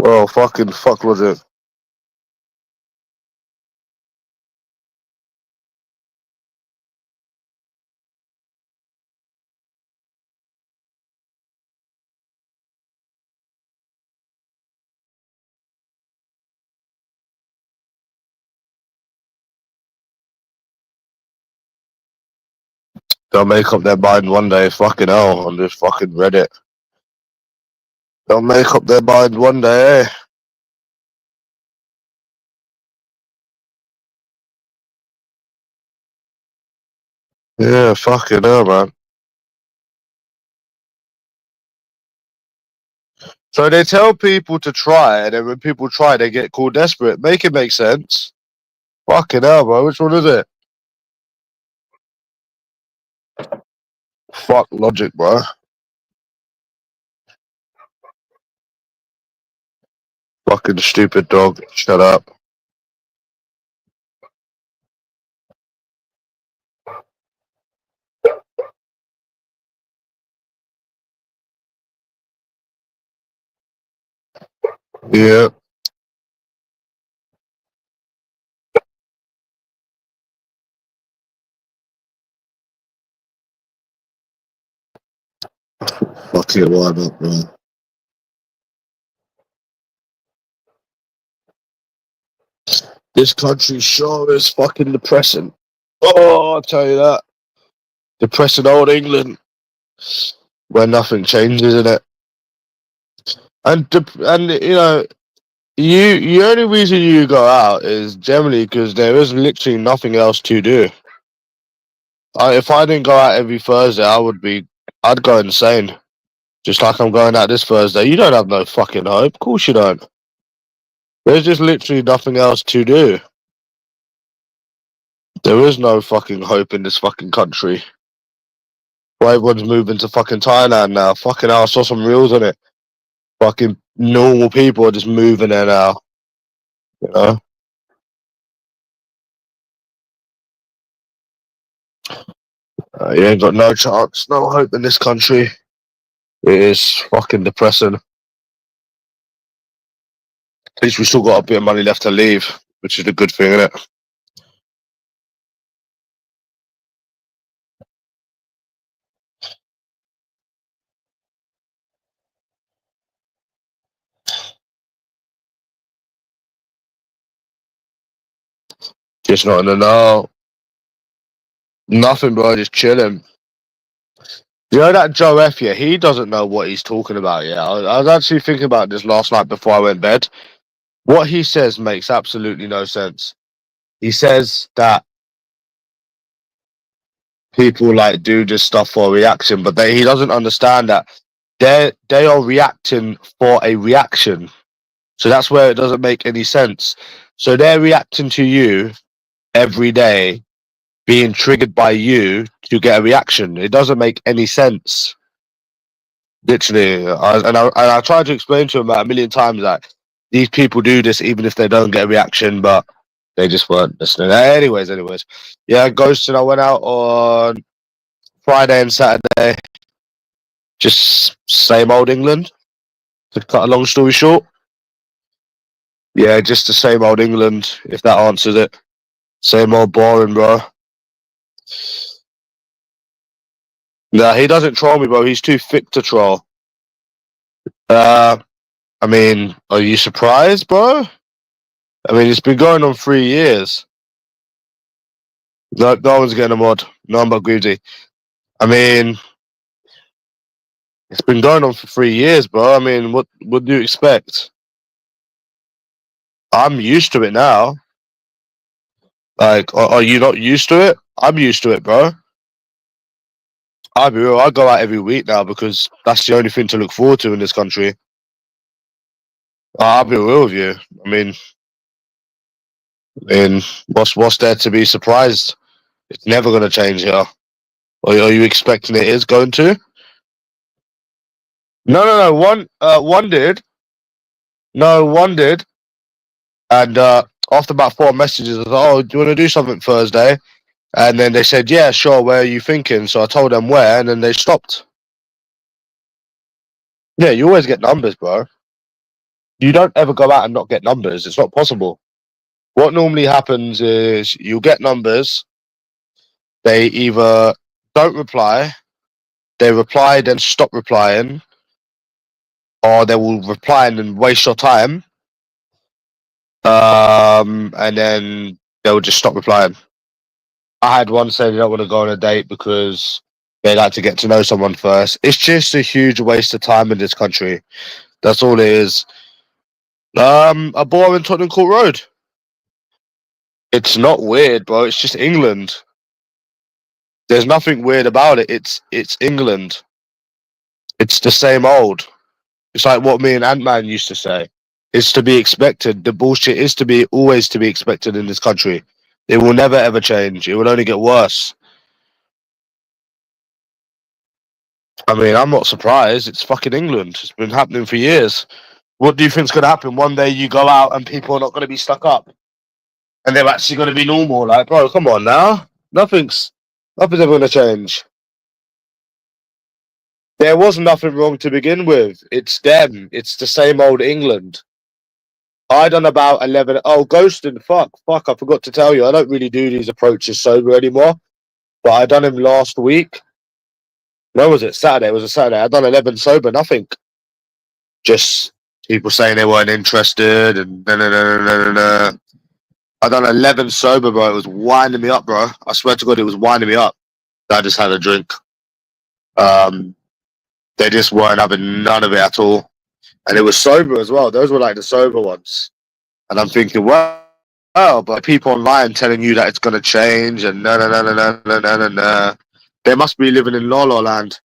Well, fucking fuck was it? They'll make up their mind one day, fucking hell, on this fucking Reddit. They'll make up their mind one day, eh? Yeah, fucking hell, man. So they tell people to try, and then when people try, they get called desperate. Make it make sense. Fucking hell, bro. Which one is it? Fuck logic, bro. Fucking stupid dog. Shut up. Yeah. Fuck it, why not, bro? This country sure is fucking depressing. Oh, I'll tell you that. Depressing old England. Where nothing changes in it. And you know, the only reason you go out is generally because there is literally nothing else to do. If I didn't go out every Thursday, I'd go insane. Just like I'm going out this Thursday. You don't have no fucking hope. Of course you don't. There's just literally nothing else to do. There is no fucking hope in this fucking country. Why everyone's moving to fucking Thailand now? Fucking hell, I saw some reels on it. Fucking normal people are just moving there now. You know? You ain't got no chance, no hope in this country. It is fucking depressing. At least we still got a bit of money left to leave, which is a good thing, isn't it? Just not in the know. Nothing, bro. Just chilling. You know that Joe F. Yeah, he doesn't know what he's talking about. Yeah, I was actually thinking about this last night before I went to bed. What he says makes absolutely no sense. He says that people like do this stuff for a reaction, but he doesn't understand that they are reacting for a reaction. So that's where it doesn't make any sense. So they're reacting to you every day, being triggered by you to get a reaction. It doesn't make any sense. Literally, I tried to explain to him about a million times that these people do this even if they don't get a reaction, but they just weren't listening. Anyways, yeah, ghosting. I went out on Friday and Saturday. Just same old England. To cut a long story short, yeah, just the same old England. If that answers it, same old boring, bro. Nah, he doesn't troll me, bro. He's too thick to troll. I mean, are you surprised, bro? I mean, it's been going on 3 years. No one's getting a mod. No one but Greavesy. I mean, it's been going on for 3 years, bro. I mean, what do you expect? I'm used to it now. Like, are you not used to it? I'm used to it, bro. I'll be real. I go out every week now because that's the only thing to look forward to in this country. I'll be real with you. I mean, what's there to be surprised? It's never going to change here. Or are you expecting it is going to? No. One did. No, one did. And after about 4 messages, I was like, "Oh, do you want to do something Thursday?" And then they said, "Yeah, sure. Where are you thinking?" So I told them where, and then they stopped. Yeah, you always get numbers, bro. You don't ever go out and not get numbers. It's not possible. What normally happens is you get numbers. They either don't reply, they reply then stop replying, or they will reply and then waste your time. And then they'll just stop replying. I had one say they don't want to go on a date because they like to get to know someone first. It's just a huge waste of time in this country. That's all it is. A boring Tottenham Court Road. It's not weird, bro. It's just England. There's nothing weird about it. It's England. It's the same old. It's like what me and Ant-Man used to say. It's to be expected. The bullshit is to be always to be expected in this country. It will never ever change. It will only get worse. I mean, I'm not surprised. It's fucking England. It's been happening for years. What do you think's going to happen? One day you go out and people are not going to be stuck up, and they're actually going to be normal. Like, bro, come on now. Nothing's ever going to change. There was nothing wrong to begin with. It's them. It's the same old England. I done about 11. Oh, ghosting. Fuck. I forgot to tell you. I don't really do these approaches sober anymore. But I done him last week. When was it? Saturday. It was a Saturday. I done 11 sober. Nothing. Just people saying they weren't interested and I done 11 sober, bro. It was winding me up, bro. I swear to God, it was winding me up. I just had a drink. They just weren't having none of it at all. And it was sober as well. Those were like the sober ones. And I'm thinking, well, but people online telling you that it's going to change and no. They must be living in La La Land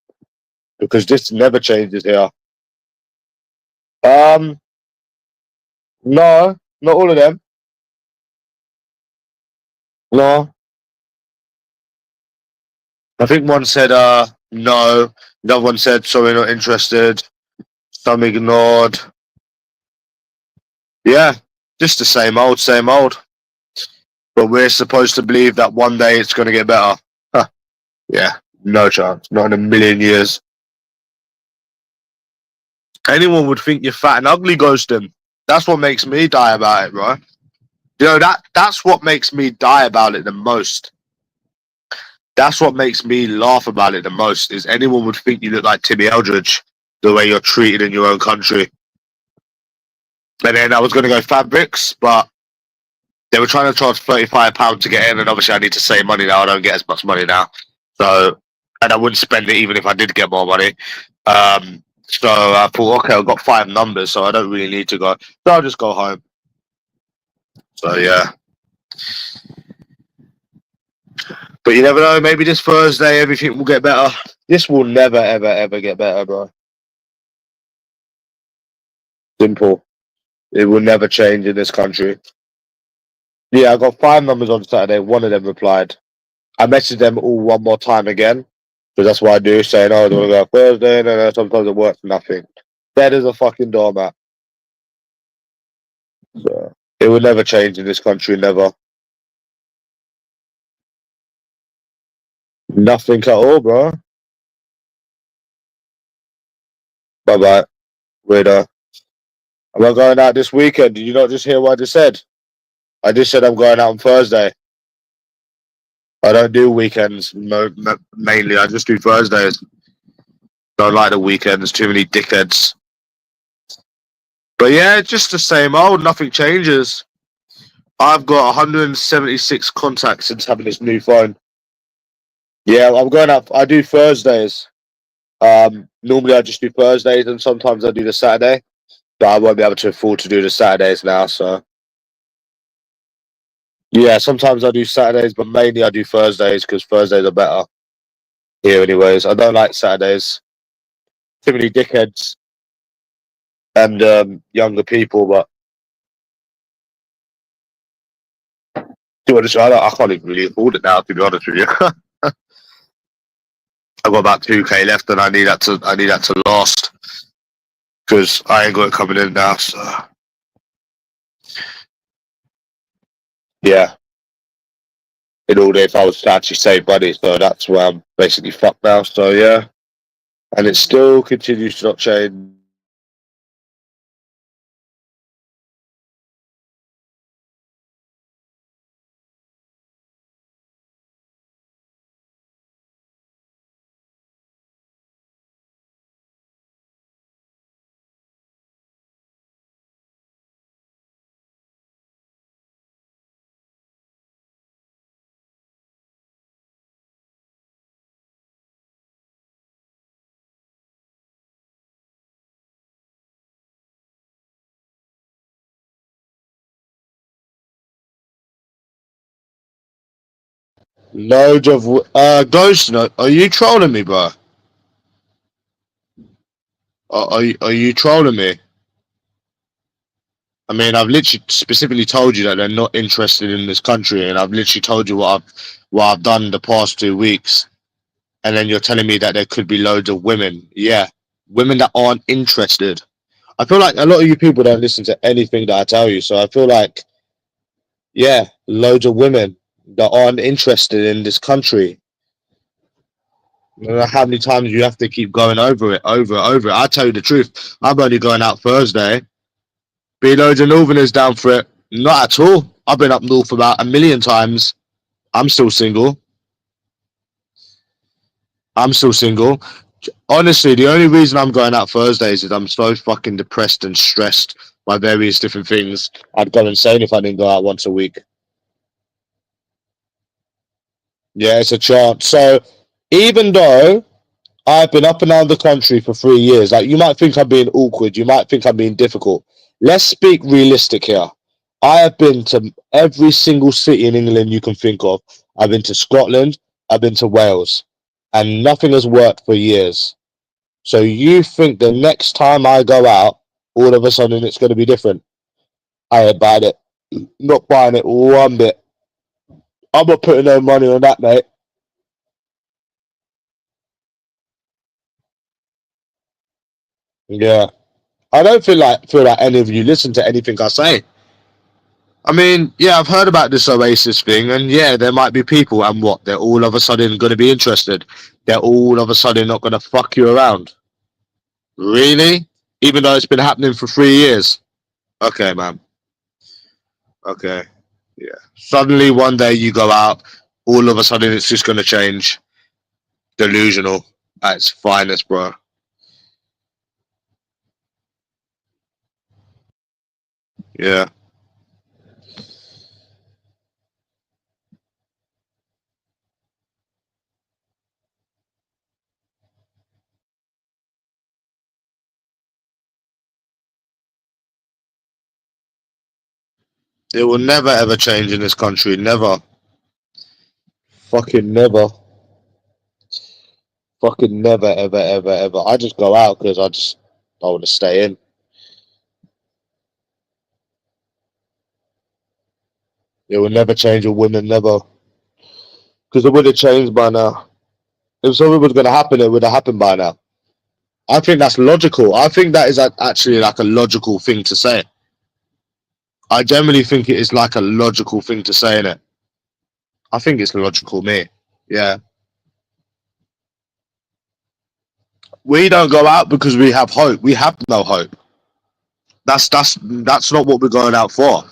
because this never changes here. No, not all of them. No. I think one said, no. The other one said, sorry, not interested. Some ignored. Yeah, just the same old, same old. But we're supposed to believe that one day it's going to get better. Huh. Yeah, no chance. Not in a million years. Anyone would think you're fat and ugly, ghosting. That's what makes me die about it, bro. You know, that's what makes me die about it the most. That's what makes me laugh about it the most, is anyone would think you look like Timmy Eldridge, the way you're treated in your own country. And then I was going to go fabrics, but they were trying to charge £35 to get in, and obviously I need to save money now. I don't get as much money now. So, and I wouldn't spend it even if I did get more money. So I thought, okay, I've got 5 numbers, so I don't really need to go. So I'll just go home. So, yeah. But you never know, maybe this Thursday everything will get better. This will never, ever, ever get better, bro. Simple. It will never change in this country. Yeah, I got 5 numbers on Saturday. One of them replied. I messaged them all one more time again, because that's what I do, saying, oh, do you want to go Thursday? No, sometimes it works, nothing. Dead as a fucking doormat. So, it will never change in this country, never. Nothing at all, bro. Bye-bye. Weirdo. Am I going out this weekend? Did you not just hear what I just said? I just said I'm going out on Thursday. I don't do weekends mainly. I just do Thursdays. Don't like the weekends. Too many dickheads. But yeah, just the same old. Nothing changes. I've got 176 contacts since having this new phone. Yeah, I'm going out. I do Thursdays. Normally I just do Thursdays, and sometimes I do the Saturday. But I won't be able to afford to do the Saturdays now. So yeah, sometimes I do Saturdays, but mainly I do Thursdays because Thursdays are better here, anyways. I don't like Saturdays. Too many dickheads and younger people, but I can't even really afford it now, to be honest with you. I've got about 2K left, and I need that to last because I ain't got it coming in now. So yeah, in all day, if I was to actually save money, so that's where I'm basically fucked now. So yeah, and it still continues to not change. Loads of Ghost. No, are you trolling me, bro? Are you trolling me? I mean, I've literally specifically told you that they're not interested in this country, and I've literally told you what I've done the past 2 weeks, and then you're telling me that there could be loads of women. Yeah, women that aren't interested. I feel like a lot of you people don't listen to anything that I tell you, so I feel like, yeah, loads of women that aren't interested in this country. I don't know how many times you have to keep going over it, over it. I tell you the truth, I'm only going out Thursday. Be loads of Northerners down for it. Not at all. I've been up north about a million times. I'm still single. I'm still single. Honestly, the only reason I'm going out Thursdays is I'm so fucking depressed and stressed by various different things. I'd go insane if I didn't go out once a week. Yeah, it's a chance. So even though I've been up and down the country for 3 years, like, you might think I'm being awkward, you might think I'm being difficult. Let's speak realistic here. I have been to every single city in England you can think of. I've been to Scotland, I've been to Wales, and nothing has worked for years. So you think the next time I go out, all of a sudden it's going to be different? I ain't buying it. Not buying it one bit. I'm not putting no money on that, mate. Yeah. I don't feel like any of you listen to anything I say. I mean, yeah, I've heard about this Oasis thing, and yeah, there might be people, and what? They're all of a sudden going to be interested. They're all of a sudden not going to fuck you around. Really? Even though it's been happening for 3 years. Okay, man. Okay. Yeah. Suddenly one day you go out, all of a sudden it's just going to change. Delusional at its finest, bro. Yeah. It will never ever change in this country. Never. Fucking never. Fucking never, ever, ever, ever. I just go out because I want to stay in. It will never change with women, never. Because it would have changed by now. If something was going to happen, it would have happened by now. I think that's logical. I think that is actually like a logical thing to say. I generally think it is like a logical thing to say in it. I think it's logical, me. Yeah. We don't go out because we have hope. We have no hope. That's not what we're going out for.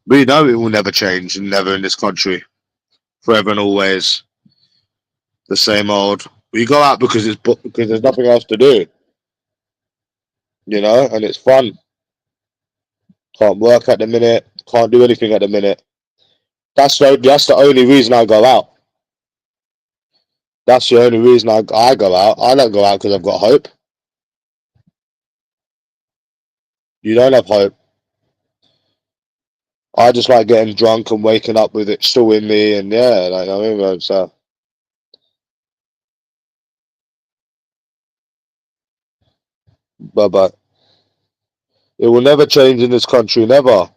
We know it will never change and never in this country. Forever and always. The same old. We go out because there's nothing else to do, and it's fun. Can't work at the minute. Can't do anything at the minute. That's the only reason I go out. That's the only reason I go out. I don't go out because I've got hope. You don't have hope. I just like getting drunk and waking up with it still in me, and yeah, like, I mean, so. But it will never change in this country, never,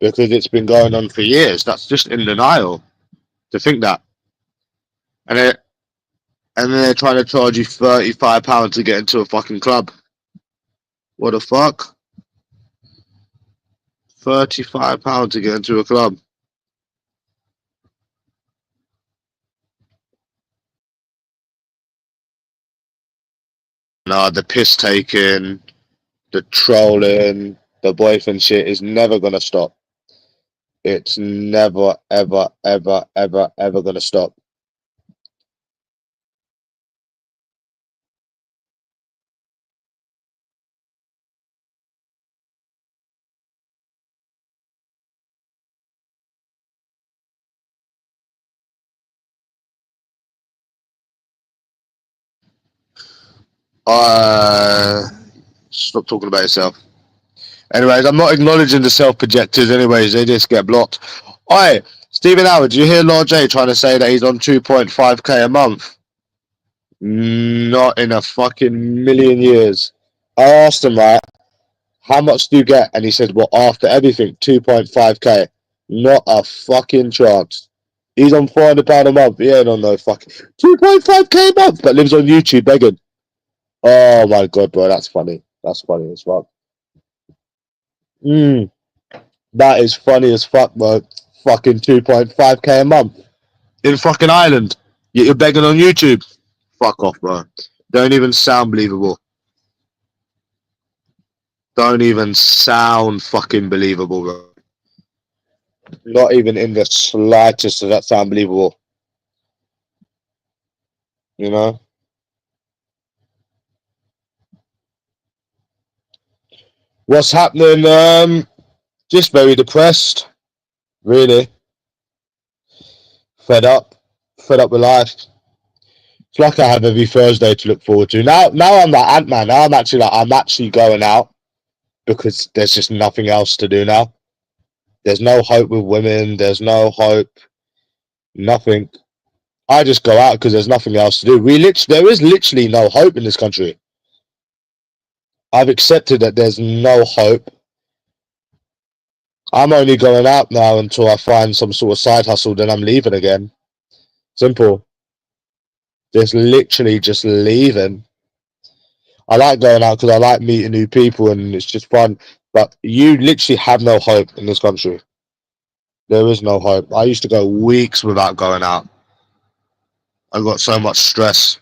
because it's been going on for years. That's just in denial to think that, and it, and then they're trying to charge you £35 to get into a fucking club. What the fuck? £35 to get into a club. Nah, the piss taking, the trolling, the boyfriend shit is never gonna stop. It's never, ever, ever, ever, ever gonna stop. Stop talking about yourself. Anyways, I'm not acknowledging the self projectors. Anyways, they just get blocked. Alright, Stephen Howard, do you hear Lord J trying to say that he's on 2.5k a month? Not in a fucking million years. I asked him, right, how much do you get? And he said, well, after everything, 2.5k. Not a fucking chance. He's on £400 a month. He ain't on no fucking 2.5k a month, but lives on YouTube begging. Oh my god, bro, that's funny. That's funny as fuck. That is funny as fuck, bro. Fucking 2.5k a month in fucking Ireland. Yet you're begging on YouTube. Fuck off, bro. Don't even sound believable. Don't even sound fucking believable, bro. Not even in the slightest does that sound believable. You know? What's happening? Just very depressed. Really. Fed up. Fed up with life. It's like I have every Thursday to look forward to. Now I'm like Ant-Man. Now I'm actually going out because there's just nothing else to do now. There's no hope with women. There's no hope. Nothing. I just go out because there's nothing else to do. There is literally no hope in this country. I've accepted that there's no hope. I'm only going out now until I find some sort of side hustle, then I'm leaving again. Simple. Just literally just leaving. I like going out because I like meeting new people and it's just fun. But you literally have no hope in this country. There is no hope. I used to go weeks without going out. I got so much stress.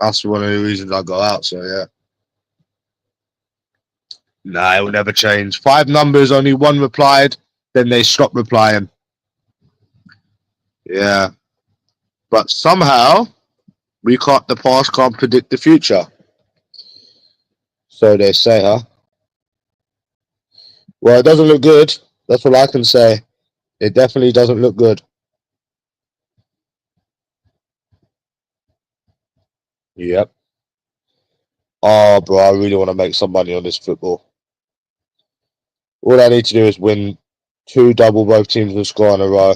That's one of the reasons I go out, so yeah. Nah, it will never change. 5 numbers, only 1 replied, then they stopped replying. Yeah. But somehow, the past can't predict the future. So they say, huh? Well, it doesn't look good. That's what I can say. It definitely doesn't look good. Yep. Oh, bro, I really want to make some money on this football. All I need to do is win 2 double both teams will score in a row.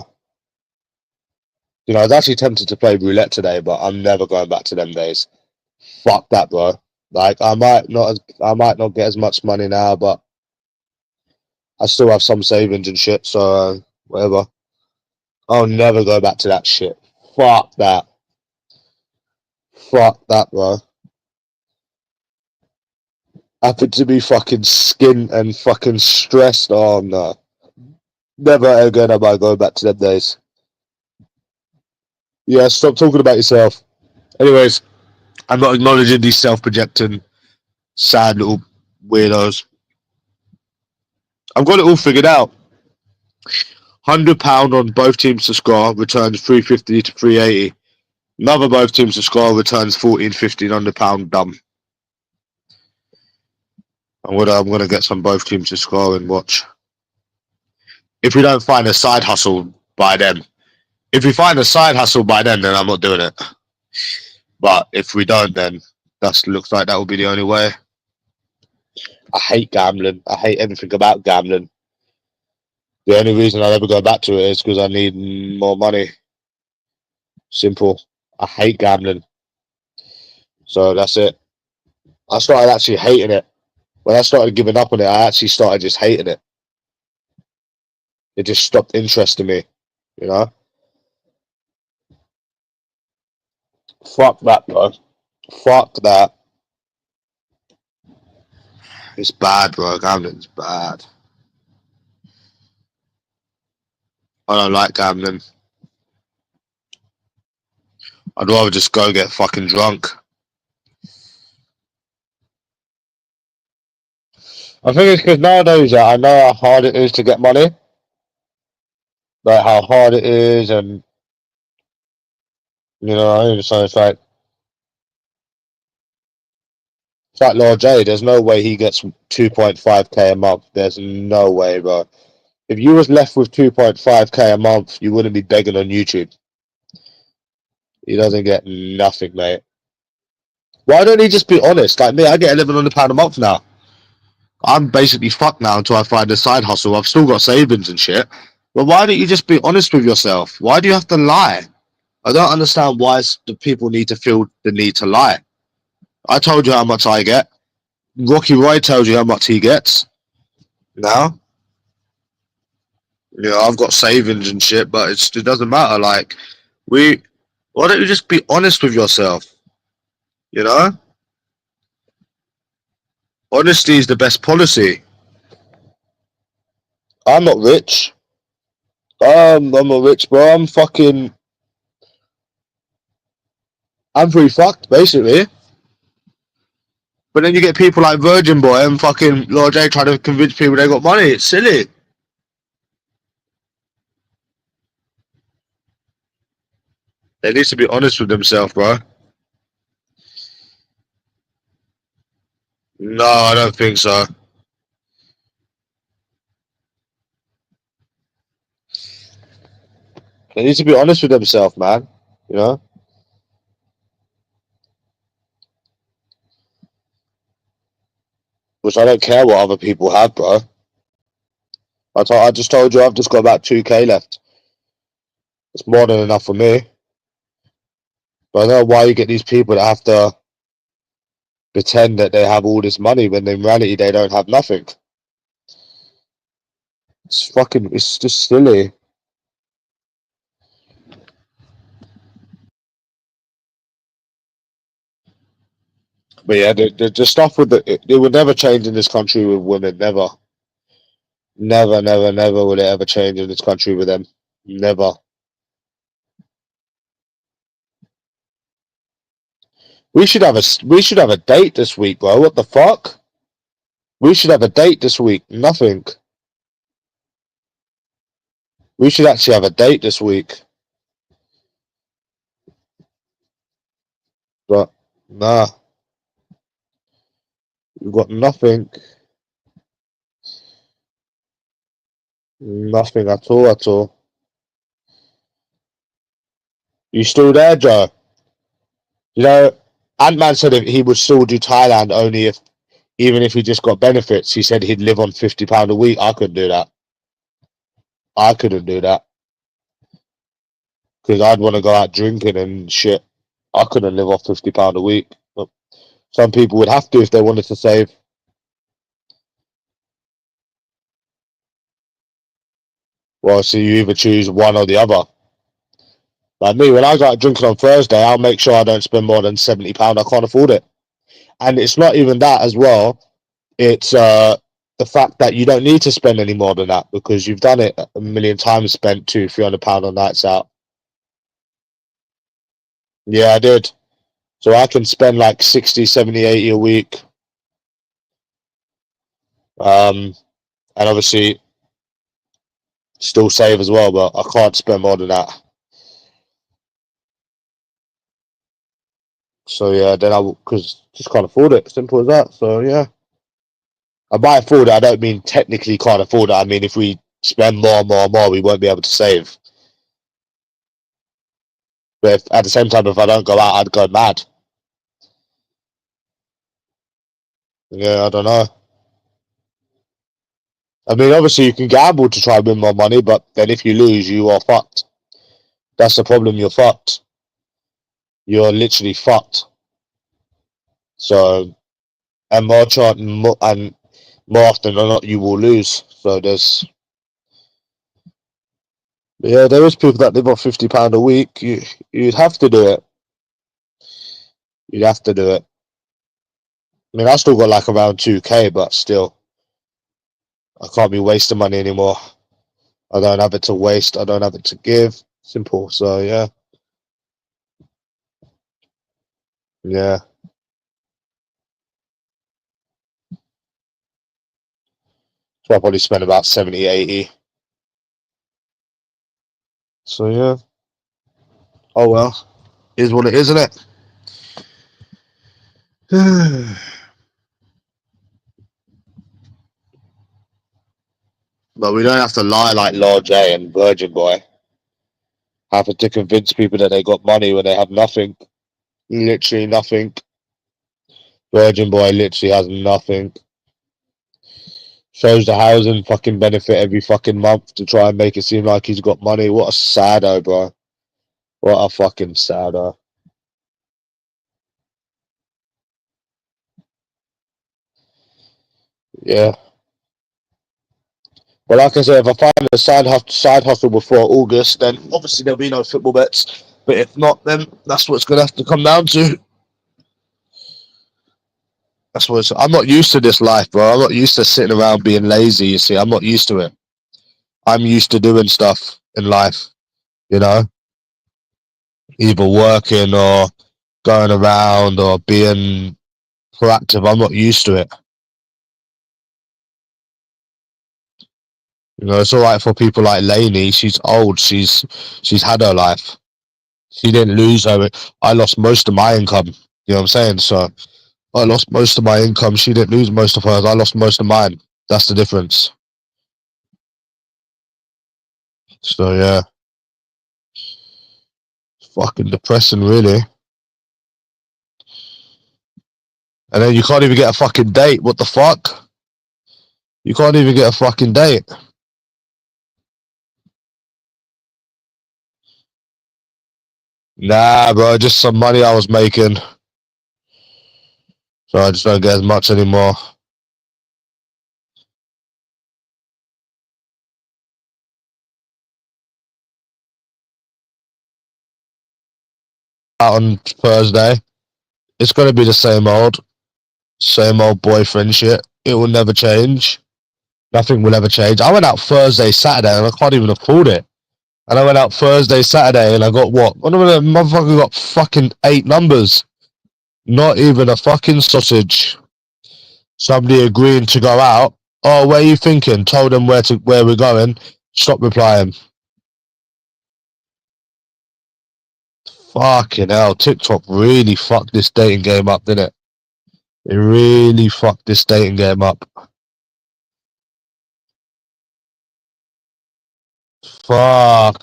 You know, I was actually tempted to play roulette today, but I'm never going back to them days. Fuck that, bro. Like, I might not get as much money now, but I still have some savings and shit, so whatever. I'll never go back to that shit. Fuck that. Fuck that, bro. Happen to be fucking skint and fucking stressed. Oh no. Never again am I going back to them days. Yeah, stop talking about yourself. Anyways, I'm not acknowledging these self-projecting, sad little weirdos. I've got it all figured out. £100 on both teams to score returns £350 to £380. Another both teams to score returns £1,450, dumb. I'm gonna get some both teams to score and watch. If we don't find a side hustle by then, then I'm not doing it. But if we don't, then that looks like that will be the only way. I hate gambling. I hate everything about gambling. The only reason I'll ever go back to it is because I need more money. Simple. I hate gambling. So that's it. I started actually hating it. When I started giving up on it, I actually started just hating it. It just stopped interesting me, you know? Fuck that, bro. Fuck that. It's bad, bro. Gambling's bad. I don't like gambling. I'd rather just go get fucking drunk. I think it's because nowadays I know how hard it is to get money. Like how hard it is and, you know, so it's like Lord J, there's no way he gets 2.5k a month. There's no way, bro. If you was left with 2.5k a month, you wouldn't be begging on YouTube. He doesn't get nothing, mate. Why don't he just be honest? Like me, I get £1,100 a month now. I'm basically fucked now until I find a side hustle. I've still got savings and shit. But why don't you just be honest with yourself? Why do you have to lie? I don't understand why the people need to feel the need to lie. I told you how much I get. Rocky Roy tells you how much he gets. Now, you know, I've got savings and shit, but it doesn't matter. Like, why don't you just be honest with yourself? You know, honesty is the best policy. I'm not rich. I'm not rich, bro. I'm pretty fucked, basically. But then you get people like Virgin Boy and fucking Lord J trying to convince people they got money. It's silly. They need to be honest with themselves, bro. No, I don't think so. They need to be honest with themselves, man. You know? Which I don't care what other people have, bro. I just told you I've just got about 2K left. It's more than enough for me. But I don't know why you get these people that have to pretend that they have all this money when in reality they don't have nothing. It's just silly. But yeah, the stuff with it will never change in this country with women. Never. Never, never, never will it ever change in this country with them. Never. We should have a date this week, bro. What the fuck? We should have a date this week. Nothing. We should actually have a date this week. But nah, we've got nothing. Nothing at all, at all. You still there, Joe? You know, Ant-Man said he would still do Thailand only if, even if he just got benefits. He said he'd live on £50 a week. I couldn't do that. I couldn't do that because I'd want to go out drinking and shit. I couldn't live off £50 a week. But some people would have to if they wanted to save. Well, so you either choose one or the other. Like me, when I go out drinking on Thursday, I'll make sure I don't spend more than £70. I can't afford it. And it's not even that as well. It's the fact that you don't need to spend any more than that because you've done it a million times, spent £200-300 on nights out. Yeah, I did. So I can spend like 60, 70, 80 a week. And obviously still save as well, but I can't spend more than that. So yeah, then because just can't afford it. Simple as that. So yeah. And by afford it, I don't mean technically can't afford it. I mean if we spend more, we won't be able to save. But at the same time, if I don't go out, I'd go mad. Yeah, I don't know. I mean, obviously you can gamble to try and win more money, but then if you lose, you are fucked. That's the problem. You're fucked. You're literally fucked. So, and and more often than not, you will lose. So yeah, there is people that live on £50 a week. You'd have to do it. You'd have to do it. I mean, I still got like around 2K, but still, I can't be wasting money anymore. I don't have it to waste. I don't have it to give. Simple. So yeah, yeah. So I probably spend about 70, 80. So yeah. Oh well. Is what it is, isn't it? But we don't have to lie like Lord J and Virgin Boy. Having to convince people that they got money when they have nothing. Literally nothing. Virgin Boy literally has nothing. Shows the housing fucking benefit every fucking month to try and make it seem like he's got money. What a saddo, bro. What a fucking saddo. Yeah. But like I said, if I find a side hustle before August, then obviously there'll be no football bets. But if not, then that's what it's gonna have to come down to. That's what I'm not used to this life, bro. I'm not used to sitting around being lazy. You see, I'm not used to it. I'm used to doing stuff in life. You know, either working or going around or being proactive. I'm not used to it. You know, it's all right for people like Lainey. She's old. She's had her life. She didn't lose her. I lost most of my income. You know what I'm saying? So I lost most of my income. She didn't lose most of hers. I lost most of mine. That's the difference. So yeah, it's fucking depressing, really. And then you can't even get a fucking date. What the fuck? You can't even get a fucking date. Nah, bro, just some money I was making. So I just don't get as much anymore. Out on Thursday. It's gonna be the same old boyfriend shit. It will never change. Nothing will ever change. I went out Thursday, Saturday, and I can't even afford it. And I went out Thursday, Saturday, and I got what? What the motherfucker got fucking 8 numbers. Not even a fucking sausage. Somebody agreeing to go out. Oh, where are you thinking? Told them where we're going. Stop replying. Fucking hell, TikTok really fucked this dating game up, didn't it? It really fucked this dating game up. Fuck.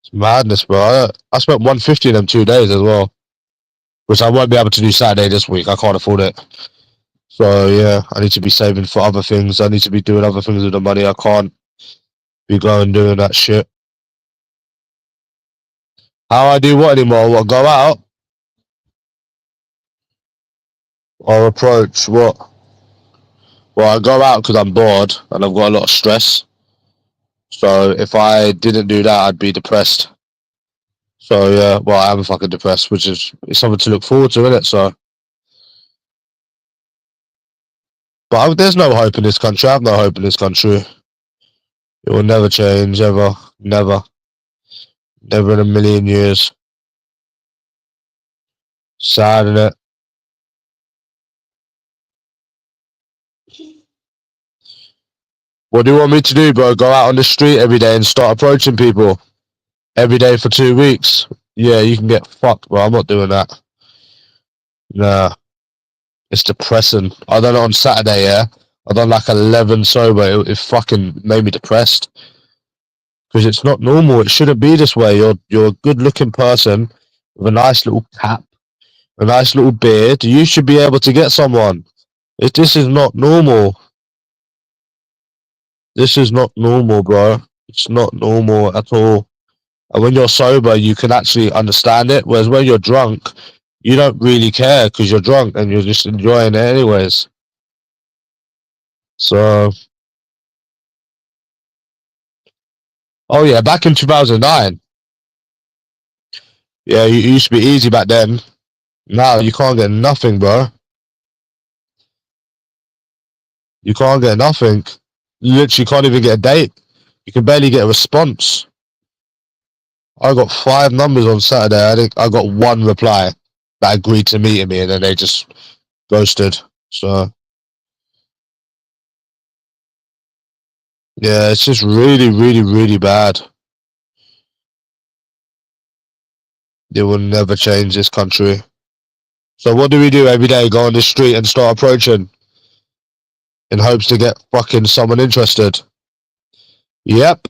It's madness, bro. I spent 150 in them 2 days as well, which I won't be able to do Saturday this week. I can't afford it. So yeah, I need to be saving for other things. I need to be doing other things with the money. I can't be going doing that shit. How I do what anymore? What, go out or approach what? Well, I go out because I'm bored and I've got a lot of stress. So if I didn't do that, I'd be depressed. So yeah, well, I am fucking depressed, which is it's something to look forward to, isn't it? So, but there's no hope in this country. I have no hope in this country. It will never change, ever, never, never in a million years. Sad, isn't it? What do you want me to do, bro? Go out on the street every day and start approaching people every day for 2 weeks? Yeah, you can get fucked, bro. I'm not doing that. Nah, it's depressing. I done it on Saturday, yeah. I done like 11 sober. It fucking made me depressed because it's not normal. It shouldn't be this way. You're a good looking person with a nice little cap, a nice little beard. You should be able to get someone. This is not normal. This is not normal, bro. It's not normal at all. And when you're sober, you can actually understand it. Whereas when you're drunk, you don't really care because you're drunk and you're just enjoying it anyways. So, oh yeah, back in 2009, yeah, it used to be easy back then. Now you can't get nothing, bro. You can't get nothing. You literally can't even get a date. You can barely get a response. I got 5 numbers on Saturday. I think I got 1 reply that agreed to meet me, and then they just ghosted. So yeah, it's just really, really, really bad. It will never change this country. So what do we do every day? Go on the street and start approaching in hopes to get fucking someone interested. Yep.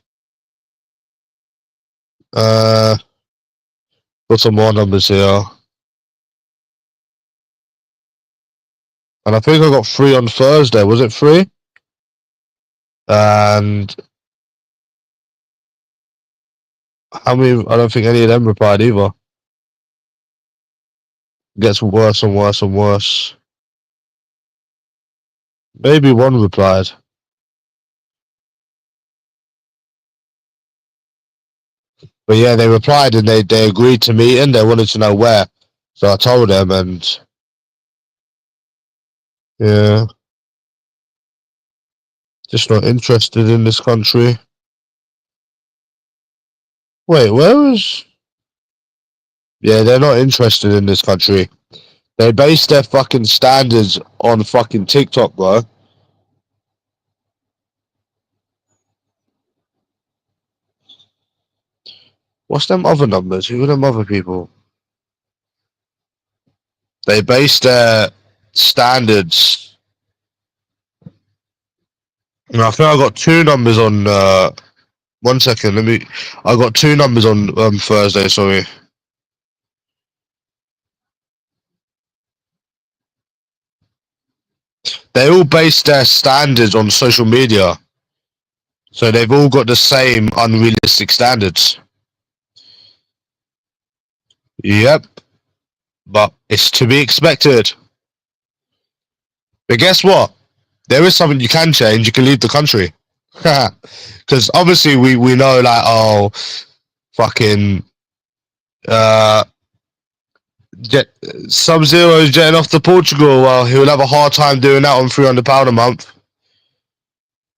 Uh, put some more numbers here. And I think I got 3 on Thursday. Was it 3? And how many? I don't think any of them replied either. It gets worse and worse and worse. Maybe one replied. But yeah, they replied and they agreed to meet and they wanted to know where. So I told them and yeah. Just not interested in this country. Wait, where is... Yeah, they're not interested in this country. They base their fucking standards on fucking TikTok, bro. What's them other numbers? Who are them other people? They base their standards. And I think I got 2 numbers on. 1 second, let me. I got 2 numbers on Thursday. Sorry. They all base their standards on social media, so they've all got the same unrealistic standards. Yep, but it's to be expected. But guess what? There is something you can change. You can leave the country. Because obviously we know, like, oh, fucking Sub-Zero's jetting off to Portugal. Well, he'll have a hard time doing that on £300 a month.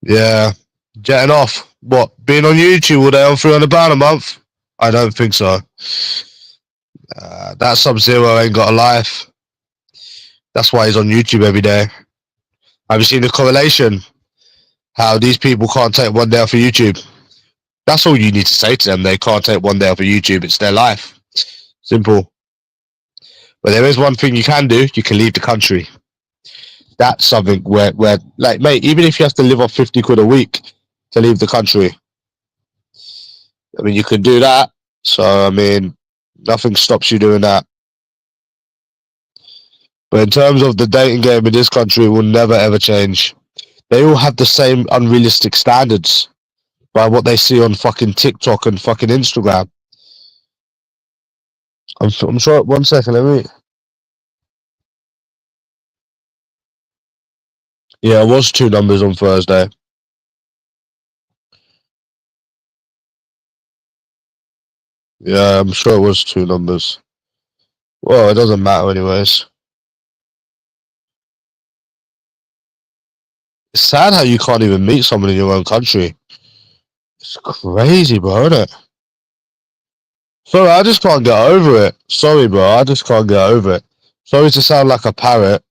Yeah, jetting off. What, being on YouTube all day on £300 a month? I don't think so. That Sub-Zero ain't got a life. That's why he's on YouTube every day. Have you seen the correlation? How these people can't take one day off of YouTube. That's all you need to say to them. They can't take one day off of YouTube. It's their life. Simple. But there is one thing you can do. You can leave the country. That's something where like, mate, even if you have to live off 50 quid a week to leave the country, I mean, you can do that. So, I mean, nothing stops you doing that. But in terms of the dating game in this country, it will never ever change. They all have the same unrealistic standards by what they see on fucking TikTok and fucking Instagram. I'm sure. 1 second, let me. Yeah, it was 2 numbers on Thursday. Yeah, I'm sure it was 2 numbers. Well, it doesn't matter anyways. It's sad how you can't even meet someone in your own country. It's crazy, bro, isn't it? Sorry, I just can't get over it. Sorry, bro, I just can't get over it. Sorry to sound like a parrot.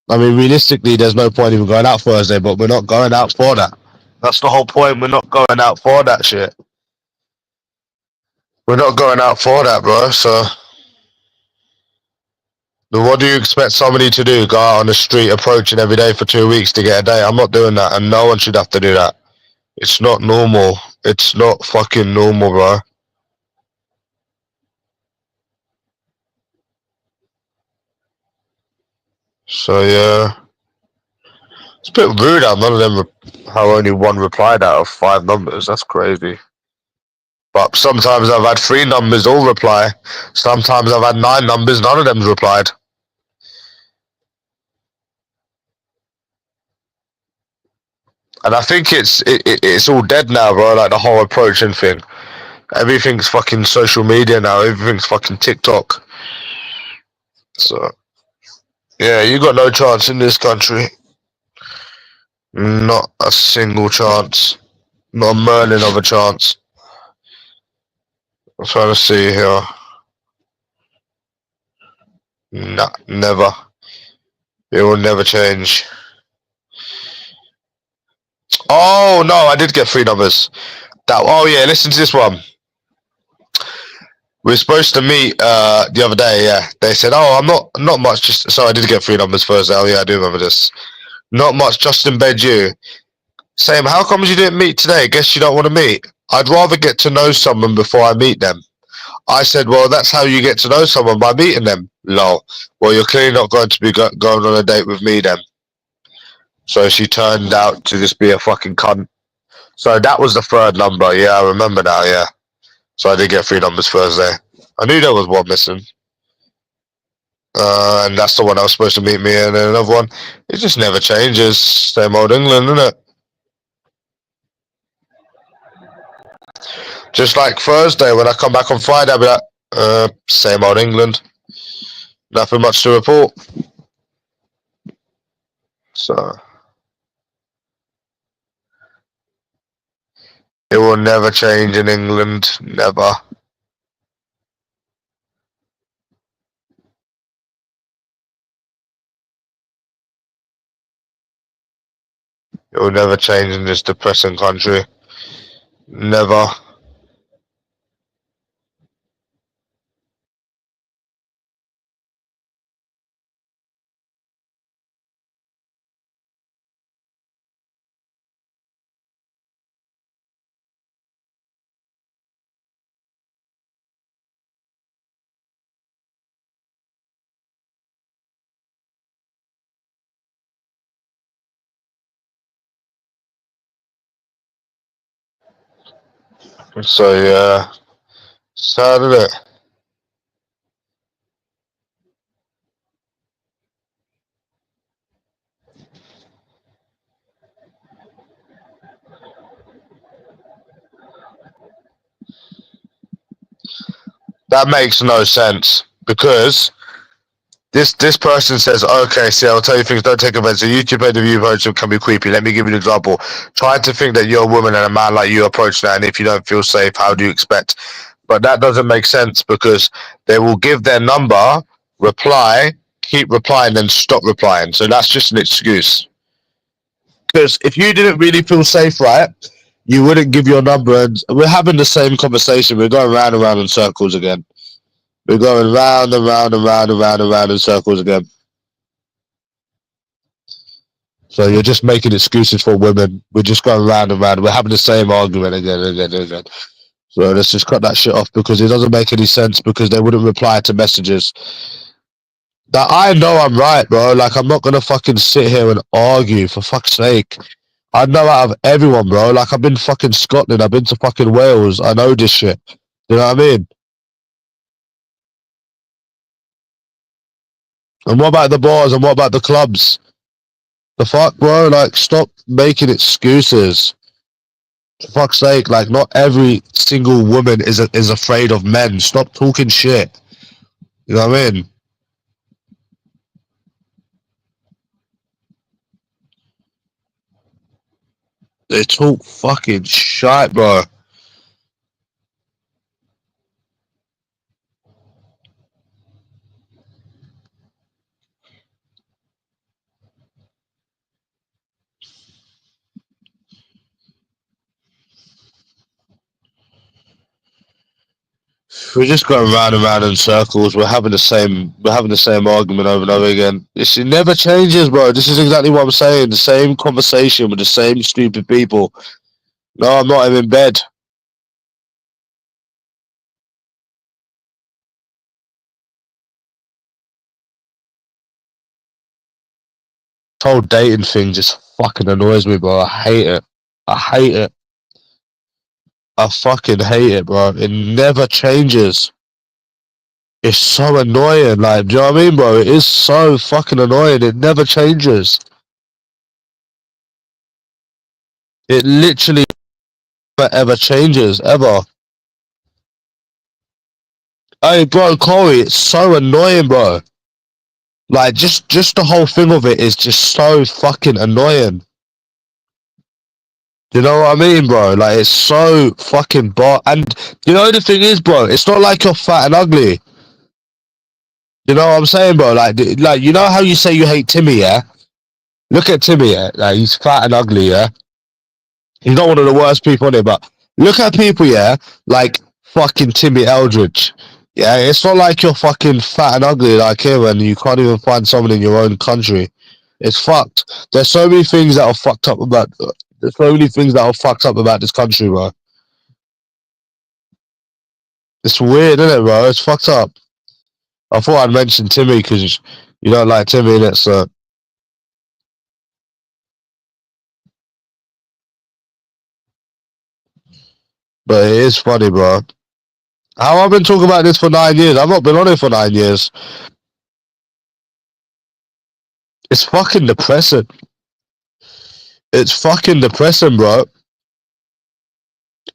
I mean, realistically, there's no point even going out Thursday, but we're not going out for that. That's the whole point. We're not going out for that shit. We're not going out for that, bro. So, what do you expect somebody to do? Go out on the street approaching every day for 2 weeks to get a date? I'm not doing that, and no one should have to do that. It's not normal. It's not fucking normal, bro. So, yeah. It's a bit rude how none of them, how only one replied out of 5 numbers. That's crazy. But sometimes I've had 3 numbers all reply. Sometimes I've had 9 numbers, none of them's replied. And I think it's all dead now, bro. Like the whole approaching thing. Everything's fucking social media now. Everything's fucking TikTok. So, yeah, you got no chance in this country. Not a single chance. Not a Merlin of a chance. I'm trying to see here. Nah, never. It will never change. Oh no, I did get 3 numbers. Oh yeah, listen to this one. We were supposed to meet the other day. Yeah, they said, "Oh, I'm not much." Just so I did get 3 numbers first. Oh yeah, I do remember this. Not much, just in bed. You same. How comes you didn't meet today? Guess you don't want to meet. I'd rather get to know someone before I meet them. I said, well, that's how you get to know someone, by meeting them. Lol. Well, you're clearly not going to be going on a date with me then. So she turned out to just be a fucking cunt. So that was the third number. Yeah, I remember now. Yeah. So I did get 3 numbers Thursday. I knew there was one missing. And that's the one I was supposed to meet me in, and another one. It just never changes. Same old England, isn't it? Just like Thursday, when I come back on Friday, I'll be like, same old England. Nothing much to report. So it will never change in England. Never. It will never change in this depressing country. Never. So yeah, sad, isn't it? That makes no sense because this person says, okay, see, I'll tell you things, don't take offense. A YouTube interview approach can be creepy. Let me give you an example. Try to think that you're a woman and a man like you approach that, and if you don't feel safe, how do you expect? But that doesn't make sense because they will give their number, reply, keep replying, then stop replying. So that's just an excuse. Because if you didn't really feel safe, right, you wouldn't give your number. And we're having the same conversation. We're going round and round in circles again. We're going round and round and round and round and round in circles again. So you're just making excuses for women. We're just going round and round. We're having the same argument again and again and again. So let's just cut that shit off because it doesn't make any sense because they wouldn't reply to messages. That I know I'm right, bro. Like I'm not gonna fucking sit here and argue for fuck's sake. I know out of everyone, bro. Like I've been fucking Scotland. I've been to fucking Wales. I know this shit. You know what I mean? And what about the bars? And what about the clubs? The fuck, bro? Like stop making excuses. For fuck's sake, like not every single woman is afraid of men. Stop talking shit. You know what I mean? They talk fucking shit, bro. We're just going round and round in circles. We're having the same argument over and over again. It never changes, bro. This is exactly what I'm saying. The same conversation with the same stupid people. No, I'm not even in bed. This whole dating thing just fucking annoys me, bro. I hate it. I hate it. I fucking hate it, bro. It never changes. It's so annoying. Like, do you know what I mean, bro? It is so fucking annoying. It never changes. It literally never ever changes, ever. Hey, bro, Corey, it's so annoying, bro. Like, just the whole thing of it is just so fucking annoying. Do you know what I mean, bro? Like, it's so fucking and you know the thing is, bro, it's not like you're fat and ugly. You know what I'm saying, bro? Like you know how you say you hate Timmy, yeah? Look at Timmy, yeah? Like, he's fat and ugly, yeah? He's not one of the worst people on it, but look at people, yeah? Like fucking Timmy Eldridge. Yeah, it's not like you're fucking fat and ugly like him and you can't even find someone in your own country. It's fucked. There's so many things that are fucked up about. There's so many things that are fucked up about this country, bro. It's weird, isn't it, bro? It's fucked up. I thought I'd mention Timmy because you don't like Timmy, innit? So, but it is funny, bro. How I've been talking about this for 9 years? I've not been on it for 9 years. It's fucking depressing. It's fucking depressing, bro.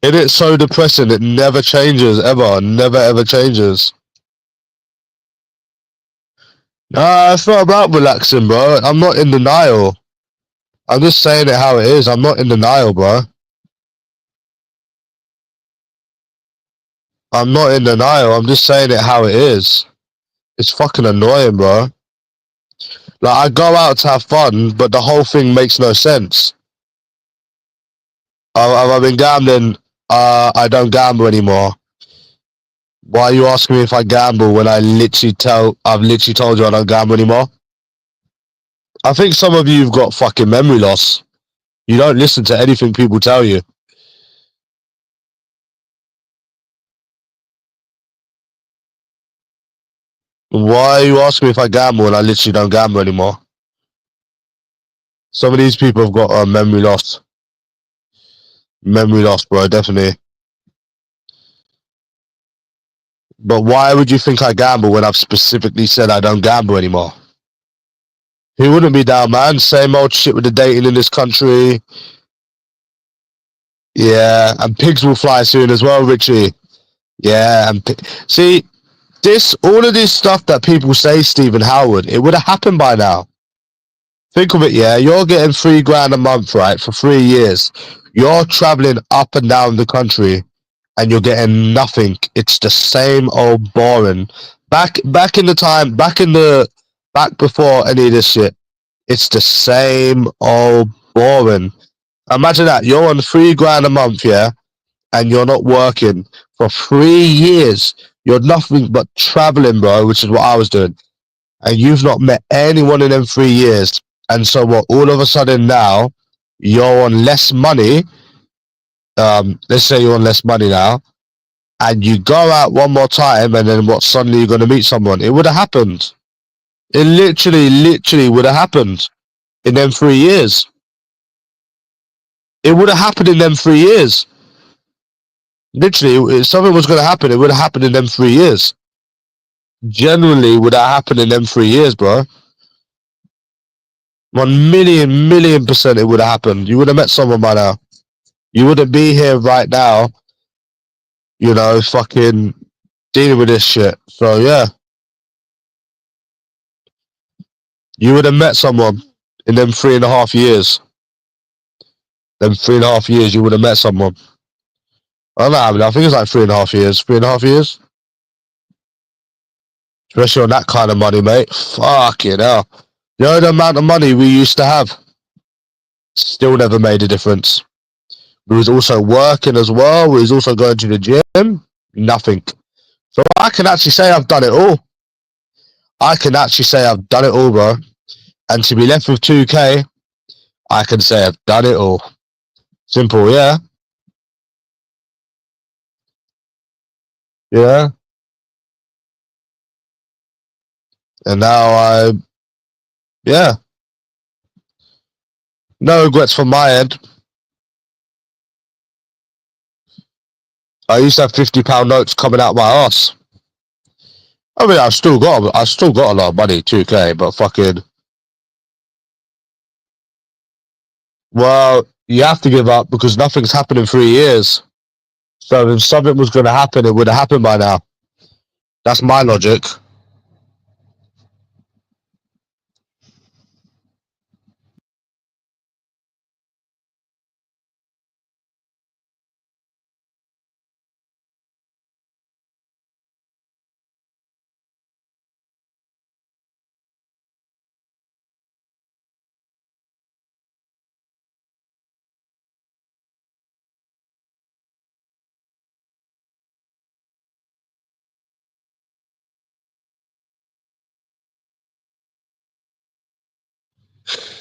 It is so depressing. It never changes, ever. Never, ever changes. Nah, it's not about relaxing, bro. I'm not in denial. I'm just saying it how it is. I'm not in denial, bro. I'm not in denial. I'm just saying it how it is. It's fucking annoying, bro. Like, I go out to have fun, but the whole thing makes no sense. I've been gambling. I don't gamble anymore. Why are you asking me if I gamble when I've literally told you I don't gamble anymore? I think some of you've got fucking memory loss. You don't listen to anything people tell you. Why are you asking me if I gamble when I literally don't gamble anymore? Some of these people have got memory loss. Memory loss, bro, definitely. But why would you think I gamble when I've specifically said I don't gamble anymore? Who wouldn't be down, man? Same old shit with the dating in this country. Yeah, and pigs will fly soon as well, Richie. Yeah, and see, all of this stuff that people say, Stephen Howard, it would have happened by now. Think of it, yeah. You're getting $3,000 a month, right, for 3 years. You're traveling up and down the country, and you're getting nothing. It's the same old boring. Back in the time, back before any of this shit, it's the same old boring. Imagine that you're on $3,000 a month, yeah, and you're not working for 3 years. You're nothing but traveling, bro, which is what I was doing. And you've not met anyone in them 3 years. And so what? All of a sudden now, you're on less money. Let's say you're on less money now, and you go out one more time, and then what? Suddenly you're going to meet someone. It would have happened. It literally would have happened in them 3 years. It would have happened in them 3 years. Literally, if something was going to happen, it would have happened in them 3 years. Generally, would have happened in them 3 years, bro. 1 million% it would have happened. You would have met someone by now. You wouldn't be here right now, fucking dealing with this shit. So yeah, you would have met someone in them 3.5 years. Them 3.5 years, you would have met someone. I don't know. I think it's like 3.5 years. 3.5 years, especially on that kind of money, mate. Fucking hell. You know the amount of money we used to have still never made a difference. We was also working as well. We was also going to the gym. Nothing. So I can actually say I've done it all. I can actually say I've done it all, bro. And to be left with 2K, I can say I've done it all. Simple, yeah. Yeah. And now yeah. No regrets from my end. I used to have £50 notes coming out my ass. I mean, I still got a lot of money, 2K, but fucking, well, you have to give up because nothing's happened in 3 years. So if something was going to happen, it would have happened by now. That's my logic.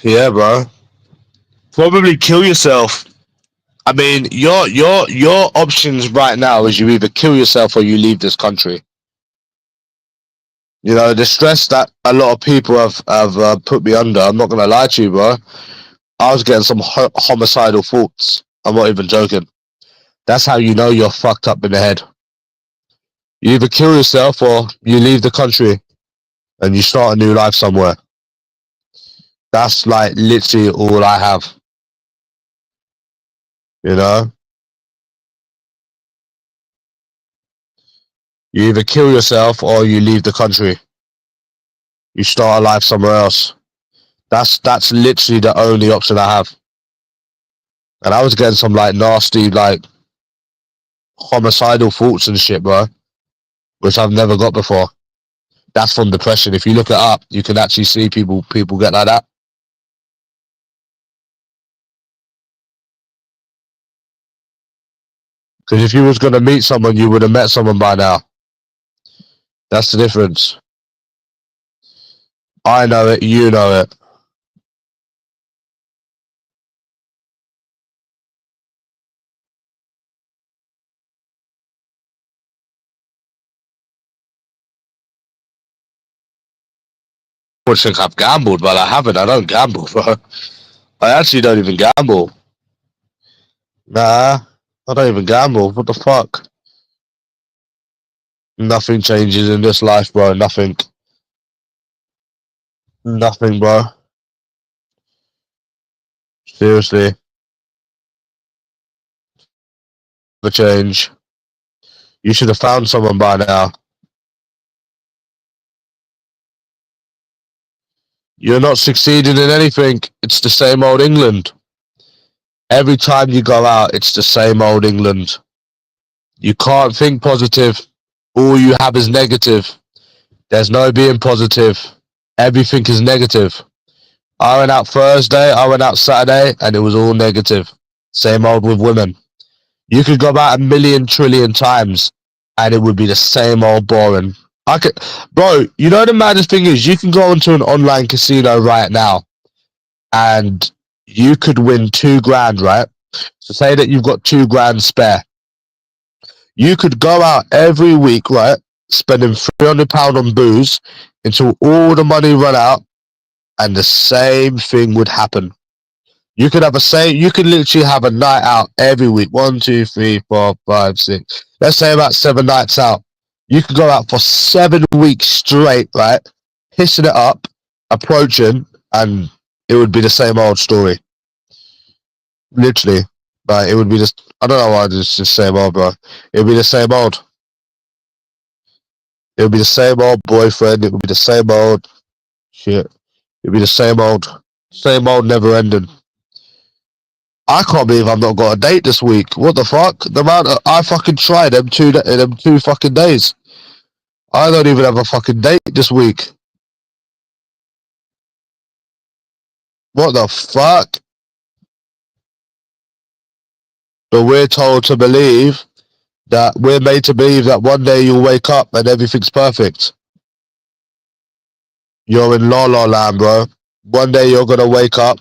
Yeah, bro. Probably kill yourself. I mean, your options right now is you either kill yourself or you leave this country. You know, the stress that a lot of people have put me under. I'm not gonna lie to you, bro. I was getting some homicidal thoughts. I'm not even joking. That's how you know you're fucked up in the head. You either kill yourself or you leave the country and you start a new life somewhere. That's like literally all I have. You know? You either kill yourself or you leave the country. You start a life somewhere else. That's literally the only option I have. And I was getting some like nasty, like homicidal thoughts and shit, bro, which I've never got before. That's from depression. If you look it up, you can actually see people get like that. Because if you was gonna meet someone, you would have met someone by now. That's the difference. I know it, you know it. I would think I've gambled, but I haven't. I don't gamble, bro. I actually don't even gamble. Nah, I don't even gamble. What the fuck? Nothing changes in this life, bro. Nothing. Nothing, bro. Seriously. The change. You should have found someone by now. You're not succeeding in anything. It's the same old England. Every time you go out, it's the same old England. You can't think positive. All you have is negative. There's no being positive. Everything is negative. I went out Thursday, I went out Saturday, and it was all negative. Same old with women. You could go out a million trillion times, and it would be the same old boring. I could, bro. You know the maddest thing is, you can go into an online casino right now, and you could win $2,000, right? So say that you've got $2,000 spare. You could go out every week, right, spending £300 on booze until all the money run out, and the same thing would happen. You could have you could literally have a night out every week. 1, 2, 3, 4, 5, 6. Let's say about 7 nights out. You could go out for 7 weeks straight, right? Hissing it up, approaching, and it would be the same old story. Literally. Like, it would be just, I don't know why it's the same old, bro. It would be the same old. It would be the same old boyfriend. It would be the same old shit. It would be the same old never ending. I can't believe I've not got a date this week. What the fuck? The amount I fucking tried them two fucking days. I don't even have a fucking date this week. What the fuck? But we're told to believe that we're made to believe that one day you'll wake up and everything's perfect. You're in la la land, bro. One day you're gonna wake up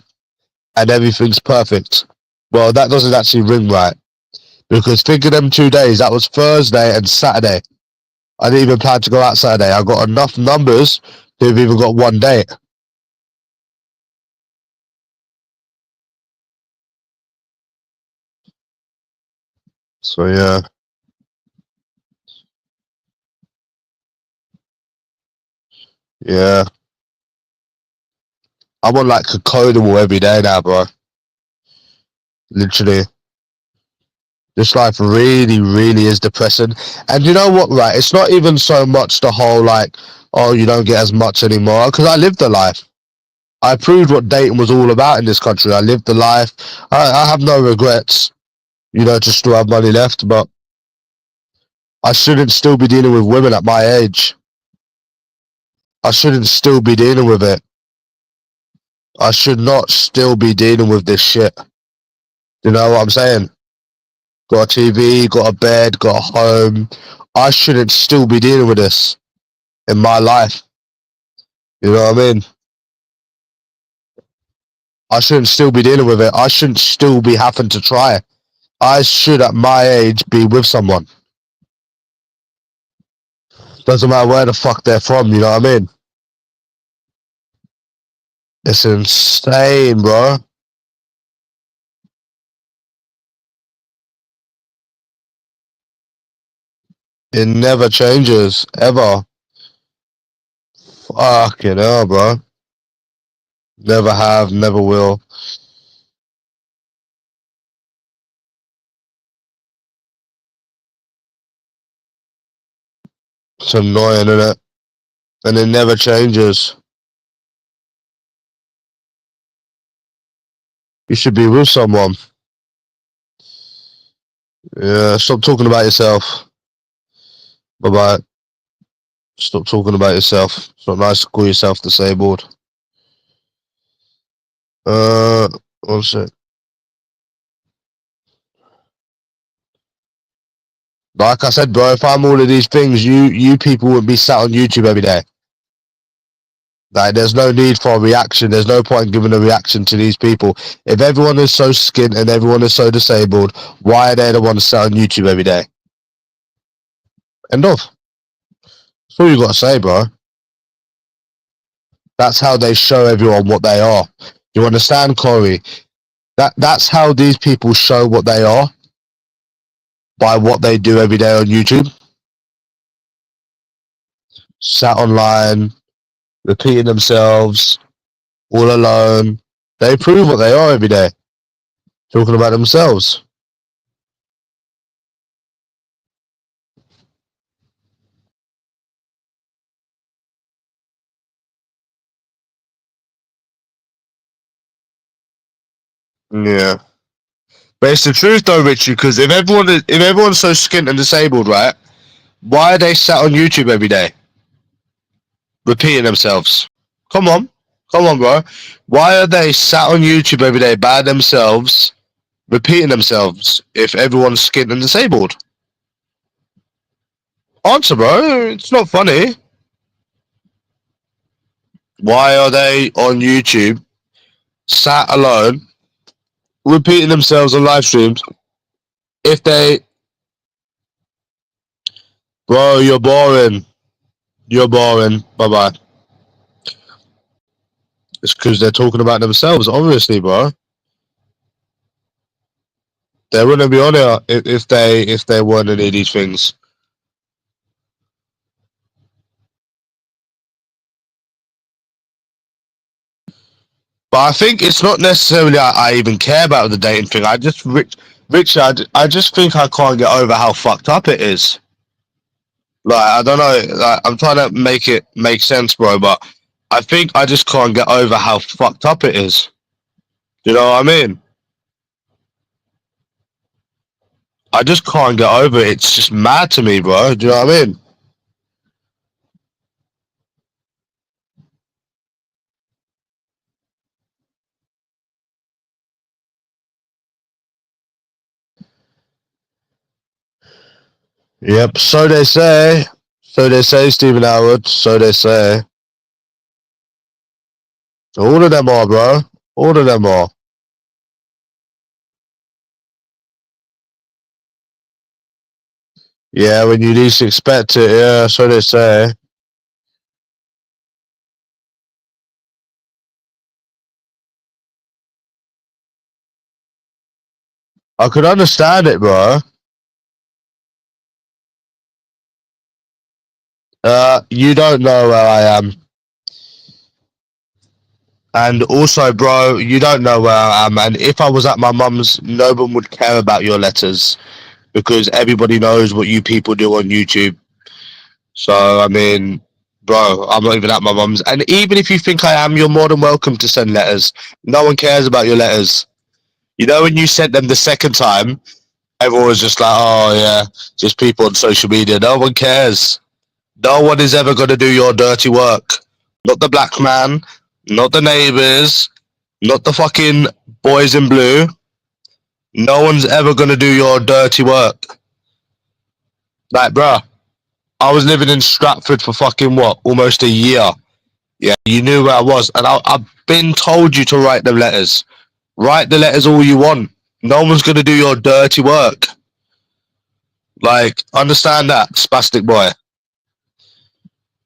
and everything's perfect. Well, that doesn't actually ring right. Because think of them 2 days. That was Thursday and Saturday. I didn't even plan to go out Saturday. I got enough numbers to have even got one date. So yeah. Yeah. I'm on like a codable every day now, bro. Literally. This life really, really is depressing. And you know what, right? It's not even so much the whole like, oh, you don't get as much anymore. Because I lived the life. I proved what dating was all about in this country. I lived the life. I have no regrets. You know, just to have money left. But I shouldn't still be dealing with women at my age. I shouldn't still be dealing with it. I should not still be dealing with this shit. You know what I'm saying? Got a TV, got a bed, got a home. I shouldn't still be dealing with this in my life. You know what I mean? I shouldn't still be dealing with it. I shouldn't still be having to try. I should, at my age, be with someone. Doesn't matter where the fuck they're from, you know what I mean? It's insane, bro. It never changes, ever. Fucking hell, bro. Never have, never will. It's annoying, isn't it? And it never changes. You should be with someone. Yeah, stop talking about yourself. Bye-bye. Stop talking about yourself. It's not nice to call yourself disabled. One sec. Like I said, bro, if I'm all of these things, you people would be sat on YouTube every day. Like, there's no need for a reaction. There's no point in giving a reaction to these people. If everyone is so skint and everyone is so disabled, why are they the ones sat on YouTube every day? End of. That's all you got to say, bro. That's how they show everyone what they are. You understand, Corey? That's how these people show what they are, by what they do every day on YouTube. Sat online, repeating themselves, all alone. They prove what they are every day, talking about themselves. Yeah. But it's the truth though, Richie, because if everyone's so skint and disabled, right, why are they sat on YouTube every day? Repeating themselves. Come on. Come on, bro. Why are they sat on YouTube every day by themselves, repeating themselves, if everyone's skint and disabled? Answer, bro. It's not funny. Why are they on YouTube, sat alone, repeating themselves on live streams, if they... Bro, you're boring. You're boring. Bye-bye. It's because they're talking about themselves, obviously, bro. They wouldn't be on it if they weren't any of these things. But I think it's not necessarily I even care about the dating thing. I just, Richard, I just think I can't get over how fucked up it is. Like, I don't know. Like, I'm trying to make it make sense, bro, but I think I just can't get over how fucked up it is. You know what I mean? I just can't get over it. It's just mad to me, bro. Do you know what I mean? Yep. So they say. So they say, Stephen Howard. So they say. All of them are, bro. All of them are. Yeah, when you least expect it. Yeah, so they say. I could understand it, bro. You don't know where I am. And also, bro, you don't know where I am. And if I was at my mum's, no one would care about your letters because everybody knows what you people do on YouTube. So, I mean, bro, I'm not even at my mum's. And even if you think I am, you're more than welcome to send letters. No one cares about your letters. You know, when you sent them the second time, everyone was just like, oh, yeah, just people on social media. No one cares. No one is ever going to do your dirty work. Not the black man, not the neighbors, not the fucking boys in blue. No one's ever going to do your dirty work. Like, bruh, I was living in Stratford for fucking what? Almost a year. Yeah, you knew where I was. And I've been told you to write them letters. Write the letters all you want. No one's gonna do your dirty work. Like, understand that, spastic boy.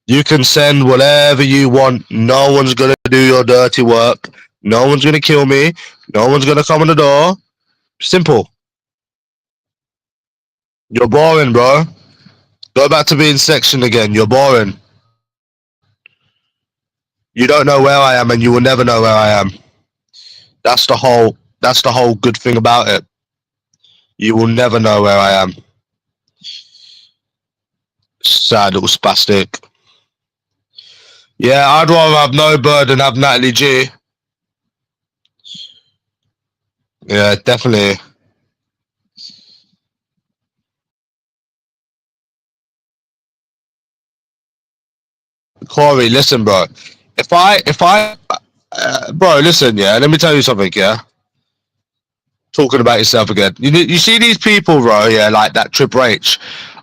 You can send whatever you want. No one's gonna do your dirty work. No one's gonna kill me. No one's gonna come on the door. Simple. You're boring, bro. Go back to being section again. You're boring. You don't know where I am, and you will never know where I am. That's the whole. That's the whole good thing about it. You will never know where I am. Sad little spastic. Yeah, I'd rather have no bird than have Natalie G. Yeah, definitely. Corey, listen, bro. Bro, listen, yeah. Let me tell you something, yeah. Talking about yourself again. You see these people, bro, yeah, like that Triple H.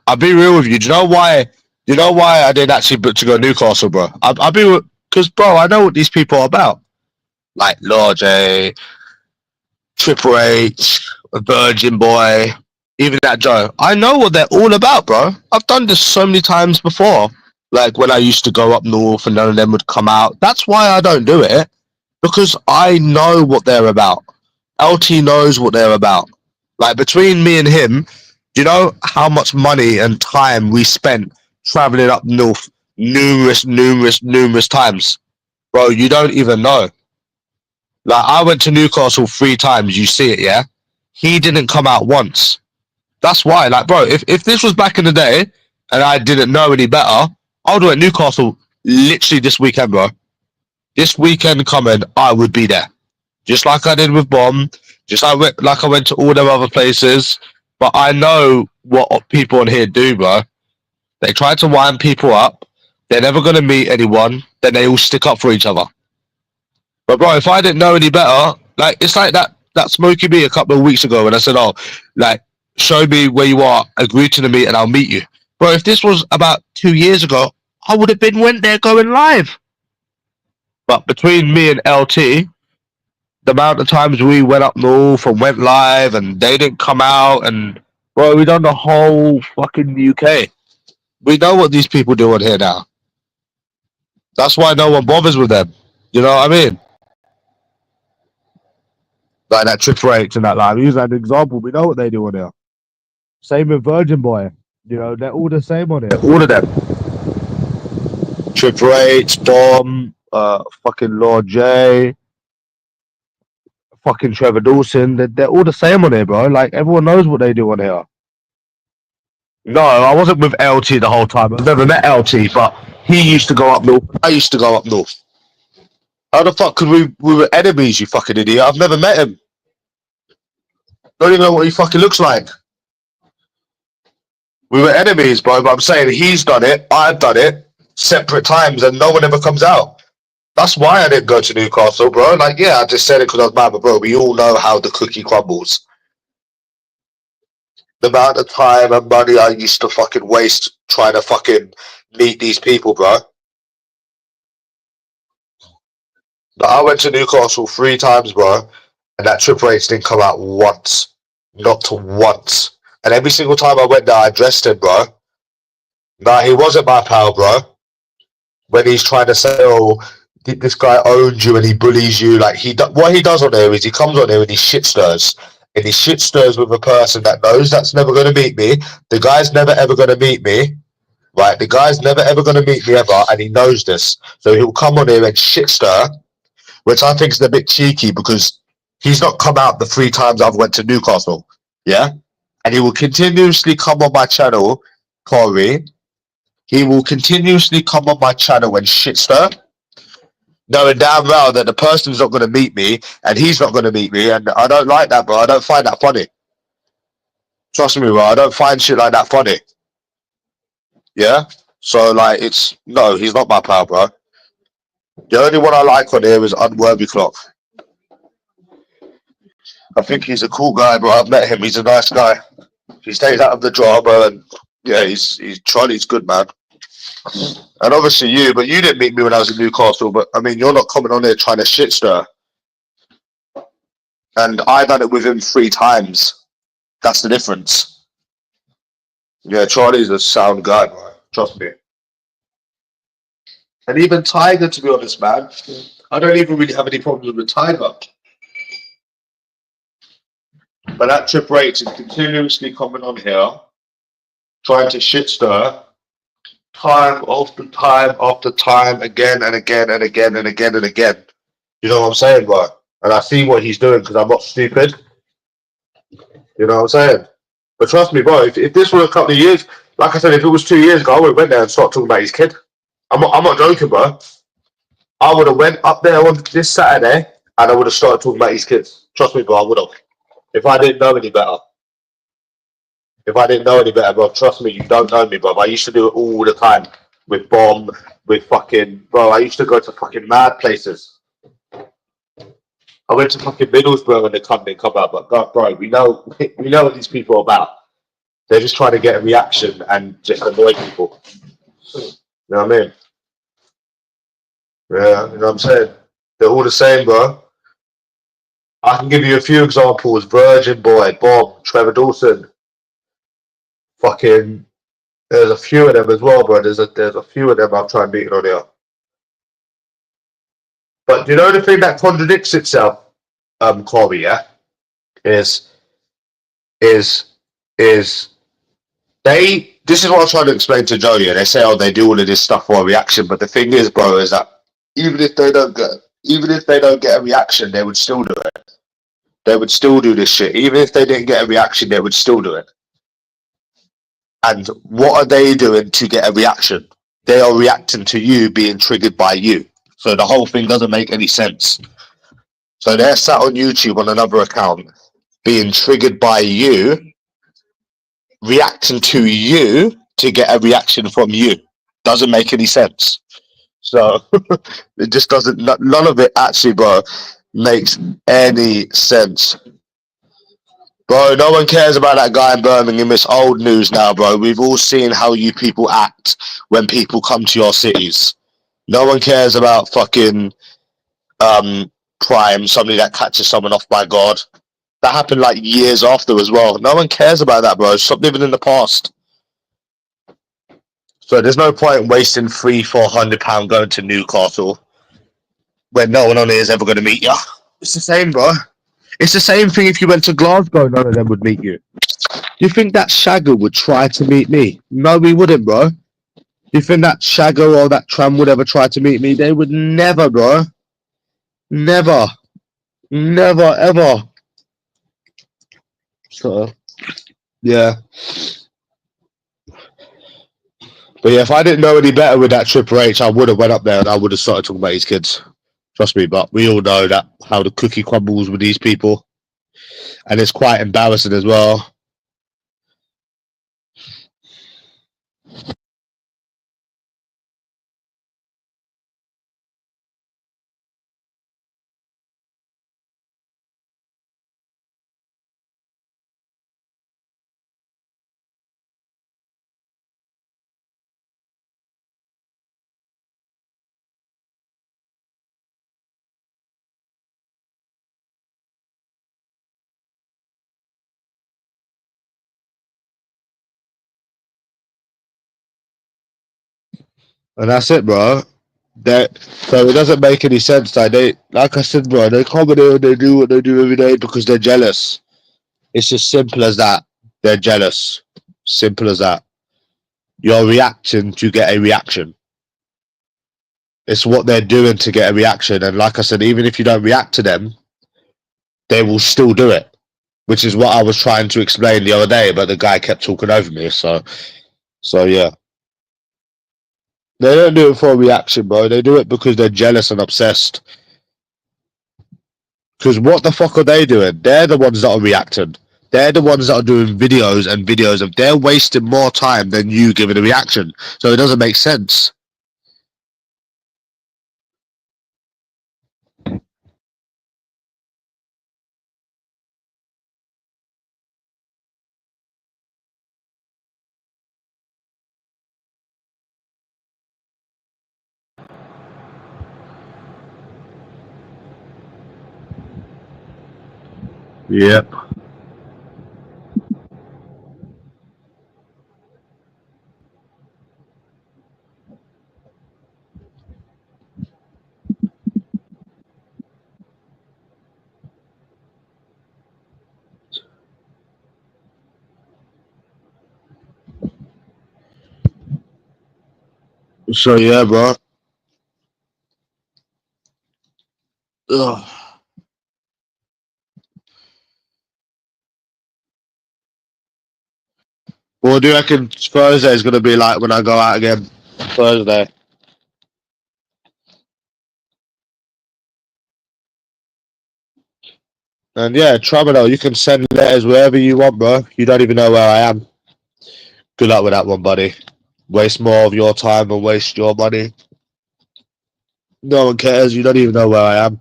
I'll be real with you. Do you know why? You know why I didn't actually book to go to Newcastle, bro? I'll be because, bro, I know what these people are about. Like Lord J, Triple H, Virgin Boy, even that Joe. I know what they're all about, bro. I've done this so many times before. Like when I used to go up north and none of them would come out. That's why I don't do it, because I know what they're about. LT knows what they're about. Like between me and him, do you know how much money and time we spent traveling up north numerous times? Bro, you don't even know. Like I went to Newcastle 3 times, you see it, yeah? He didn't come out once. That's why, like, bro, if this was back in the day and I didn't know any better, I would have went Newcastle literally this weekend, bro. This weekend coming, I would be there. Just like I did with Bomb, just like I went to all them other places. But I know what people on here do, bro. They try to wind people up. They're never going to meet anyone. Then they all stick up for each other. But, bro, if I didn't know any better, like, it's like that Smokey me a couple of weeks ago when I said, oh, like, show me where you are, agree to the meet, and I'll meet you. Bro, if this was about 2 years ago, I would have went there going live. But between me and LT, the amount of times we went up north and went live and they didn't come out, and bro, we done the whole fucking UK. We know what these people do on here now. That's why no one bothers with them. You know what I mean? Like that Triple H and that live. Use that example. We know what they do on here. Same with Virgin Boy. You know, they're all the same on here. All of them. Triple H, Bomb, fucking Lord J, fucking Trevor Dawson. They're all the same on here, bro. Like everyone knows what they do on here. No, I wasn't with LT the whole time. I've never met LT, but he used to go up north. I used to go up north. How the fuck could we were enemies, you fucking idiot? I've never met him. Don't even know what he fucking looks like. We were enemies, bro, but I'm saying he's done it, I've done it, separate times, and no one ever comes out. That's why I didn't go to Newcastle, bro. Like, yeah, I just said it because I was mad, but bro, we all know how the cookie crumbles. The amount of time and money I used to fucking waste trying to fucking meet these people, bro. I went to Newcastle 3 times, bro, and that Triple H didn't come out once. Not once. And every single time I went there, I addressed him, bro. Nah, he wasn't my pal, bro. When he's trying to say, oh, this guy owns you and he bullies you, like what he does on there is he comes on there and he shit stirs. And he shit stirs with a person that knows that's never going to meet me. The guy's never ever going to meet me. Right? The guy's never ever going to meet me ever, and he knows this. So he'll come on here and shit stir, which I think is a bit cheeky because he's not come out the 3 times I've went to Newcastle. Yeah? And he will continuously come on my channel, Corey. He will continuously come on my channel and shit stir, knowing damn well that the person's not going to meet me and he's not going to meet me. And I don't like that, bro. I don't find that funny. Trust me, bro. I don't find shit like that funny. Yeah? So, like, no, he's not my pal, bro. The only one I like on here is Unworthy Clock. I think he's a cool guy, bro. I've met him. He's a nice guy. He stays out of the drama, and yeah, he's Charlie's good, man. And obviously but you didn't meet me when I was in Newcastle. But I mean, you're not coming on here trying to shit stir. And I done it with him 3 times. That's the difference. Yeah, Charlie's a sound guy, bro. Trust me. And even Tiger, to be honest, man, I don't even really have any problems with Tiger. But that Triple H is continuously coming on here, trying to shit stir, time after time after time, again and again and again and again and again. You know what I'm saying, bro? And I see what he's doing because I'm not stupid. You know what I'm saying? But trust me, bro, if this were a couple of years, like I said, if it was 2 years ago, I would have went there and started talking about his kid. I'm not joking, bro. I would have went up there on this Saturday and I would have started talking about his kids. Trust me, bro, I would have. If I didn't know any better. If I didn't know any better, bro, trust me, you don't know me, bro. I used to do it all the time with Bomb, with fucking, bro, I used to go to fucking mad places. I went to fucking Middlesbrough and they come out, but God, bro, we know what these people are about. They're just trying to get a reaction and just annoy people. You know what I mean? Yeah, you know what I'm saying? They're all the same, bro. I can give you a few examples. Virgin Boy, Bob, Trevor Dawson. Fucking, there's a few of them as well, bro. There's a few of them I'm trying to beat on here. But you know the thing that contradicts itself, Corey, yeah, is they. This is what I'm trying to explain to Joe. Yeah, they say, oh, they do all of this stuff for a reaction, but the thing is, bro, is that even if they don't get a reaction, they would still do it. They would still do this shit. Even if they didn't get a reaction, they would still do it. And what are they doing to get a reaction? They are reacting to you being triggered by you. So the whole thing doesn't make any sense. So they're sat on YouTube on another account, being triggered by you, reacting to you to get a reaction from you. Doesn't make any sense. So it just doesn't, none of it actually, bro, makes any sense. Bro, no one cares about that guy in Birmingham. It's old news now, bro. We've all seen how you people act when people come to your cities. No one cares about fucking crime, somebody that catches someone off by God. That happened like years after as well. No one cares about that, bro. Stop living in the past. So there's no point in wasting £300-400 going to Newcastle when no one on here is ever going to meet you. It's the same, bro. It's the same thing if you went to Glasgow, none of them would meet you. You think that Shagger would try to meet me? No, he wouldn't, bro. You think that Shagger or that Tram would ever try to meet me? They would never, bro. Never. Never, ever. So, yeah. But yeah, if I didn't know any better with that Triple H, I would have went up there and I would have started talking about his kids. Trust me, but we all know that how the cookie crumbles with these people. And it's quite embarrassing as well. And that's it, bro. So it doesn't make any sense. Like I said, bro, they come in here and they do what they do every day because they're jealous. It's just simple as that. They're jealous. Simple as that. You're reacting to get a reaction. It's what they're doing to get a reaction. And like I said, even if you don't react to them, they will still do it. Which is what I was trying to explain the other day, but the guy kept talking over me. So yeah. They don't do it for a reaction, bro. They do it because they're jealous and obsessed. Because what the fuck are they doing? They're the ones that are reacting. They're the ones that are doing videos and videos of. They're wasting more time than you giving a reaction. So it doesn't make sense. Yep. So yeah, bro. Ugh. What do you reckon Thursday is gonna be like when I go out again? Thursday. And yeah, Tramadol, you can send letters wherever you want, bro. You don't even know where I am. Good luck with that one, buddy. Waste more of your time and waste your money. No one cares. You don't even know where I am.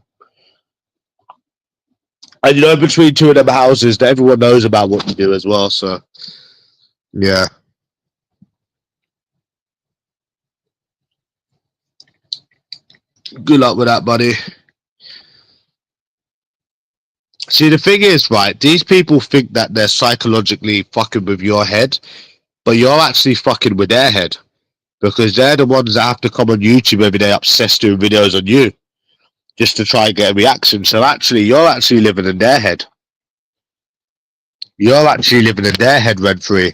And you know, between two of them houses, that everyone knows about what you do as well. So yeah. Good luck with that, buddy. See, the thing is, right, these people think that they're psychologically fucking with your head, but you're actually fucking with their head because they're the ones that have to come on YouTube every day obsessed doing videos on you just to try and get a reaction. So actually, you're actually living in their head. You're actually living in their head rent free.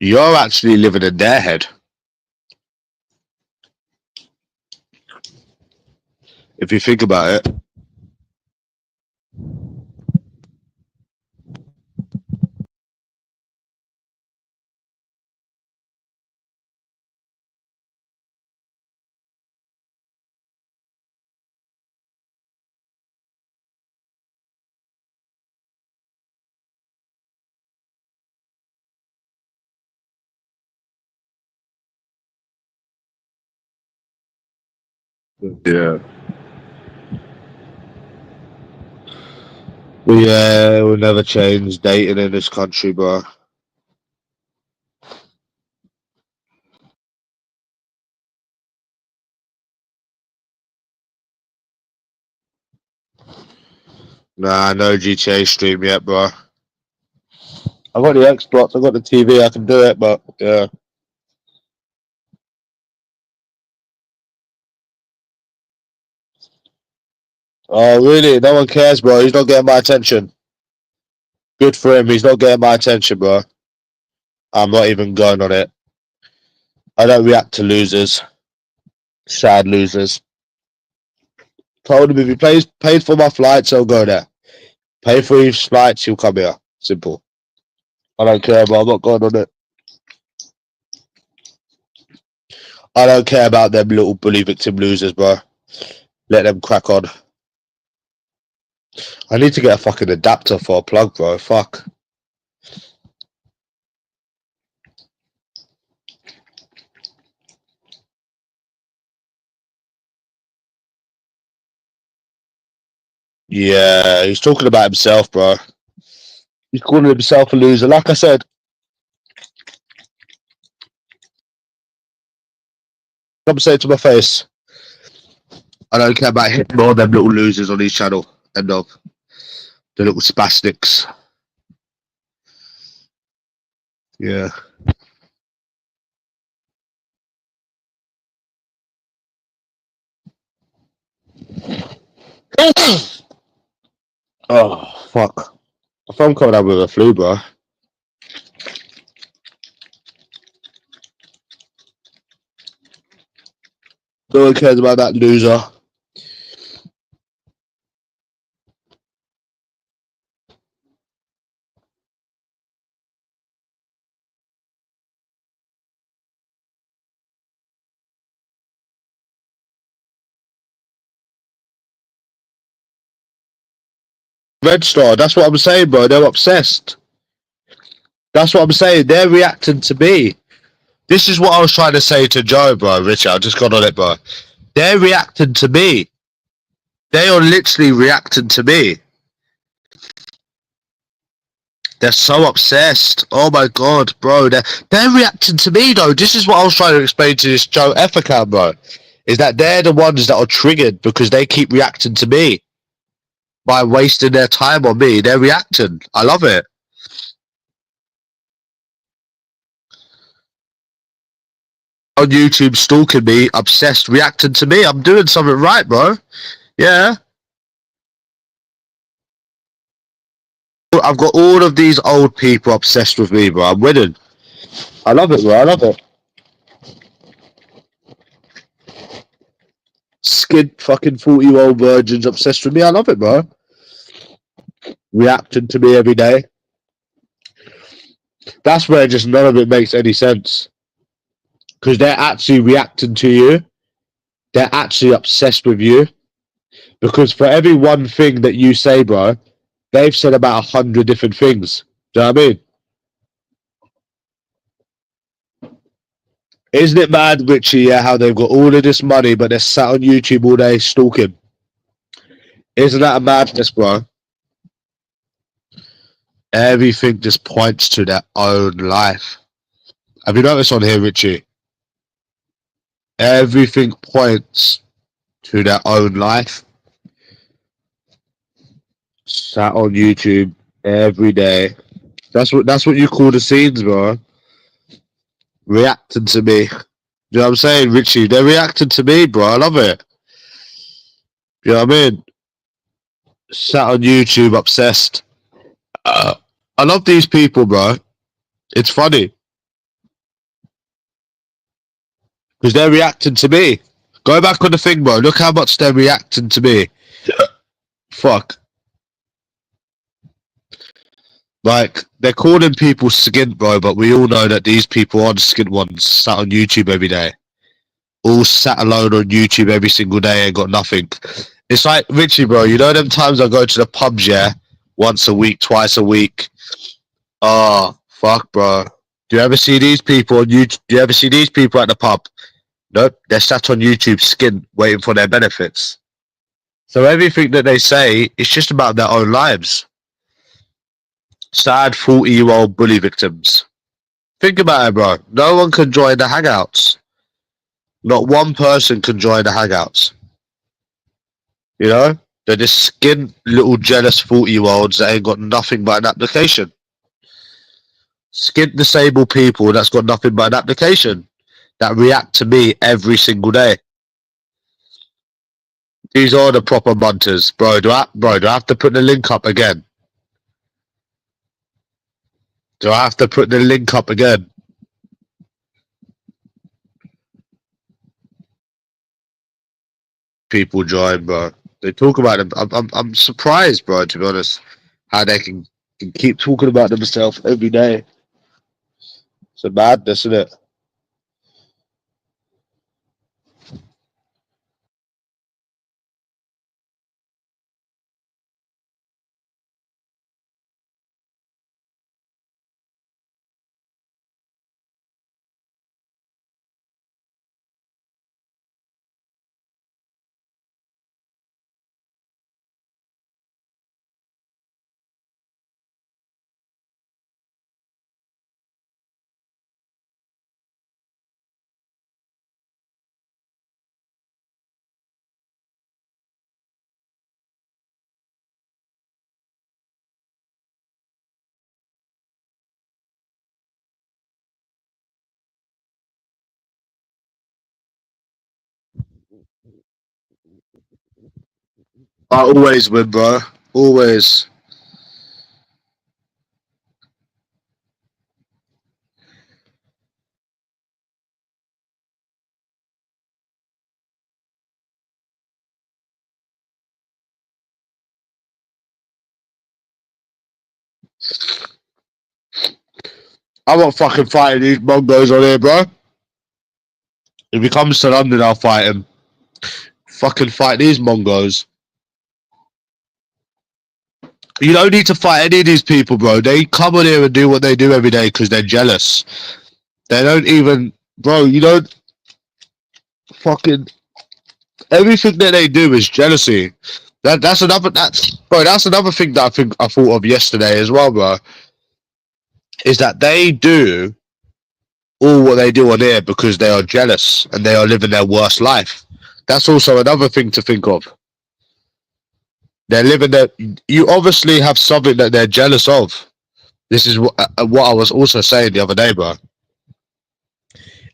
You're actually living in their head. If you think about it. Yeah. Yeah, we'll never change dating in this country, bro. Nah, no GTA stream yet, bro. I got the Xbox, I got the TV, I can do it, but yeah. Oh, really? No one cares, bro. He's not getting my attention. Good for him. He's not getting my attention, bro. I'm not even going on it. I don't react to losers. Sad losers. Told him if he paid for my flights, he'll go there. Pay for his flights, he'll come here. Simple. I don't care, bro. I'm not going on it. I don't care about them little bully victim losers, bro. Let them crack on. I need to get a fucking adapter for a plug, bro. Fuck. Yeah, he's talking about himself, bro. He's calling himself a loser. Like I said, come say it to my face. I don't care about him or them little losers on his channel. End of. The little spastics. Yeah. Oh, fuck. I thought I'm coming out with a flu, bro. No one cares about that loser. Red Star, that's what I'm saying, bro. They're obsessed. That's what I'm saying. They're reacting to me. This is what I was trying to say to Joe, bro. Richard, I just got on it, bro. They're reacting to me. They are literally reacting to me. They're so obsessed. Oh my god, bro. They're reacting to me though. This is what I was trying to explain to this Joe Effican, bro. Is that they're the ones that are triggered because they keep reacting to me. by wasting their time on me. They're reacting. I love it. On YouTube, stalking me, obsessed, reacting to me. I'm doing something right, bro. Yeah. I've got all of these old people obsessed with me, bro. I'm winning. I love it, bro. I love it. Skid fucking 40-year-old virgins obsessed with me. I love it, bro. Reacting to me every day. That's where just none of it makes any sense. Because they're actually reacting to you. They're actually obsessed with you. Because for every one thing that you say, bro, they've said about 100 different things. Do you know what I mean? Isn't it mad, Richie, yeah, how they've got all of this money, but they're sat on YouTube all day stalking? Isn't that a madness, bro? Everything just points to their own life. Have you noticed on here, Richie? Everything points to their own life. Sat on YouTube every day. That's what you call the scenes, bro. Reacting to me. You know what I'm saying, Richie? They're reacting to me, bro. I love it. You know what I mean? Sat on YouTube, obsessed. I love these people, bro. It's funny because they're reacting to me. Go back on the thing, bro. Look how much they're reacting to me. Fuck. Like, they're calling people skint, bro, but we all know that these people are the skint ones sat on YouTube every day. All sat alone on YouTube every single day and got nothing. It's like, Richie, bro, you know them times I go to the pubs, yeah? Once a week, twice a week. Oh, fuck, bro. Do you ever see these people on YouTube? Do you ever see these people at the pub? Nope, they're sat on YouTube skint waiting for their benefits. So everything that they say is just about their own lives. Sad 40-year-old bully victims. Think about it, bro. No one can join the hangouts. Not one person can join the hangouts. You know? They're just skint little jealous 40-year-olds that ain't got nothing but an application. Skint disabled people that's got nothing but an application that react to me every single day. These are the proper munters, bro. Do I have to put the link up again? Do I have to put the link up again? People join, bro. They talk about them. I'm surprised, bro. To be honest, how they can keep talking about themselves every day. It's a madness, isn't it? I always win, bro. Always. I'm not fucking fighting these mongos on here, bro. If he comes to London, I'll fight him. Fucking fight these mongos. You don't need to fight any of these people, bro. They come on here and do what they do every day because they're jealous. They don't even, bro. You don't fucking everything that they do is jealousy. That's another thing that I think I thought of yesterday as well, bro. Is that they do all what they do on here because they are jealous and they are living their worst life. That's also another thing to think of. They're living their. You obviously have something that they're jealous of. This is what I was also saying the other day, bro.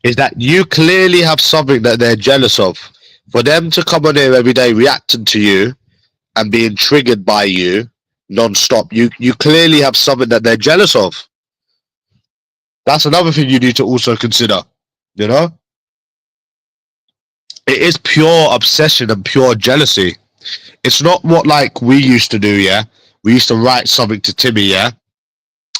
Is that you clearly have something that they're jealous of. For them to come on here every day reacting to you and being triggered by you non-stop, you clearly have something that they're jealous of. That's another thing you need to also consider. You know, it is pure obsession and pure jealousy. It's not what like we used to do. Yeah, we used to write something to Timmy. Yeah,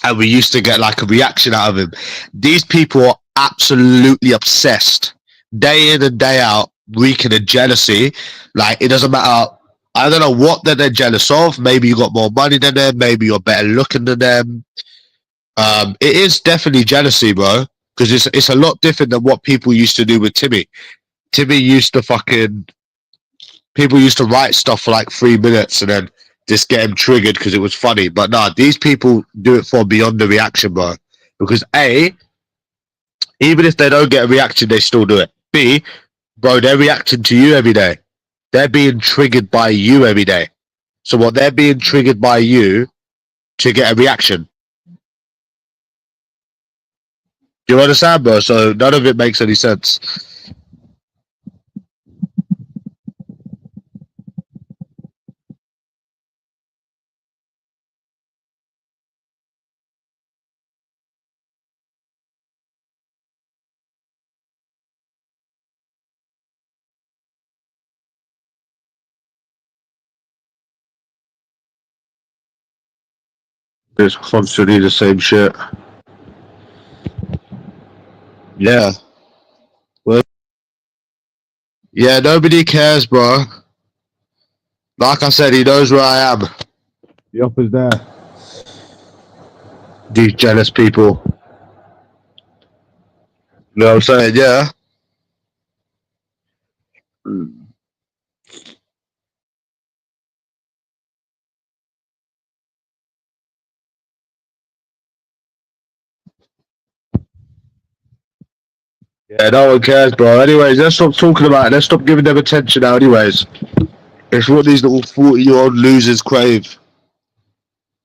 and we used to get like a reaction out of him. These people are absolutely obsessed, day in and day out, reeking of jealousy. Like it doesn't matter. I don't know what that they're jealous of. Maybe you got more money than them. Maybe you're better looking than them. It is definitely jealousy, bro. Because it's a lot different than what people used to do with Timmy. Timmy used to fucking people used to write stuff for like 3 minutes and then just get him triggered because it was funny. But nah, these people do it for beyond the reaction, bro. Because A, even if they don't get a reaction, they still do it. B, bro, they're reacting to you every day. They're being triggered by you every day. So what they're being triggered by you to get a reaction. Do you understand, bro? So none of it makes any sense. It's constantly the same shit. Yeah. Well, yeah, nobody cares, bro. Like I said, he knows where I am. The offer's there. These jealous people. You know what I'm saying? Yeah. Yeah, no one cares, bro. Anyways, let's stop talking about it. Let's stop giving them attention now, anyways. It's what these little 40-year-old losers crave.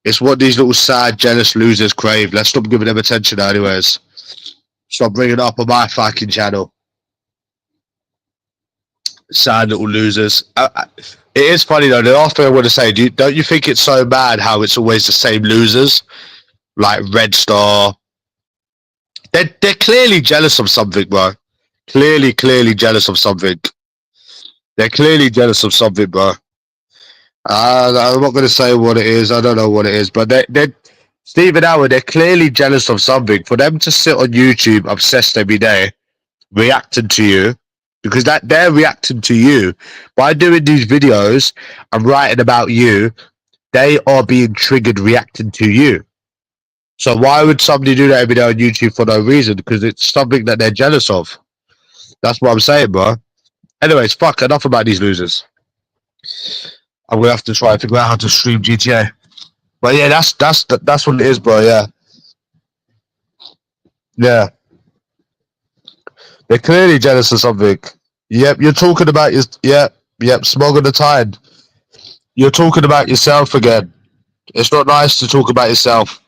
It's what these little sad, jealous losers crave. Let's stop giving them attention now, anyways. Stop bringing it up on my fucking channel. Sad little losers. It is funny, though. The last thing I want to say, don't you think it's so bad how it's always the same losers? Like Red Star. They're clearly jealous of something, bro. Clearly jealous of something. They're clearly jealous of something, bro. I'm not going to say what it is. I don't know what it is, but they're Stephen Howard. They're clearly jealous of something. For them to sit on YouTube, obsessed every day, reacting to you, because that they're reacting to you by doing these videos and writing about you. They are being triggered, reacting to you. So why would somebody do that every day on YouTube for no reason? Because it's something that they're jealous of. That's what I'm saying, bro. Anyways, fuck enough about these losers. I'm gonna have to try and figure out how to stream GTA. But yeah, that's what it is, bro. Yeah, yeah. They're clearly jealous of something. Yep, you're talking about your. Yep. Smog on the tide. You're talking about yourself again. It's not nice to talk about yourself.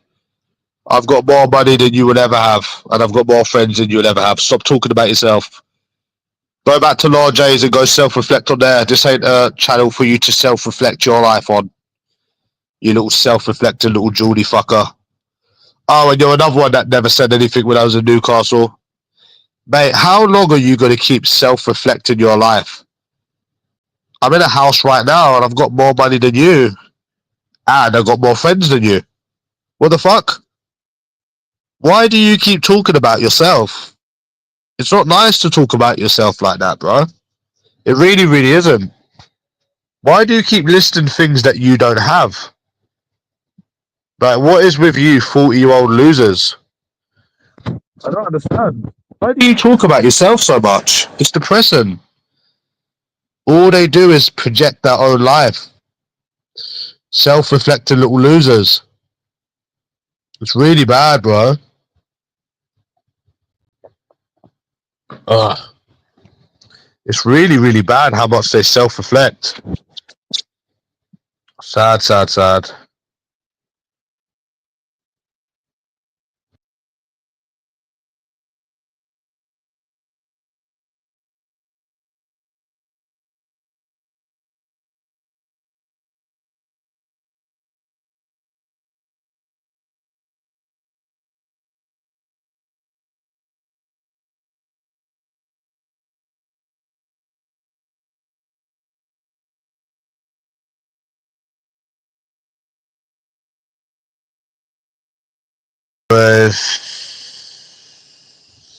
I've got more money than you will ever have, and I've got more friends than you will ever have. Stop talking about yourself. Go back to Lord J's and go self-reflect on there. This ain't a channel for you to self-reflect your life on. You little self-reflecting little Geordie fucker. Oh, and you're another one that never said anything when I was in Newcastle. Mate, how long are you going to keep self-reflecting your life? I'm in a house right now and I've got more money than you. And I've got more friends than you. What the fuck? Why do you keep talking about yourself? It's not nice to talk about yourself like that, bro. It really isn't. Why do you keep listing things that you don't have? Like, what is with you 40-year-old losers? I don't understand. Why do you talk about yourself so much? It's depressing. All they do is project their own life. Self-reflecting little losers. It's really bad, bro. Ugh. It's really bad how much they self-reflect. Sad, sad, sad.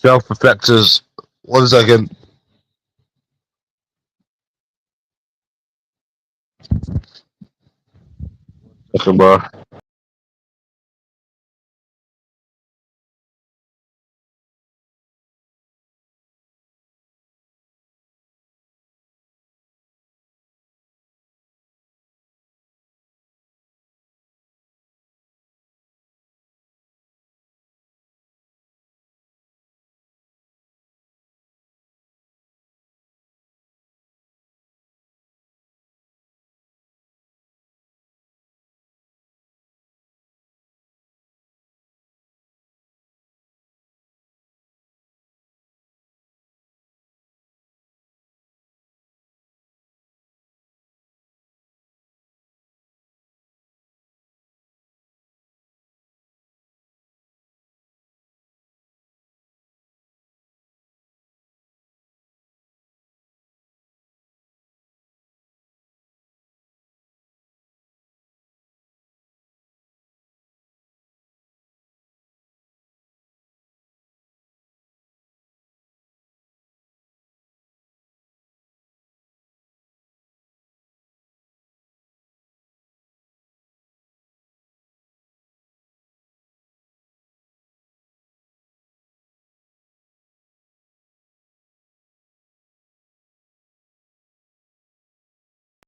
Self-reflectors. 1 second. Second, bro.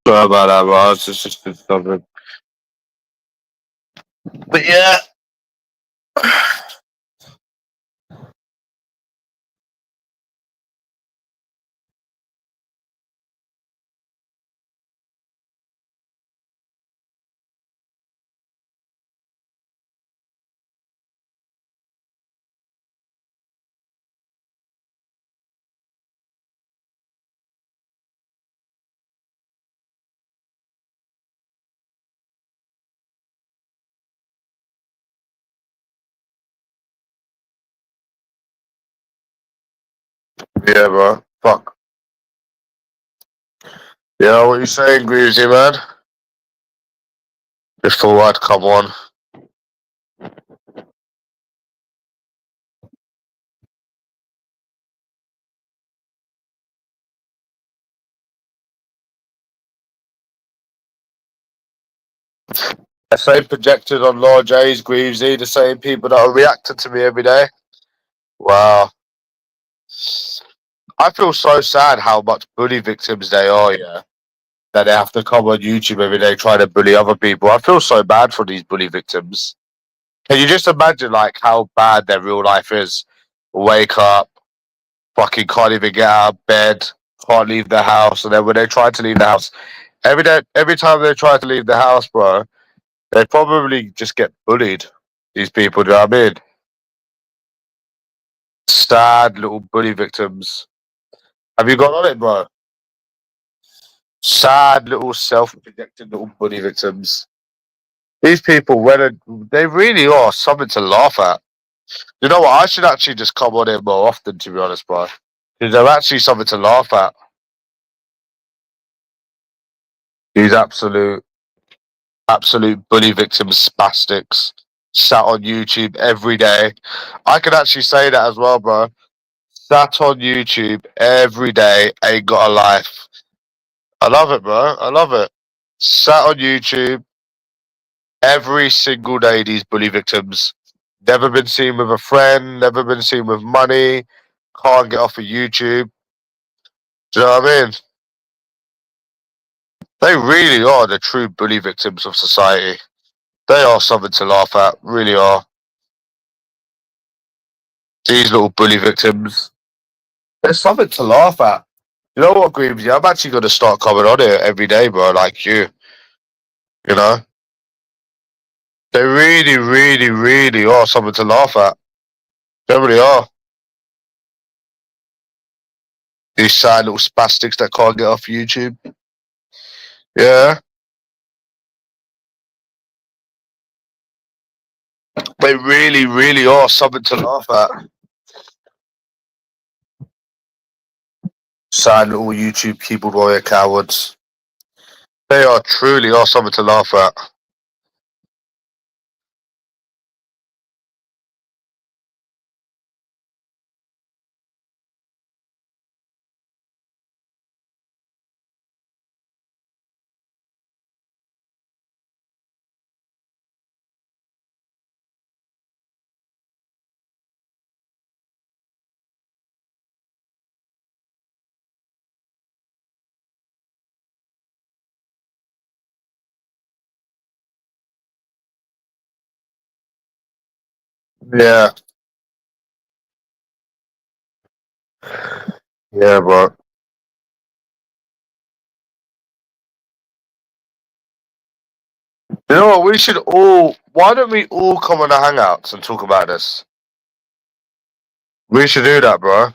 Sorry about that, bro. It's just something. But yeah. Yeah, bro. Fuck. Yeah, what you saying, Greasy, man? Just for what? Come on. The same projected on Law J's, Greavesy, the same people that are reacting to me every day. Wow. I feel so sad how much bully victims they are, yeah. That they have to come on YouTube every day trying to bully other people. I feel so bad for these bully victims. Can you just imagine like how bad their real life is? Wake up, fucking can't even get out of bed, can't leave the house, and then when they try to leave the house, every time they try to leave the house, bro, they probably just get bullied. These people, do you know what I mean? Sad little bully victims. Have you got on it, bro? Sad little self-projected little bully victims. These people, they really are something to laugh at. You know what? I should actually just come on here more often, to be honest, bro. Because they're actually something to laugh at. These absolute bully victims, spastics, sat on YouTube every day. I could actually say that as well, bro. Sat on YouTube every day, ain't got a life. I love it, bro. I love it. Sat on YouTube every single day, these bully victims. Never been seen with a friend, never been seen with money, can't get off of YouTube. Do you know what I mean? They really are the true bully victims of society. They are something to laugh at, really are. These little bully victims. There's something to laugh at. You know what, Greaves? I'm actually going to start coming on here every day, bro, like you. You know, they really, really, really are something to laugh at. They really are. These sad little spastics that can't get off YouTube. Yeah, they really, really are something to laugh at. Sad little YouTube keyboard warrior cowards. They are truly are something to laugh at. Yeah, yeah, bro. You know what? We should all. Why don't we all come on the hangouts and talk about this? We should do that, bro.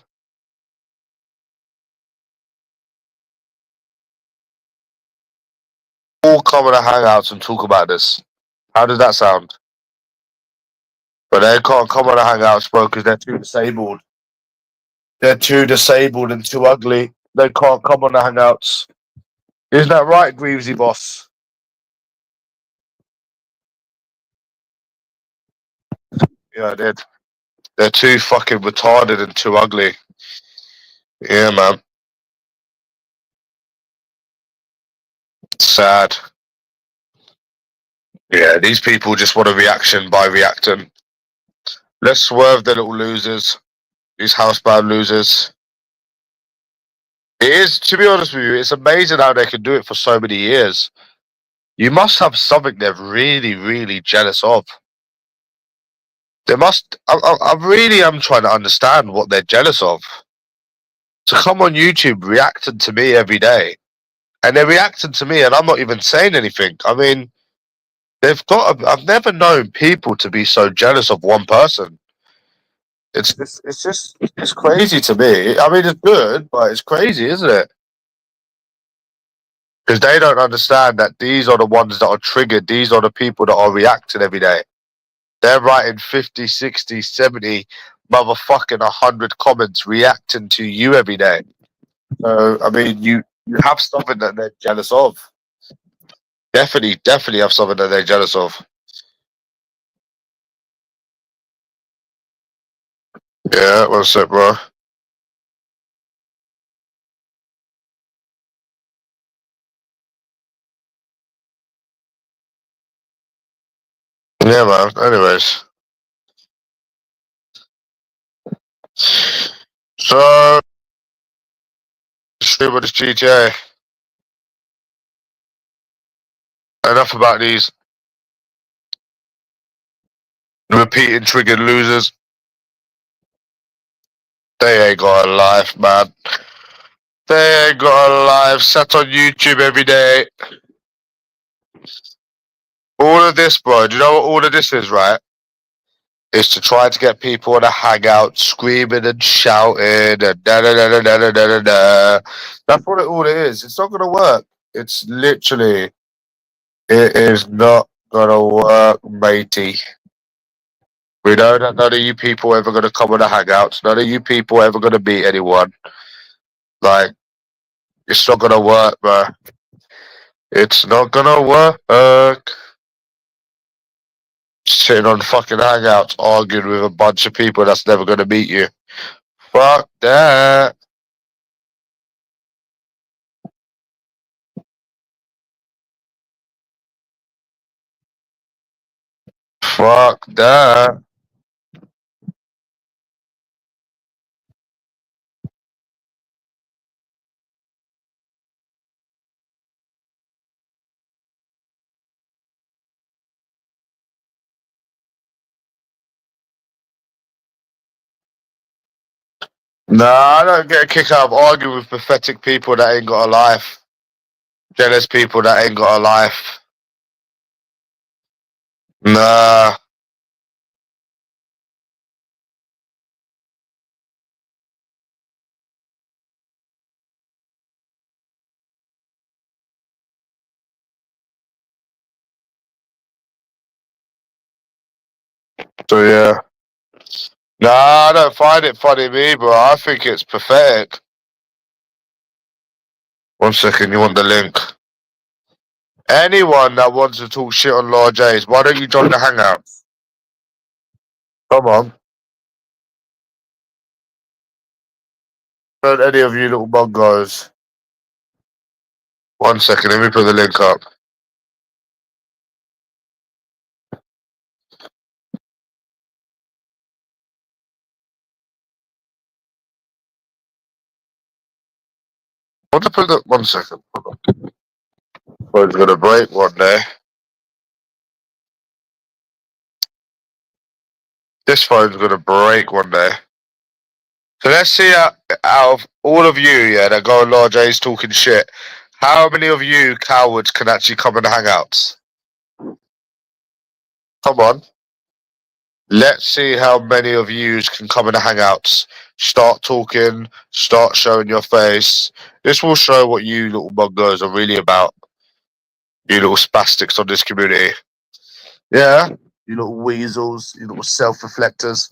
All come on the hangouts and talk about this. How does that sound? But they can't come on the hangouts, bro, because they're too disabled. They're too disabled and too ugly. They can't come on the hangouts. Isn't that right, Greavesy boss? Yeah, I did. They're too fucking retarded and too ugly. Yeah, man. Sad. Yeah, these people just want a reaction by reacting. Let's swerve the little losers. These housebound losers. It is, to be honest with you, it's amazing how they can do it for so many years. You must have something they're really, really jealous of. They must. I really am trying to understand what they're jealous of. To come on YouTube reacting to me every day, and they're reacting to me, and I'm not even saying anything. I mean, they've got. I've never known people to be so jealous of one person. It's just it's crazy to me. I mean, it's good, but it's crazy, isn't it? Because they don't understand that these are the ones that are triggered. These are the people that are reacting every day. They're writing 50, 60, 70, motherfucking 100 comments reacting to you every day. So, I mean, you have something that they're jealous of. Definitely, definitely have something that they're jealous of. Yeah, what's up, bro? Yeah, man. Anyways. So, stream with this GTA. Enough about these repeating triggered losers. They ain't got a life, man. They ain't got a life. Sat on YouTube every day. All of this, bro. Do you know what all of this is, right? Is to try to get people to hang out, screaming and shouting and da da da da da da da da. That's what all it is. It's not gonna work. It's literally, it is not gonna work, matey. We know that none of you people are ever gonna come on the hangouts. None of you people are ever gonna meet anyone. Like, it's not gonna work, bro. It's not gonna work. Sitting on fucking hangouts, arguing with a bunch of people that's never gonna meet you. Fuck that. Fuck that. Nah, I don't get a kick out of arguing with pathetic people that ain't got a life. Jealous people that ain't got a life. Nah. So yeah. Nah, I don't find it funny, me, bro. I think it's pathetic. 1 second, you want the link? Anyone that wants to talk shit on Lord J's, why don't you join the hangout? Come on. Don't any of you little mongos. 1 second, let me put the link up. What to put the 1 second? Phone's gonna break one day. This phone's gonna break one day. So let's see out of all of you, yeah, that go on Lord J's talking shit, how many of you cowards can actually come in the hangouts? Come on. Let's see how many of you can come in the hangouts. Start talking, start showing your face. This will show what you little mongos are really about. You little spastics on this community. Yeah? You little weasels, you little self-reflectors.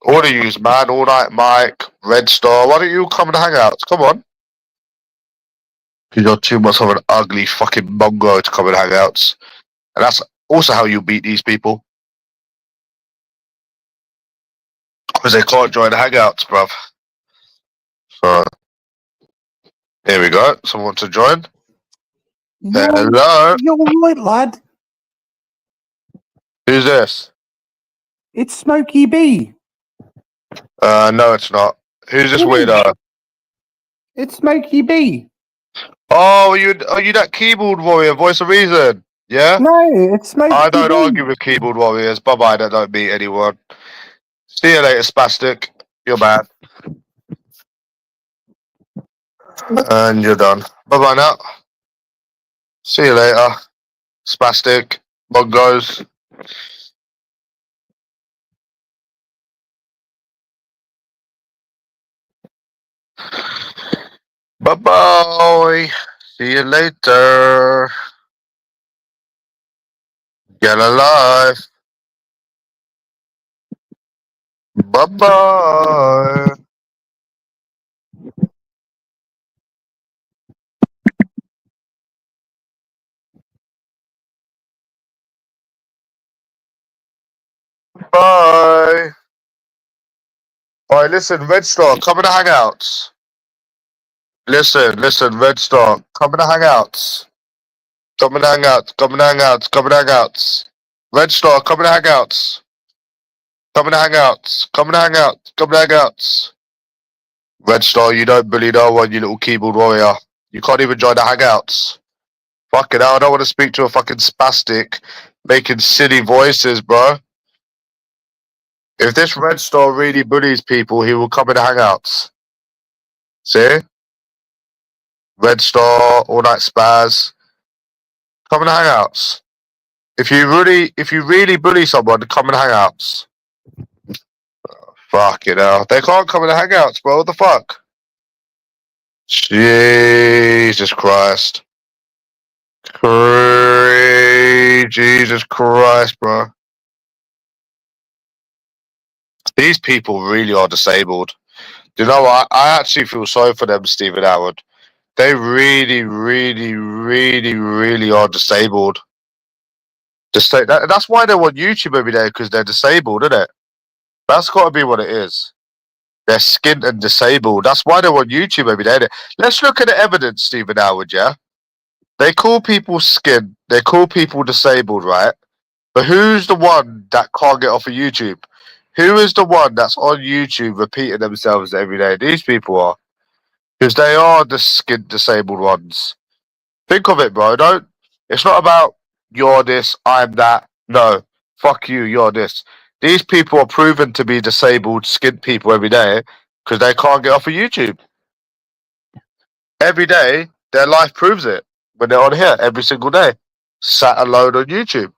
All of yous, man. All Night Mike, Red Star. Why don't you come in the hangouts? Come on. Because you're too much of an ugly fucking mongo to come in hangouts. And that's also how you beat these people. Because they can't join the hangouts, bruv. So, here we go. Someone wants to join? Hello? You're right, lad. Who's this? It's Smokey B. No, it's not. Who's this It is. weirdo? It's Smokey B. Oh, are you that keyboard warrior, voice of reason? Yeah? No, it's Smokey I don't B. argue with keyboard warriors. Bye-bye, that don't meet anyone. See you later, spastic. You're bad. And you're done. Bye-bye now. See you later, spastic, mongos. Bye-bye. See you later. Get alive. Bye-bye. Bye. Alright, listen, Red Star, come in the hangouts. Listen, Red Star, come in the hangouts. Come in the hangouts, come in the hangouts, come in the hangouts. Red Star, come in the hangouts. Come in the hangouts, come in the hangouts, come in the hangouts. Red Star, you don't bully no one, you little keyboard warrior. You can't even join the hangouts. Fucking hell, I don't want to speak to a fucking spastic making silly voices, bro. If this Red Star really bullies people, he will come in the hangouts. See? Red Star, All Night Spaz. Come in the hangouts. If you really bully someone, come in the hangouts. Fucking hell. They can't come in the hangouts, bro. What the fuck? Jesus Christ. Jesus Christ, bro. These people really are disabled. You know what? I actually feel sorry for them, Stephen Howard. They really are disabled. That's why they're on YouTube every day, because they're disabled, isn't it? That's got to be what it is. They're skinned and disabled. That's why they're on YouTube every day. Let's look at the evidence, Stephen Howard, yeah? They call people skinned. They call people disabled, right? But who's the one that can't get off of YouTube? Who is the one that's on YouTube repeating themselves every day? These people are. Because they are the skinned disabled ones. Think of it, bro. It's not about you're this, I'm that. No. Fuck you, you're this. These people are proven to be disabled, skinned people every day because they can't get off of YouTube. Every day, their life proves it when they're on here every single day. sat alone on YouTube.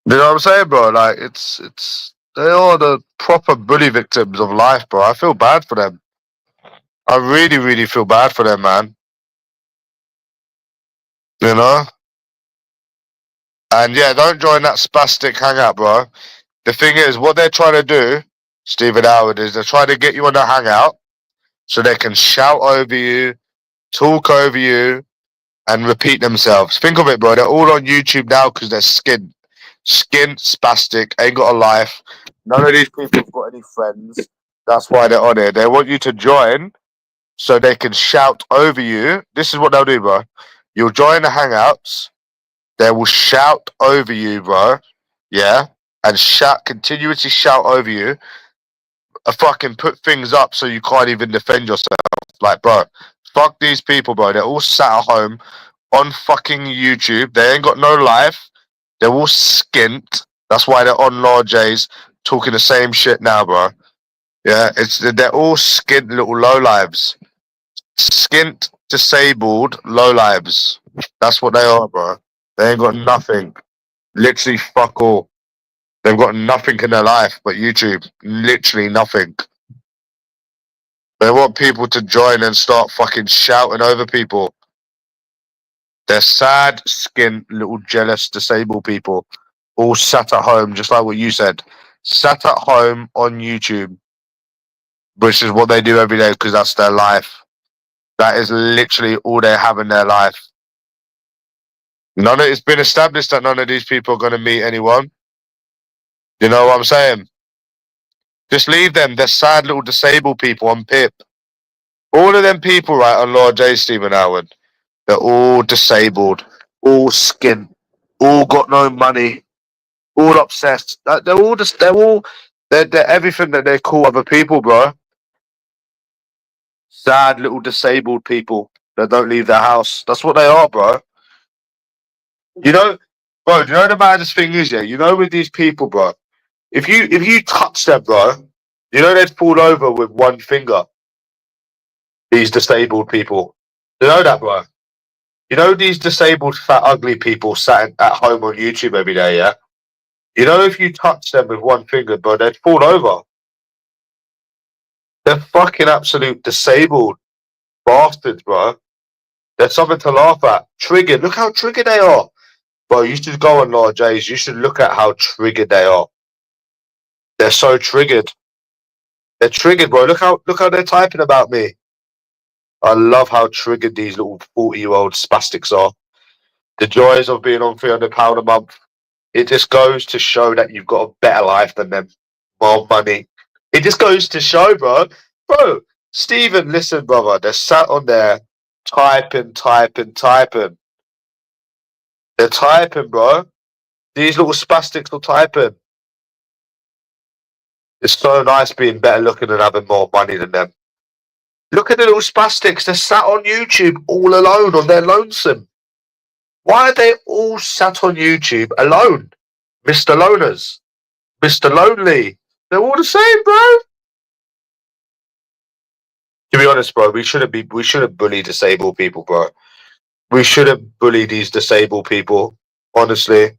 You know what I'm saying, bro? Like it's they are the proper bully victims of life, bro. I feel bad for them. I really, really feel bad for them, man. You know? And yeah, don't join that spastic hangout, bro. The thing is, what they're trying to do, Stephen Howard, is they're trying to get you on the hangout so they can shout over you, talk over you, and repeat themselves. Think of it, bro. They're all on YouTube now because they're skint, spastic, ain't got a life. None of these people have got any friends. That's why they're on it. They want you to join so they can shout over you. This is what they'll do, bro. You'll join the hangouts. They will shout over you, bro. Yeah, and continuously shout over you. Fucking put things up so you can't even defend yourself. Like, bro, fuck these people, bro. They're all sat at home on fucking YouTube. They ain't got no life. They're all skint. That's why they're on Law J's talking the same shit now, bro. Yeah, they're all skint little lowlives. Skint, disabled lowlives. That's what they are, bro. They ain't got nothing. Literally fuck all. They've got nothing in their life but YouTube. Literally nothing. They want people to join and start fucking shouting over people. They're sad, skinned, little jealous, disabled people. All sat at home, just like what you said. Sat at home on YouTube. Which is what they do every day because that's their life. That is literally all they have in their life. It's been established that none of these people are going to meet anyone. You know what I'm saying? Just leave them. They're sad little disabled people on PIP. All of them people, right, on Lord J. Stephen Howard, they're all disabled, all skint, all got no money, all obsessed. They're everything that they call other people, bro. Sad little disabled people that don't leave their house. That's what they are, bro. You know, bro, do you know the maddest thing is, yeah? You know, with these people, bro, if you touch them, bro, you know they'd fall over with one finger. These disabled people. You know that, bro? You know these disabled, fat, ugly people sat at home on YouTube every day, yeah? You know if you touch them with one finger, bro, they'd fall over. They're fucking absolute disabled bastards, bro. There's something to laugh at. Triggered. Look how triggered they are. Bro, you should go on Lord J's. You should look at how triggered they are. They're so triggered. They're triggered, bro. Look how they're typing about me. I love how triggered these little 40-year-old spastics are. The joys of being on £300 a month. It just goes to show that you've got a better life than them. More money. It just goes to show, bro. Bro, Stephen, listen, brother. They're sat on there typing. They're typing, bro. These little spastics are typing. It's so nice being better looking and having more money than them. Look at the little spastics. They're sat on YouTube all alone on their lonesome. Why are they all sat on YouTube alone? Mr. Loners. Mr. Lonely. They're all the same, bro. To be honest, bro, we shouldn't bully disabled people, bro. We shouldn't bully these disabled people. Honestly.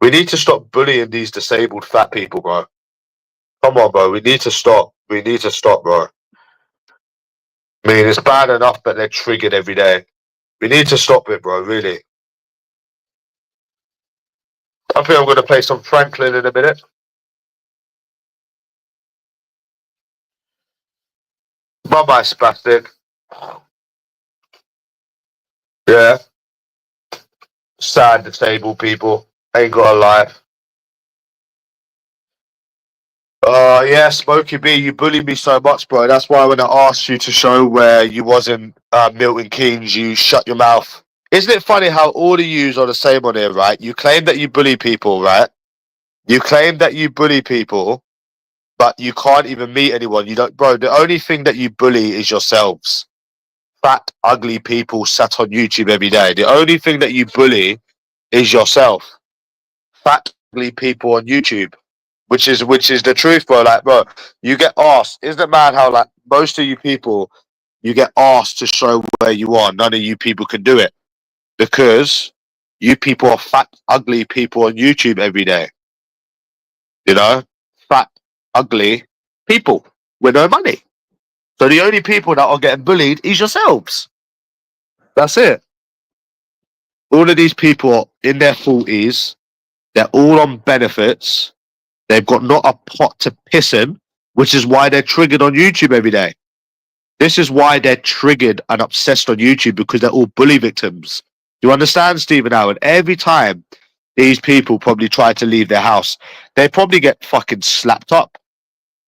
We need to stop bullying these disabled fat people, bro. Come on, bro. We need to stop. We need to stop, bro. I mean, it's bad enough that they're triggered every day. We need to stop it, bro, really. I think I'm going to play some Franklin in a minute. Bye-bye, spastic. Yeah. Sad disabled people. Ain't got a life. Yeah, Smokey B, you bullied me so much, bro. That's why when I asked you to show where you was in Milton Keynes, you shut your mouth. Isn't it funny how all of yous are the same on here, right? You claim that you bully people, right? You claim that you bully people, but you can't even meet anyone. You don't, bro. The only thing that you bully is yourselves. Fat, ugly people sat on YouTube every day. The only thing that you bully is yourself. Fat, ugly people on YouTube, which is the truth, bro. Like, bro, you get asked. Isn't it mad how like most of you people you get asked to show where you are. None of you people can do it because you people are fat, ugly people on YouTube every day. You know, fat, ugly people with no money. So the only people that are getting bullied is yourselves. That's it. All of these people are in their 40s. They're all on benefits. They've got not a pot to piss in, which is why they're triggered on YouTube every day. This is why they're triggered and obsessed on YouTube, because they're all bully victims. Do you understand, Stephen Howard? Every time these people probably try to leave their house, they probably get fucking slapped up.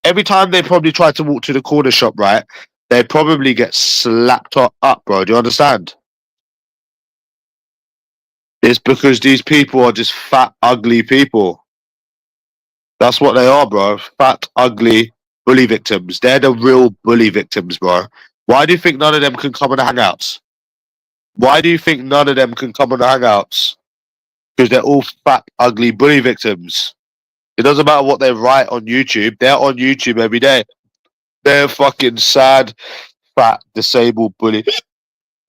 Every time they probably try to walk to the corner shop, right, they probably get slapped up, bro. Do you understand? It's because these people are just fat, ugly people. That's what they are, bro. Fat, ugly bully victims. They're the real bully victims, bro. Why do you think none of them can come on the hangouts? Why do you think none of them can come on the hangouts? Because they're all fat, ugly bully victims. It doesn't matter what they write on YouTube. They're on YouTube every day. They're fucking sad, fat, disabled bully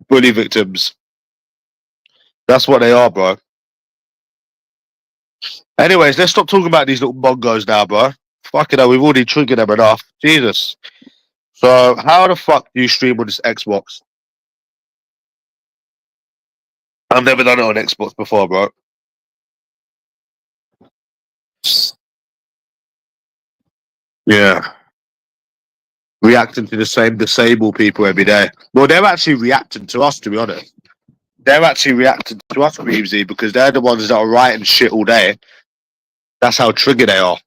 victims. That's what they are, bro. Anyways, let's stop talking about these little mongos now, bro. Fucking hell, we've already triggered them enough. Jesus. So, how the fuck do you stream on this Xbox? I've never done it on Xbox before, bro. Yeah. Reacting to the same disabled people every day. Well, they're actually reacting to us, to be honest. They're actually reacting to us, Reevesy, because they're the ones that are writing shit all day. That's how triggered they are.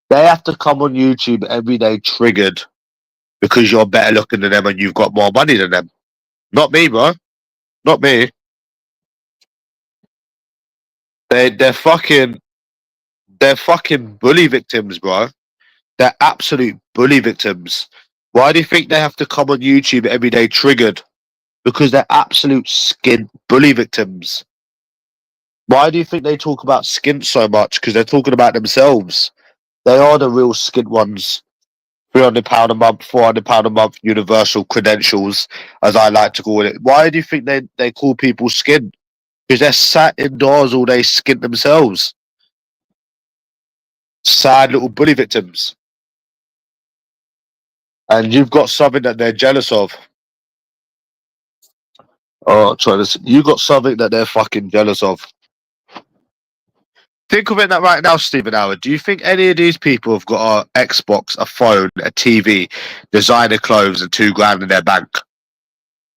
They have to come on YouTube every day triggered because you're better looking than them and you've got more money than them. Not me, bro. Not me. They're fucking bully victims, bro. They're absolute bully victims. Why do you think they have to come on YouTube every day triggered? Because they're absolute skint bully victims. Why do you think they talk about skint so much? Because they're talking about themselves. They are the real skint ones. £300 a month, £400 a month, universal credentials, as I like to call it. Why do you think they call people skint? Because they're sat indoors all day skint themselves. Sad little bully victims. And you've got something that they're jealous of. Oh, sorry, you got something that they're fucking jealous of. Think of it that right now, Stephen Howard. Do you think any of these people have got an Xbox, a phone, a TV, designer clothes, and £2,000 in their bank?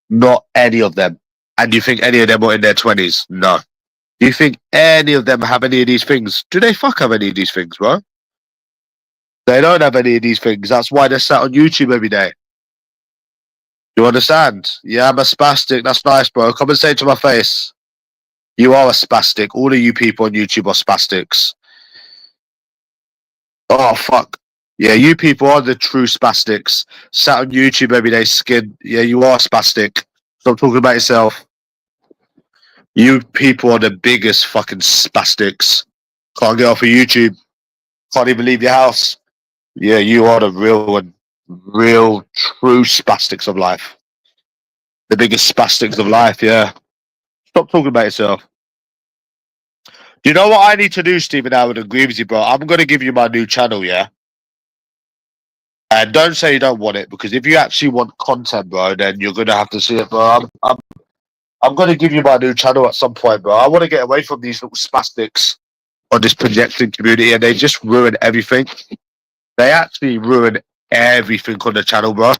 Not any of them. And do you think any of them are in their 20s? No. Do you think any of them have any of these things? Do they fuck have any of these things, bro? They don't have any of these things. That's why they're sat on YouTube every day. You understand? Yeah, I'm a spastic. That's nice, bro. Come and say it to my face. You are a spastic. All of you people on YouTube are spastics. Oh, fuck. Yeah, you people are the true spastics. Sat on YouTube every day, skin. Yeah, you are spastic. Stop talking about yourself. You people are the biggest fucking spastics. Can't get off of YouTube. Can't even leave your house. Yeah, you are the real, true spastics of life. The biggest spastics of life, yeah. Stop talking about yourself. Do you know what I need to do, Stephen Howard and Greavesy, bro? I'm going to give you my new channel, yeah? And don't say you don't want it, because if you actually want content, bro, then you're going to have to see it, bro. I'm going to give you my new channel at some point, bro. I want to get away from these little spastics on this projecting community, and they just ruin everything. They actually ruin everything on the channel, bro.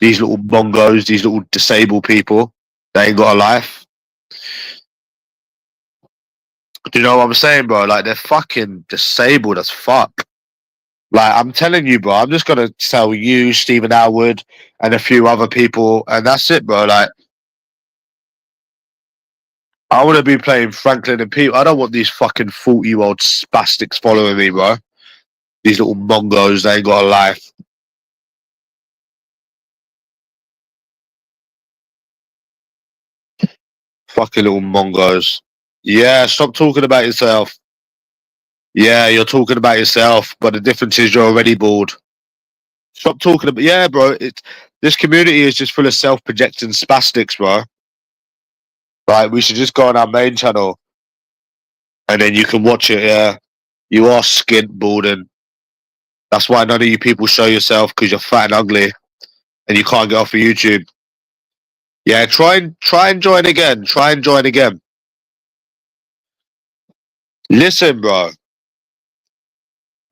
These little bongos, these little disabled people, they ain't got a life. Do you know what I'm saying, bro? Like, they're fucking disabled as fuck. Like, I'm telling you, bro, I'm just going to tell you, Stephen Howard, and a few other people, and that's it, bro. Like, I want to be playing Franklin and Pete. I don't want these fucking 40-year-old spastics following me, bro. These little mongos, they ain't got a life. Fucking little mongos. Yeah, stop talking about yourself. Yeah, you're talking about yourself, but the difference is you're already bored. Stop talking about... Yeah, bro, This community is just full of self-projecting spastics, bro. Like, we should just go on our main channel and then you can watch it. Yeah, you are skint balding. That's why none of you people show yourself, because you're fat and ugly and you can't get off of YouTube. Yeah, try and join again. Try and join again. Listen, bro.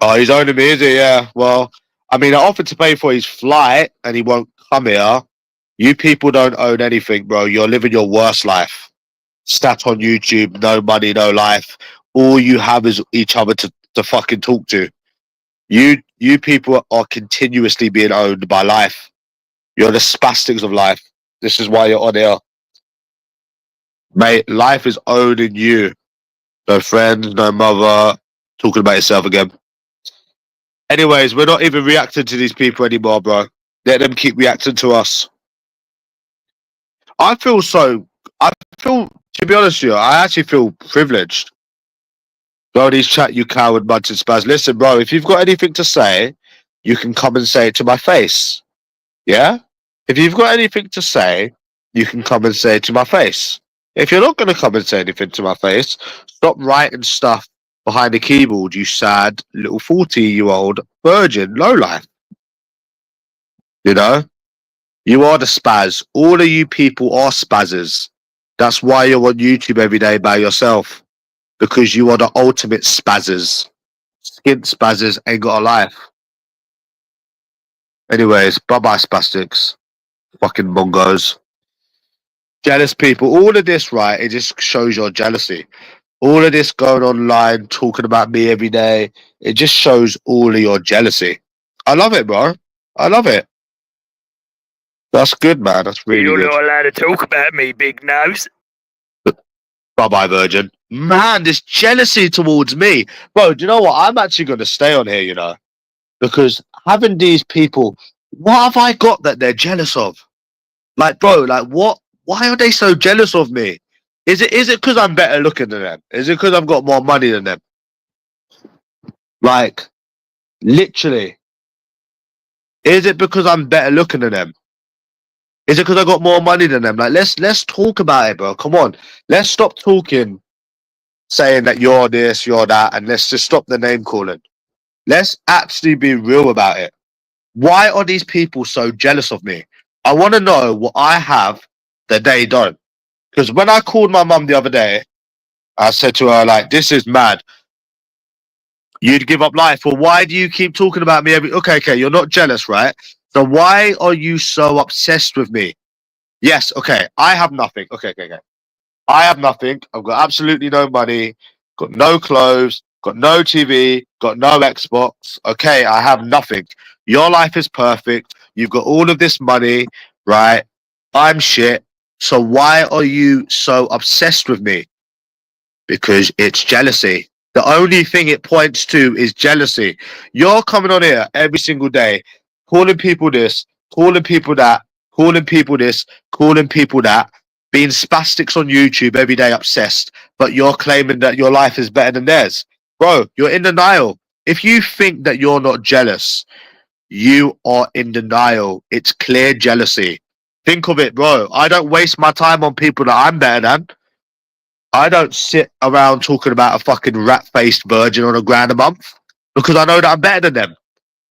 Oh, he's owning me, is he? Yeah. Well, I mean, I offered to pay for his flight and he won't come here. You people don't own anything, bro. You're living your worst life. Stat on YouTube, no money, no life. All you have is each other to fucking talk to. You people are continuously being owned by life. You're the spastics of life. This is why you're on here. Mate, life is owning you. No friends, no mother. Talking about yourself again. Anyways, we're not even reacting to these people anymore, bro. Let them keep reacting to us. I feel, to be honest with you, I actually feel privileged. Bro, these chat, you coward, muds and spaz. Listen, bro, if you've got anything to say, you can come and say it to my face. Yeah? If you've got anything to say, you can come and say it to my face. If you're not going to come and say anything to my face, stop writing stuff behind the keyboard, you sad little 40-year-old virgin lowlife. You know? You are the spaz. All of you people are spazzers. That's why you're on YouTube every day by yourself. Because you are the ultimate spazzers. Skint spazzers ain't got a life. Anyways, bye-bye spastics. Fucking mongos. Jealous people. All of this, right, it just shows your jealousy. All of this going online, talking about me every day, it just shows all of your jealousy. I love it, bro. I love it. That's good, man. That's really good. You're not allowed to talk about me, big nose. Bye-bye, virgin. Man, this jealousy towards me. Bro, do you know what? I'm actually going to stay on here, you know, because having these people, what have I got that they're jealous of? Like, bro, like, what? Why are they so jealous of me? Is it because I'm better looking than them? Is it because I've got more money than them? Like, literally. Is it because I'm better looking than them? Is it because I got more money than them? Like, let's talk about it, bro. Come on. Let's stop talking, saying that you're this, you're that, and let's just stop the name calling. Let's actually be real about it. Why are these people so jealous of me? I want to know what I have that they don't. Because when I called my mum the other day, I said to her, like, this is mad. You'd give up life. Well, why do you keep talking about me every... Okay, you're not jealous, right? So why are you so obsessed with me? Yes, okay, I have nothing. Okay. I have nothing. I've got absolutely no money, got no clothes, got no TV, got no Xbox. Okay, I have nothing. Your life is perfect. You've got all of this money, right? I'm shit. So why are you so obsessed with me? Because it's jealousy. The only thing it points to is jealousy. You're coming on here every single day, calling people this, calling people that, calling people this, calling people that, being spastics on YouTube every day, obsessed, but you're claiming that your life is better than theirs. Bro, you're in denial. If you think that you're not jealous, you are in denial. It's clear jealousy. Think of it, bro. I don't waste my time on people that I'm better than. I don't sit around talking about a fucking rat-faced virgin on £1,000 a month because I know that I'm better than them.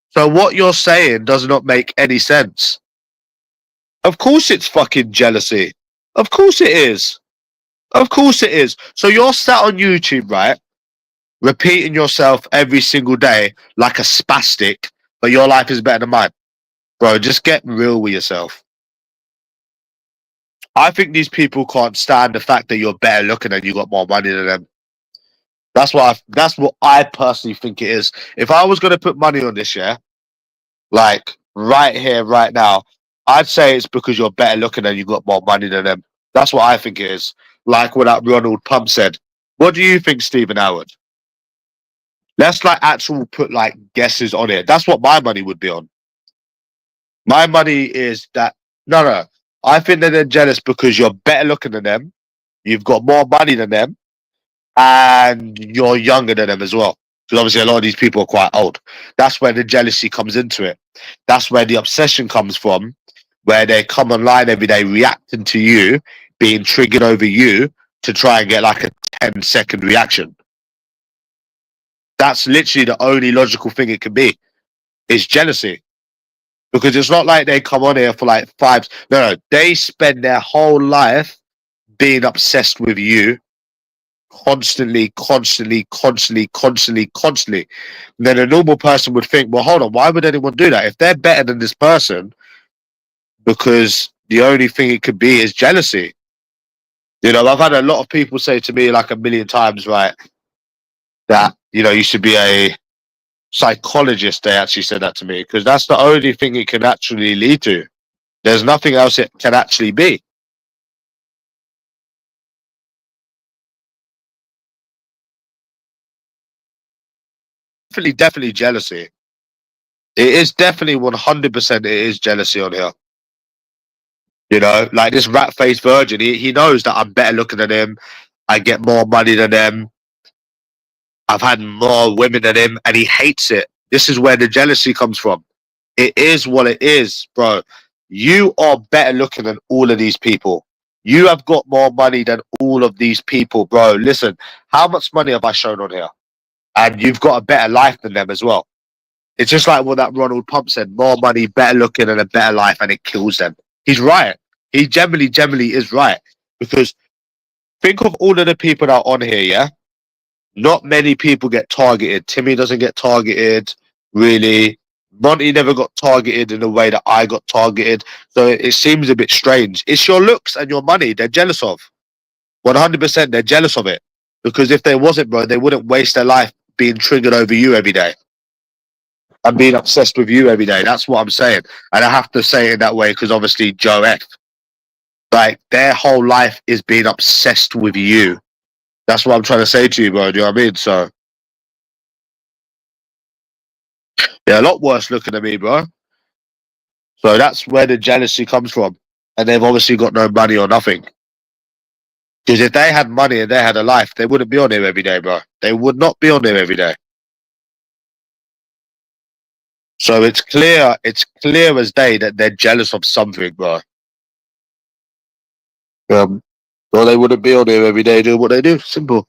So what you're saying does not make any sense. Of course it's fucking jealousy. Of course it is. Of course it is. So you're sat on YouTube, right? Repeating yourself every single day like a spastic, but your life is better than mine. Bro, just get real with yourself. I think these people can't stand the fact that you're better looking and you got more money than them. That's what I personally think it is. If I was going to put money on this, yeah, like right here, right now, I'd say it's because you're better looking and you got more money than them. That's what I think it is. Like what that Ronald Pump said. What do you think, Stephen Howard? Let's like actual put like guesses on it. That's what my money would be on. My money is that no. I think that they're jealous because you're better looking than them, you've got more money than them, and you're younger than them as well. Because obviously a lot of these people are quite old. That's where the jealousy comes into it. That's where the obsession comes from. where they come online every day reacting to you, being triggered over you to try and get like a 10-second reaction. That's literally the only logical thing it can be. It's jealousy. Because it's not like they come on here for like five. No, they spend their whole life being obsessed with you constantly. And then a normal person would think, well, hold on, why would anyone do that? If they're better than this person, because the only thing it could be is jealousy. You know, I've had a lot of people say to me like a million times, right, that, you know, you should be a psychologist. They actually said that to me because that's the only thing it can actually lead to. There's nothing else it can actually be. Definitely jealousy. It is definitely 100%. It is jealousy on here. You know, like this rat-faced virgin. He knows that I'm better looking than him. I get more money than him. I've had more women than him, and he hates it. This is where the jealousy comes from. It is what it is, bro. You are better looking than all of these people. You have got more money than all of these people, bro. Listen, how much money have I shown on here? And you've got a better life than them as well. It's just like what that Ronald Pump said, more money, better looking, and a better life, and it kills them. He's right. He generally is right. Because think of all of the people that are on here, yeah? Not many people get targeted. Timmy doesn't get targeted, really. Monty never got targeted in the way that I got targeted. So it seems a bit strange. It's your looks and your money they're jealous of. 100% they're jealous of it. Because if they wasn't, bro, they wouldn't waste their life being triggered over you every day. And being obsessed with you every day. That's what I'm saying. And I have to say it that way because obviously Joe F. Like, their whole life is being obsessed with you. That's what I'm trying to say to you, bro. Do you know what I mean? So, yeah, a lot worse looking than me, bro. So that's where the jealousy comes from. And they've obviously got no money or nothing. Because if they had money and they had a life, they wouldn't be on here every day, bro. They would not be on here every day. So it's clear as day that they're jealous of something, bro. Or they wouldn't be on here every day doing what they do. Simple.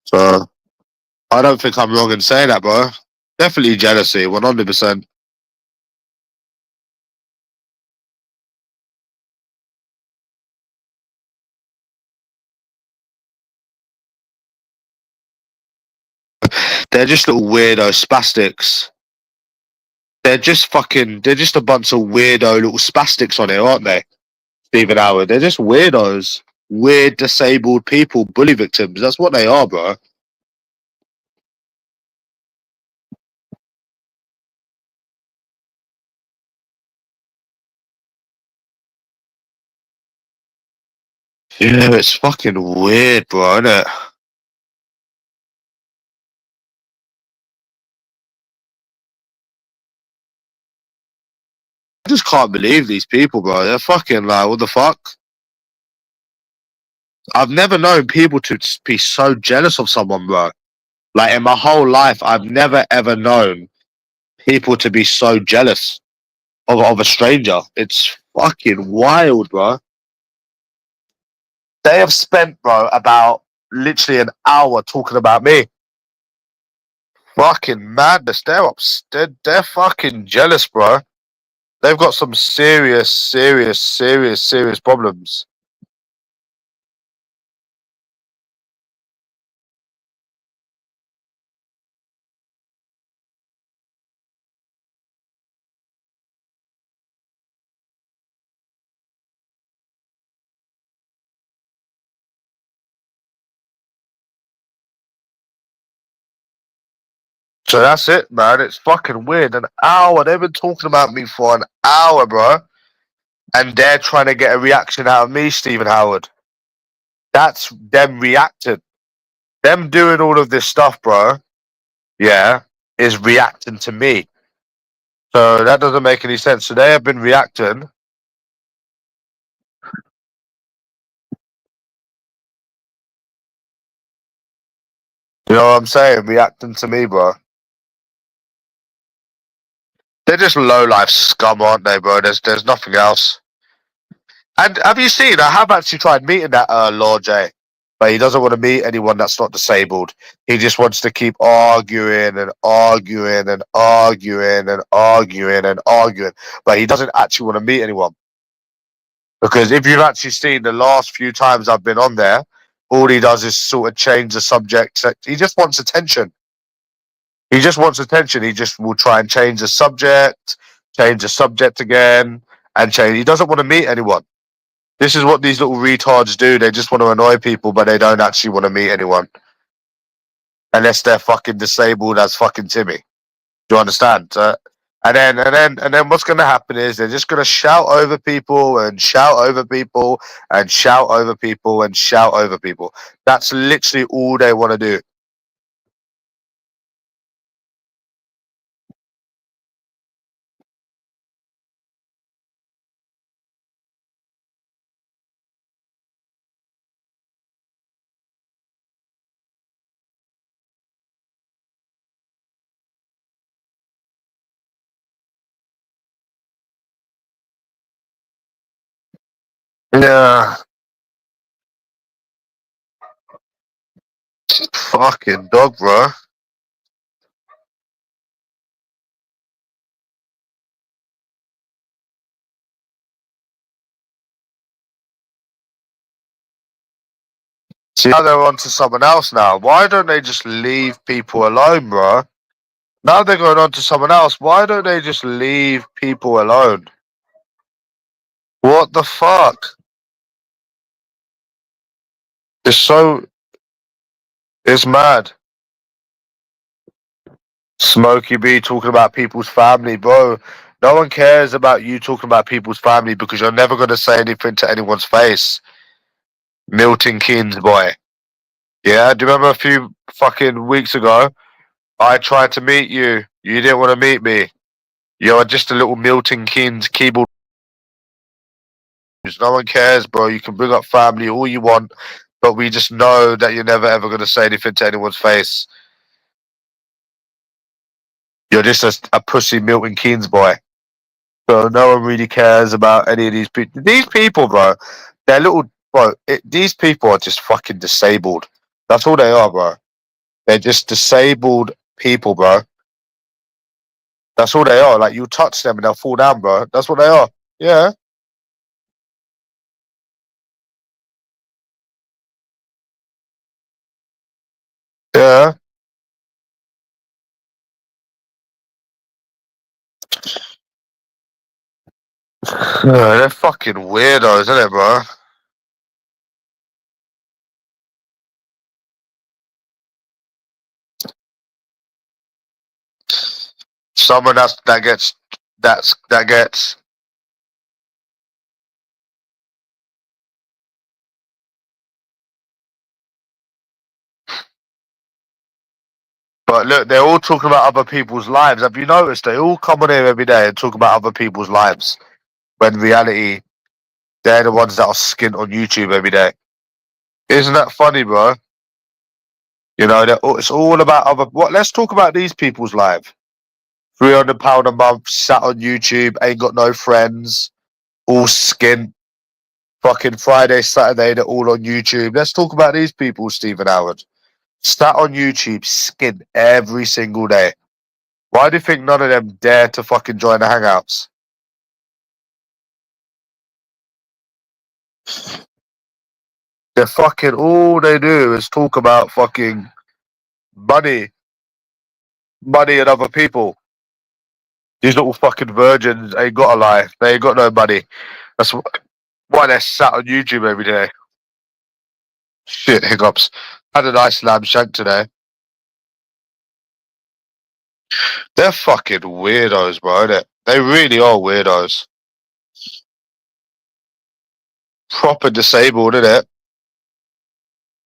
So I don't think I'm wrong in saying that, bro. Definitely jealousy, 100%. They're just little weirdo spastics. They're just a bunch of weirdo little spastics on here, aren't they? Stephen Howard. They're just weirdos. Weird, disabled people, bully victims. That's what they are, bro. Yeah, it's fucking weird, bro, isn't it? I just can't believe these people, bro. They're fucking like, what the fuck? I've never known people to be so jealous of someone, bro. Like, in my whole life, I've never ever known people to be so jealous of a stranger. It's fucking wild, bro. They have spent, bro, about literally an hour talking about me. Fucking madness. They're fucking jealous, bro. They've got some serious problems. So that's it, man. It's fucking weird. An hour. They've been talking about me for an hour, bro. And they're trying to get a reaction out of me, Stephen Howard. That's them reacting. Them doing all of this stuff, bro. Yeah, is reacting to me. So that doesn't make any sense. So they have been reacting. You know what I'm saying? Reacting to me, bro. They're just low life scum, aren't they, bro? There's nothing else. And have you seen? I have actually tried meeting that Lord J, but he doesn't want to meet anyone that's not disabled. He just wants to keep arguing and arguing and arguing and arguing and arguing, but he doesn't actually want to meet anyone. Because if you've actually seen the last few times I've been on there, all he does is sort of change the subject. He just wants attention. He just wants attention. He just will try and change the subject again, and change. He doesn't want to meet anyone. This is what these little retards do. They just want to annoy people, but they don't actually want to meet anyone. Unless they're fucking disabled as fucking Timmy. Do you understand? And then what's going to happen is they're just going to shout over people and shout over people and shout over people and shout over people. That's literally all they want to do. Yeah. Fucking dog, bro. See, now they're on to someone else now. Why don't they just leave people alone, bro? Now they're going on to someone else. Why don't they just leave people alone? What the fuck? It's mad. Smokey B talking about people's family, bro. No one cares about you talking about people's family because you're never going to say anything to anyone's face. Milton Keynes, boy. Yeah, do you remember a few fucking weeks ago? I tried to meet you. You didn't want to meet me. You're just a little Milton Keynes keyboard. No one cares, bro. You can bring up family all you want, but we just know that you're never ever going to say anything to anyone's face. You're just a pussy Milton Keynes boy. So no one really cares about any of these people. These people, bro, they're little, bro. These people are just fucking disabled. That's all they are, bro. They're just disabled people, bro. That's all they are. Like, you touch them and they'll fall down, bro. That's what they are. Yeah. Yeah. They're fucking weirdos, isn't it, bro? Someone that gets. But look, they're all talking about other people's lives. Have you noticed? They all come on here every day and talk about other people's lives. When in reality, they're the ones that are skint on YouTube every day. Isn't that funny, bro? You know, it's all about other. What? Let's talk about these people's life. £300 a month, sat on YouTube, ain't got no friends, all skint. Fucking Friday, Saturday, they're all on YouTube. Let's talk about these people, Stephen Howard. Sat on YouTube, skint every single day. Why do you think none of them dare to fucking join the Hangouts? They're fucking, all they do is talk about fucking money and other people. These little fucking virgins ain't got a life. They ain't got no money. That's why they're sat on YouTube every day. Shit, hiccups. Had a nice lamb shank today. They're fucking weirdos, bro. They really are weirdos. Proper disabled, innit?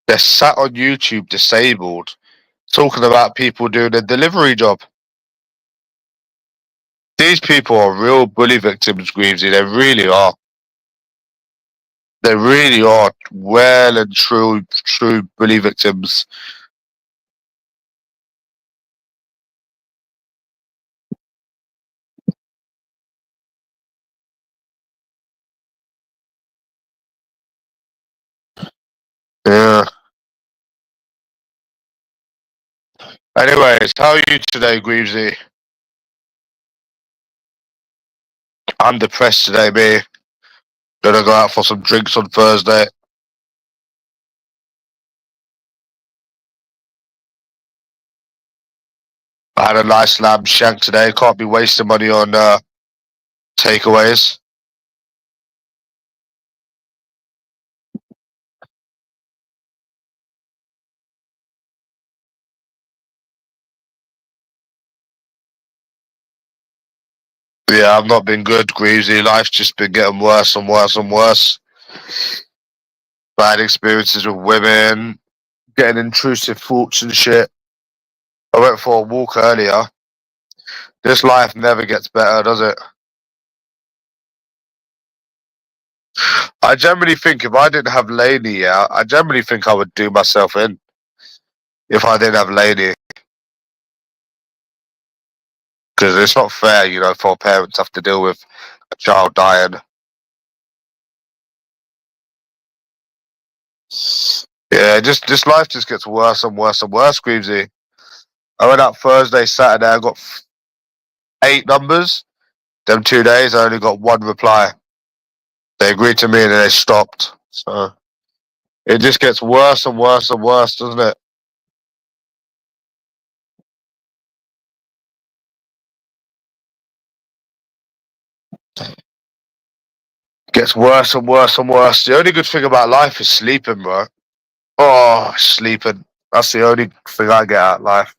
They're sat on YouTube disabled, talking about people doing a delivery job. These people are real bully victims, Greavesy. They really are. They really are well and true bully victims. Yeah. Anyways, how are you today, Greavesy? I'm depressed today, me. Gonna go out for some drinks on Thursday. I had a nice lamb shank today. Can't be wasting money on takeaways. Yeah, I've not been good, Greavesy. Life's just been getting worse and worse and worse. Bad experiences with women, getting intrusive thoughts and shit. I went for a walk earlier. This life never gets better, does it? I generally think if I didn't have Lainey, yeah, I generally think I would do myself in if I didn't have Lainey. Because it's not fair, you know, for parents to have to deal with a child dying. Yeah, just this life just gets worse and worse and worse, Greavesy. I went out Thursday, Saturday, I got 8 numbers. Them 2 days, I only got 1 reply. They agreed to me and then they stopped. So it just gets worse and worse and worse, doesn't it? Gets worse and worse and worse. The only good thing about life is sleeping, bro. Oh, sleeping. That's the only thing I get out of life.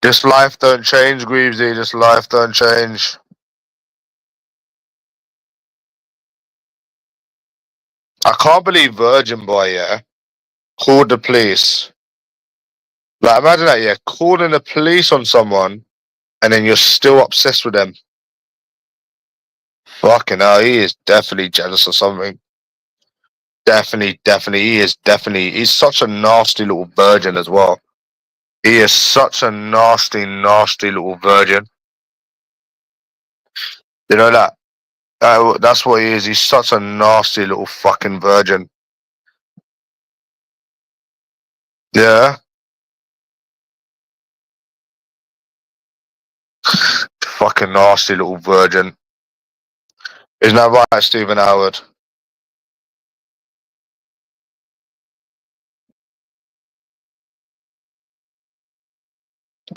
This life don't change, Greavesy. This life don't change. I can't believe Virgin Boy, yeah, called the police. Like, imagine that, yeah, calling the police on someone and then you're still obsessed with them. Fucking hell, he is definitely jealous of something. Definitely, he's such a nasty little virgin as well. He is such a nasty little virgin. You know that? That's what he is. He's such a nasty little fucking virgin. Yeah? Fucking nasty little virgin. Isn't that right, Stephen Howard?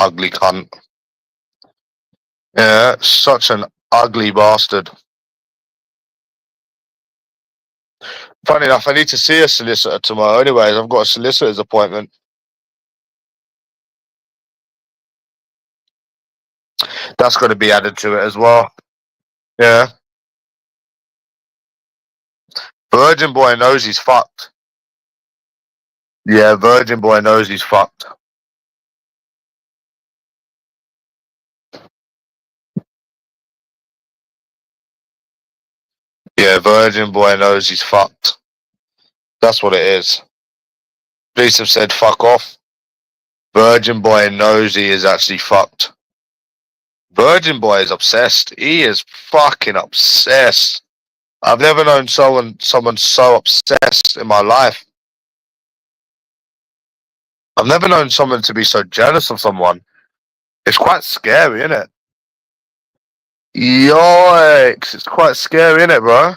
Ugly cunt. Yeah, such an ugly bastard. Funny enough, I need to see a solicitor tomorrow. Anyways, I've got a solicitor's appointment. That's got to be added to it as well. Yeah. Virgin Boy knows he's fucked. Yeah, Virgin Boy knows he's fucked. Yeah, Virgin Boy knows he's fucked. That's what it is. Police have said fuck off. Virgin Boy knows he is actually fucked. Virgin Boy is obsessed. He is fucking obsessed. I've never known someone so obsessed in my life. I've never known someone to be so jealous of someone. It's quite scary, isn't it? Yikes! It's quite scary, isn't it, bro?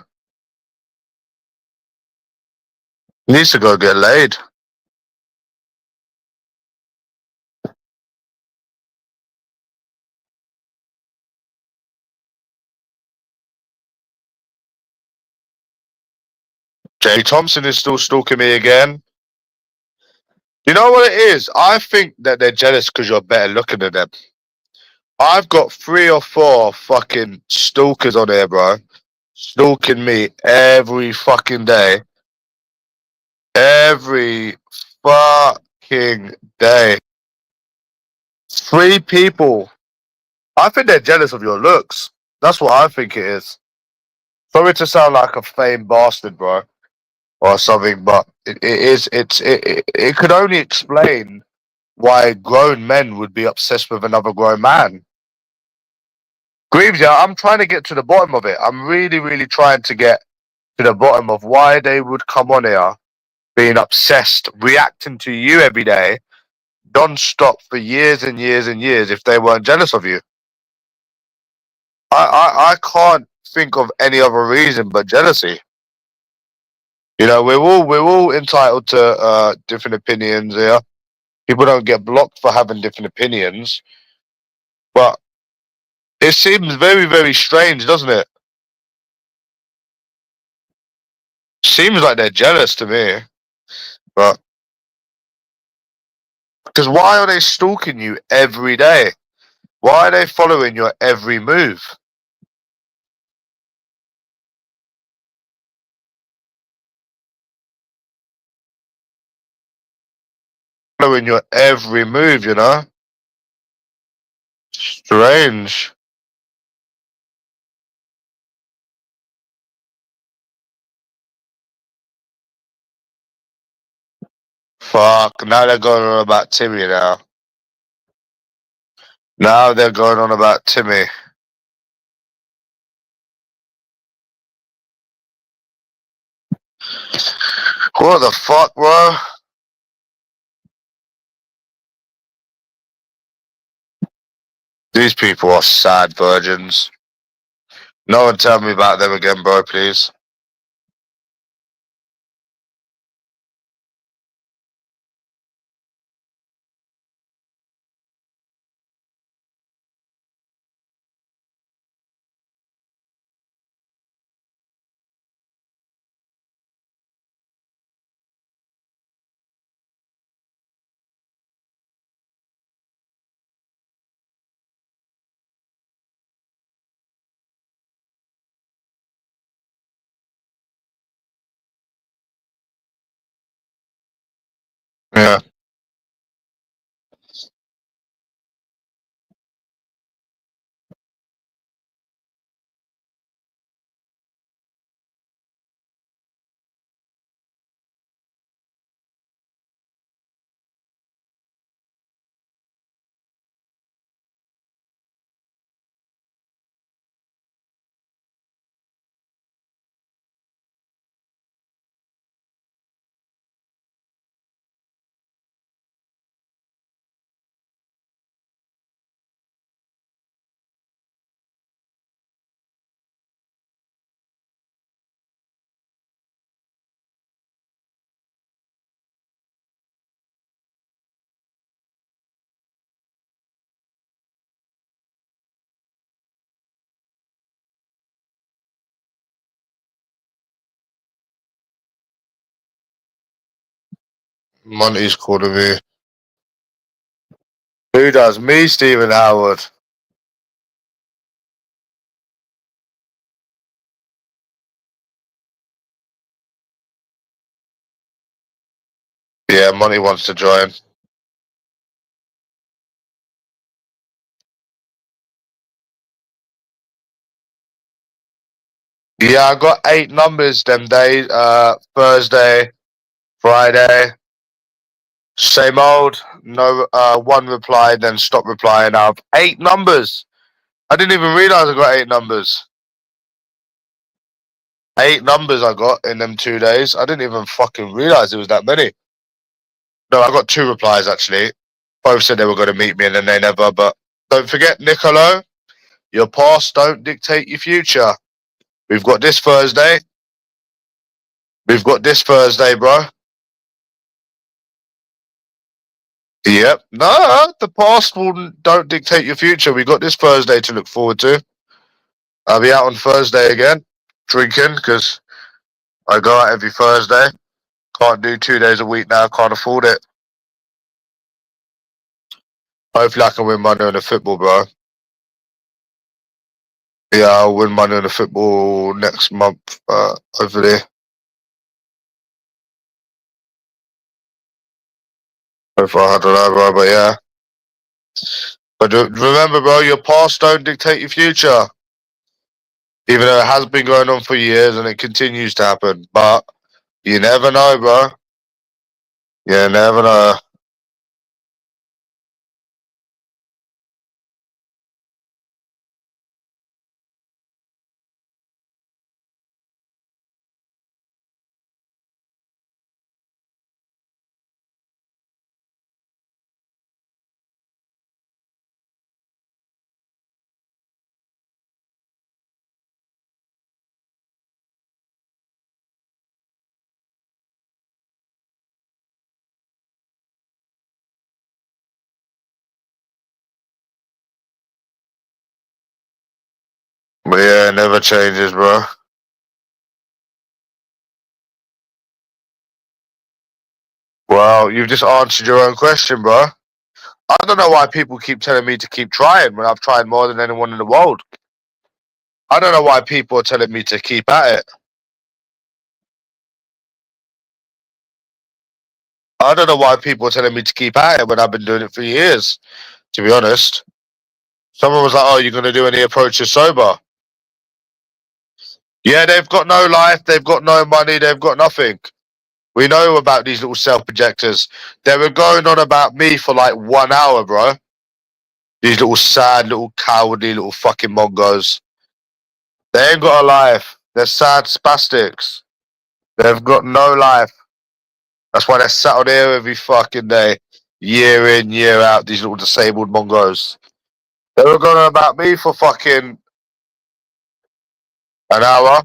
He needs to go get laid. Jay Thompson is still stalking me again. You know what it is? I think that they're jealous because you're better looking than them. I've got 3 or 4 fucking stalkers on here, bro. Stalking me every fucking day. Every fucking day. 3 people I think they're jealous of your looks. That's what I think it is. Sorry to sound like a famed bastard, bro, or something, but it could only explain why grown men would be obsessed with another grown man. Greaves, yeah, I'm trying to get to the bottom of it. I'm really, really trying to get to the bottom of why they would come on here being obsessed, reacting to you every day, non-stop for years and years and years if they weren't jealous of you. I can't think of any other reason but jealousy. You know, we're all entitled to different opinions here. People don't get blocked for having different opinions. But it seems very, very strange, doesn't it? Seems like they're jealous to me. But because why are they stalking you every day? Why are they following your every move? Following your every move, you know? Strange. Fuck, now they're going on about Timmy now. Now they're going on about Timmy. What the fuck, bro? These people are sad virgins. No one tell me about them again, bro, please. Yeah. Monty's calling me. Who does? Me, Stephen Howard. Yeah, Monty wants to join. Yeah, I got 8 numbers them days. Thursday, Friday. Same old. No, one reply, then stop replying. Now 8 numbers. I didn't even realize I got 8 numbers. 8 numbers I got in them 2 days. I didn't even fucking realize it was that many. No, I got 2 replies actually. Both said they were going to meet me and then they never. But don't forget, Nicolo, your past don't dictate your future. We've got this Thursday. We've got this Thursday, bro. Yep. No, the past don't dictate your future. We got this Thursday to look forward to. I'll be out on Thursday again, drinking, because I go out every Thursday. Can't do 2 days a week now. Can't afford it. Hopefully I can win money on the football, bro. Yeah, I'll win money on the football next month, hopefully. Hopefully, I don't know, bro, but yeah. But remember, bro, your past don't dictate your future. Even though it has been going on for years and it continues to happen. But you never know, bro. You never know. But yeah, it never changes, bro. Well, you've just answered your own question, bro. I don't know why people keep telling me to keep trying when I've tried more than anyone in the world. I don't know why people are telling me to keep at it. I don't know why people are telling me to keep at it when I've been doing it for years, to be honest. Someone was like, oh, you're going to do any approaches sober? Yeah, they've got no life, they've got no money, they've got nothing. We know about these little self-projectors. They were going on about me for like 1 hour, bro. These little sad, little cowardly, little fucking mongos. They ain't got a life. They're sad spastics. They've got no life. That's why they're sat on here every fucking day, year in, year out, these little disabled mongos. They were going on about me for fucking an hour.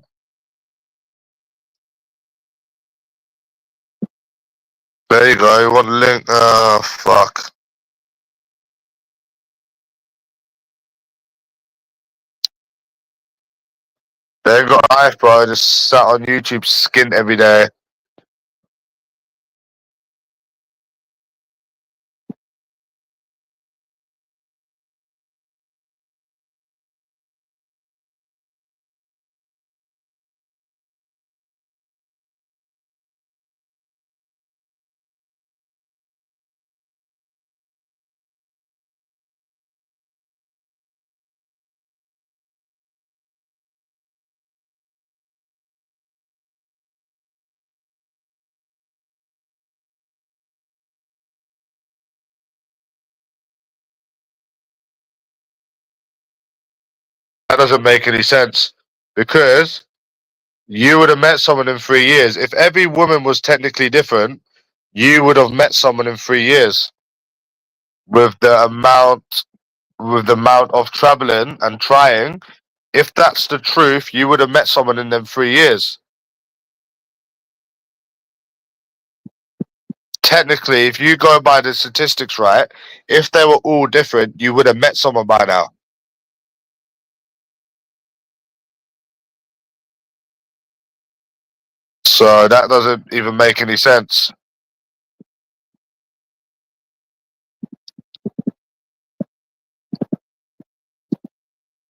There you go, you want the link? Oh, fuck. They ain't got a life, bro. Just sat on YouTube skint every day. That doesn't make any sense. Because you would have met someone in 3 years. If every woman was technically different, you would have met someone in 3 years. With the amount of traveling and trying, if that's the truth, you would have met someone in them 3 years. Technically, if you go by the statistics right, if they were all different, you would have met someone by now. So that doesn't even make any sense.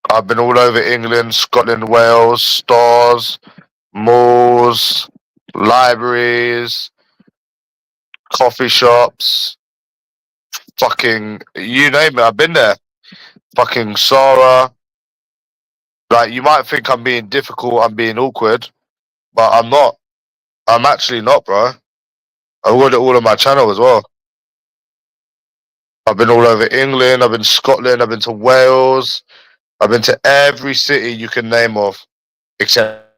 I've been all over England, Scotland, Wales, stores, malls, libraries, coffee shops, fucking you name it, I've been there. Fucking Sora. Like, you might think I'm being difficult, I'm being awkward, but I'm not. I'm actually not, bro. I've got it all on my channel as well. I've been all over England, I've been to Scotland, I've been to Wales, I've been to every city you can name of, except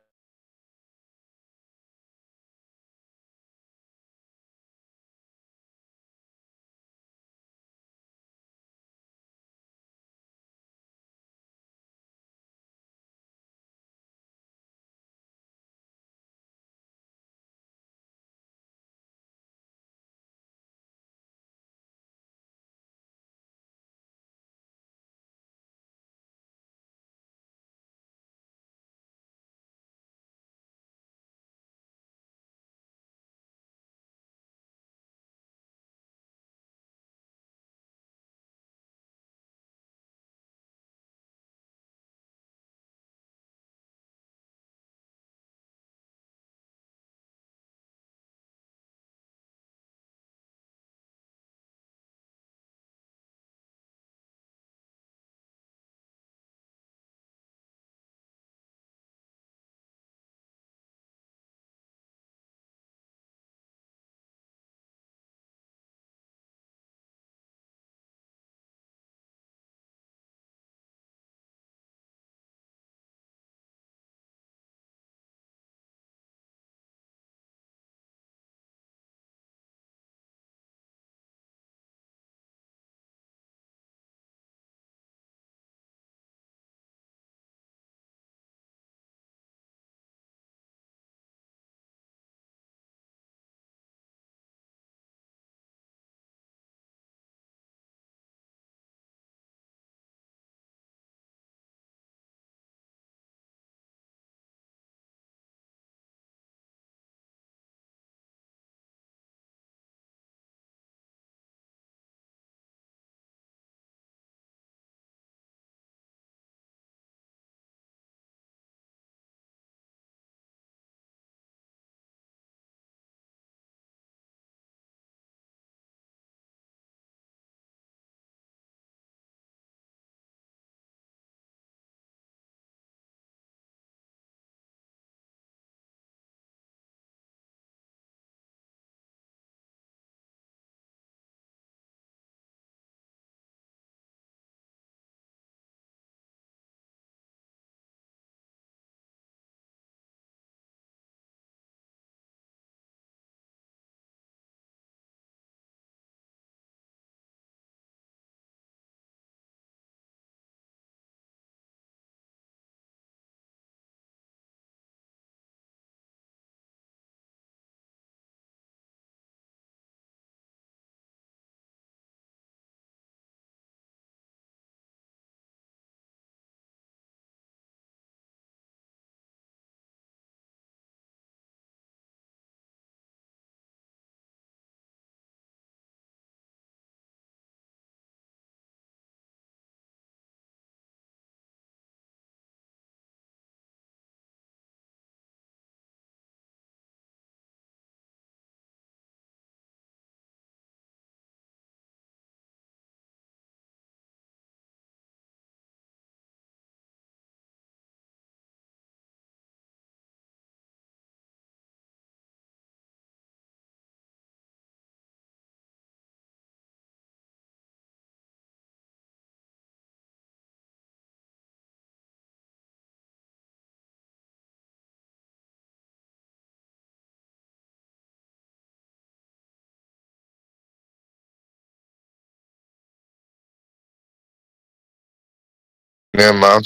Yeah, man.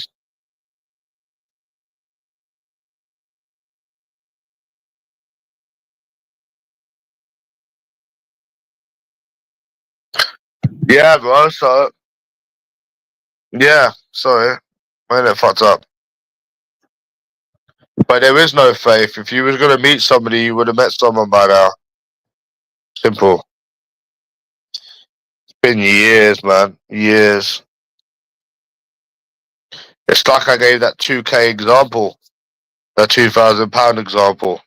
Yeah, bro. So, yeah. Sorry, my internet fucked up. But there is no faith. If you was gonna meet somebody, you would have met someone by now. Simple. It's been years, man. Years. It's like I gave that 2K example, that £2,000 example.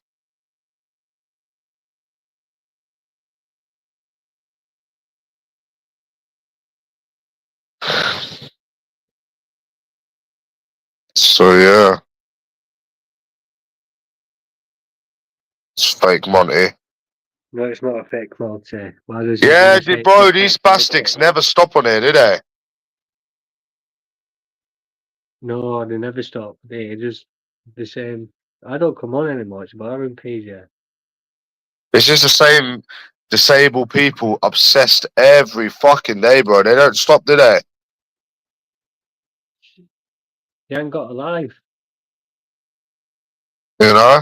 So yeah, it's fake Monty. No, it's not a fake Monty. Why does Yeah, say it's bro. a These fake Monty? spastics never stop on here, do they? No, they never stop. They just the same. I don't come on anymore. It's boring, PJ. It's just the same disabled people obsessed every fucking day, bro. They don't stop, do they? You ain't got a life. You know?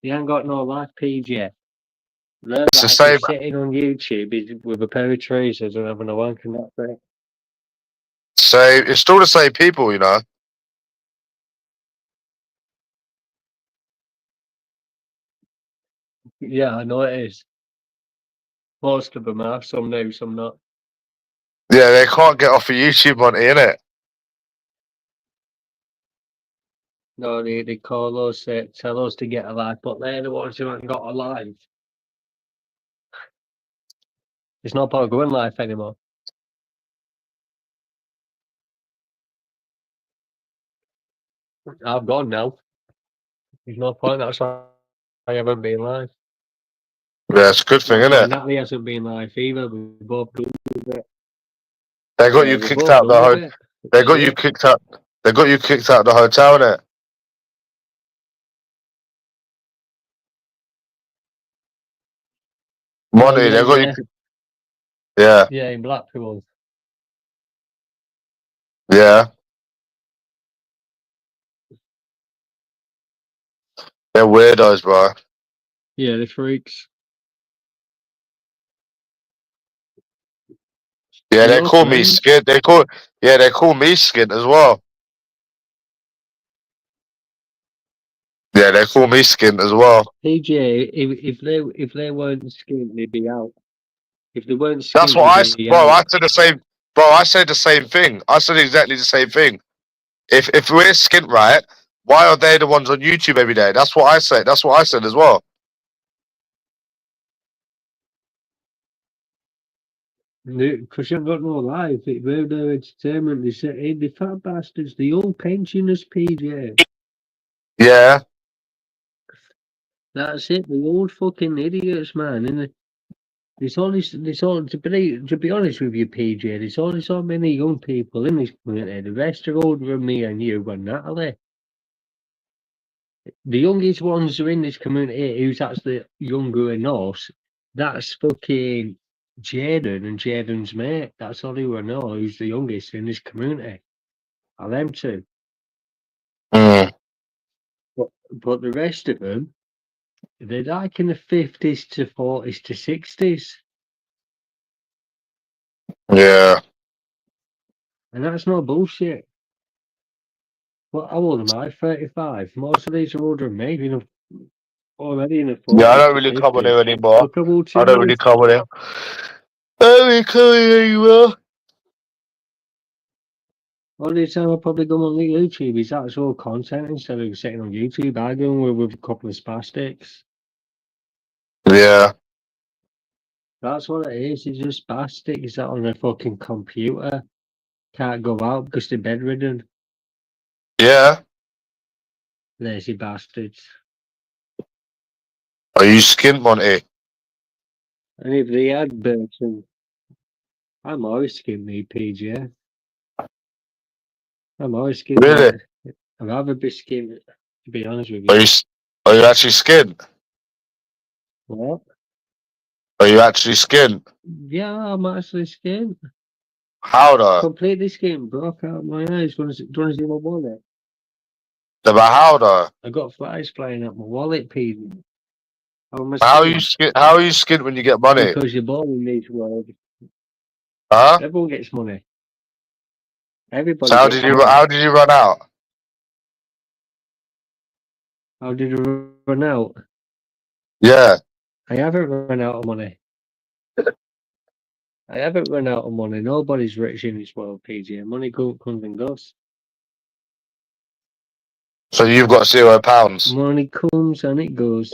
You ain't got no life, PJ. Their It's the life same. is sitting on YouTube with a pair of tracers and having a wank and that's it. Same. It's still the same people, you know? Yeah, I know it is. Most of them are. Some do, some not. Yeah, they can't get off of YouTube on it, innit? No, they call us, tell us to get a life, but they're the ones who haven't got a life. It's not part of going life anymore. I've gone now. There's no point. That's why I haven't been live. Yeah, it's a good thing, That's why innit? Natalie hasn't been live either. We both done with it. They got Yeah, you we kicked both out done the with ho- it. They got you kicked out. They got you kicked out the hotel, innit? Oh Money, yeah, they got yeah, you. Yeah, yeah. In Blackpool. yeah. They're weirdos, bro. Yeah, the freaks. Yeah, they Your call me friend. skid. They call me skid as well. Yeah, they call me skint as well. PJ, if they weren't skint, they'd be out. If they weren't That's skint, what they'd be bro. out. I said the same. Bro, I said the same thing. I said exactly the same thing. If we're skint, right? Why are they the ones on YouTube every day? That's what I said. That's what I said as well. Because you haven't got no life. We're no entertainment. They say, hey, the fat bastards, the old pensioners, PJ. Yeah, That's it. The old fucking idiots, man. And there's only to be honest with you, PJ. There's only so many young people in this community. The rest are older than me and you and Natalie. The youngest ones who are in this community who's actually younger than us. That's fucking Jaden and Jaden's mate. That's all who I know. Who's the youngest in this community? Are them two. mm, But the rest of them, they're like in the 50s to 40s to 60s. yeah, And that's not bullshit. Well, how old am I? 35. Most of these are older than me, already in the yeah. I 40s don't to really come on here 50s. anymore. Look how old I Tim don't really is. come on here. I don't really come on here anymore. Only time I probably go on YouTube is actual content instead of sitting on YouTube arguing with a couple of spastics. Yeah, That's what it is. It's just spastics that on a fucking computer can't go out because they're bedridden. yeah. Lazy bastards. Are you skint, Monty? And if they had Burton, I'm always skinny, PJ. I'm always skinny. Really? I'd rather be skinny, to be honest with Are you. you? Are you actually skint? What? Are you actually skint? Yeah, I'm actually skinny. How though? Completely skin broke out my eyes. Do you want to see my wallet? But how though? I got flies flying out my wallet, Peter. How am I How are you skint? skint? How are you skint when you get money? Because you're born in this world. Huh? Everyone gets money. So Everybody how gets did you money. how did you run out? How did I run out? Yeah. I haven't run out of money. I haven't run out of money. Nobody's rich in this world, PJ. Money comes and goes. So you've got £0. Money comes and it goes.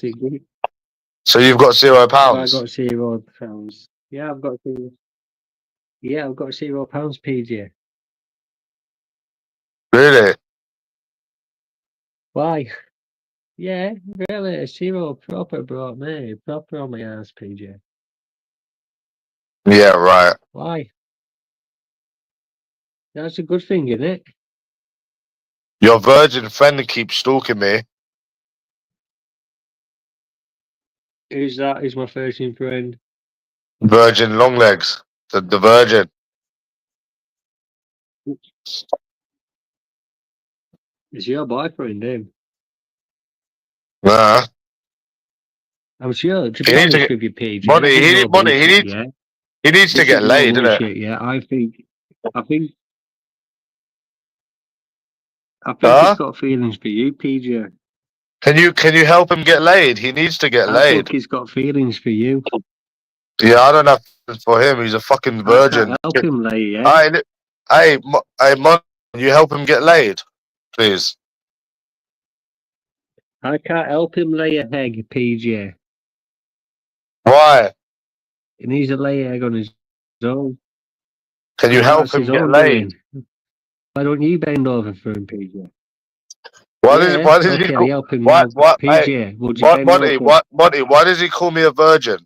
So you've got Have I £0. got £0? Yeah, I've got £0. Yeah, I've got £0, PJ. Really? Why? Yeah, really, a zero proper brought me. Proper on my ass, PJ. Yeah, right. Why? That's a good thing, isn't it? Your virgin friend keeps stalking me. Who's that? Who's my virgin friend? Virgin long legs. The virgin. It's your boyfriend, him. Nah. I'm sure, to He be needs to honest get with you, PJ, money. this is no Money. bullshit, yeah? He needs to This get is no laid, innit? bullshit, yeah? I think he's Huh? got feelings for you, PJ. Can you help him get laid? He needs to get I think laid. he's got feelings for you. Yeah, I don't have feelings for him. He's a fucking I can't virgin. help him lay, yeah? Hey, Mon, can you help him get laid, please? I can't help him lay a egg, PJ. Why? He needs to lay an egg on his own. Can you Because help that's him his get own laid? doing. Why don't you bend over for him, PJ? Why Yeah, does he okay, call, I'll help him why now. hey, PJ, would you bend Monty, over? why does he call me a virgin?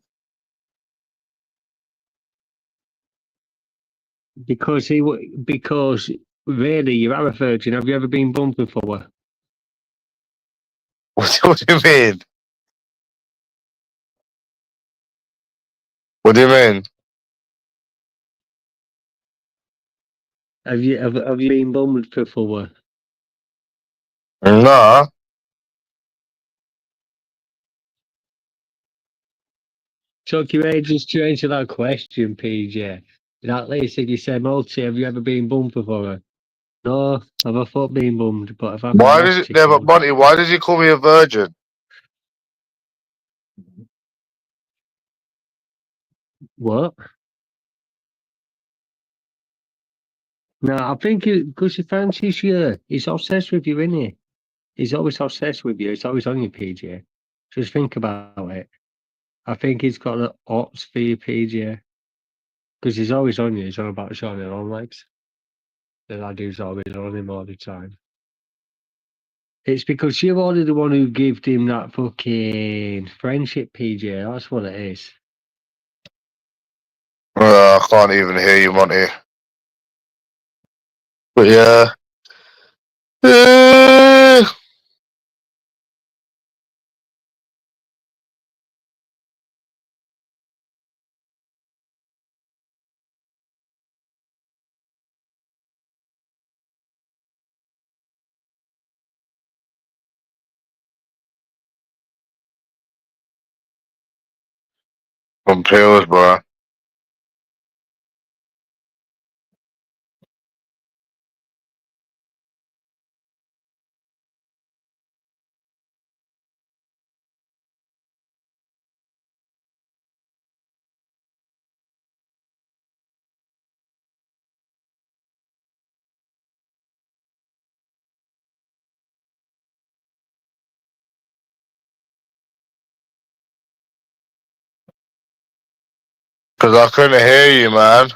Because because really, you are a virgin. Have you ever been bumped before? What do you mean? What do you mean? Have you been bumped before? Nah. Took you ages to answer that question, PJ. At least if you say multi, have you ever been bumped before? No, I've a foot been bummed, but I've had my Why ass does it never, tickled. Monty? Why does he call me a virgin? What? No, I think because he fancies you. He's obsessed with you, isn't he? He's always obsessed with you. It's always on you, PJ. Just think about it. I think he's got an ops for you, PJ. Because he's always on you. He's on about showing it on legs. The lad who's always on him all the time. It's because you're only the one who gave him that fucking friendship, PJ. That's what it is. I can't even hear you, Monty. But yeah. From pills, bro. Because I couldn't hear you, man.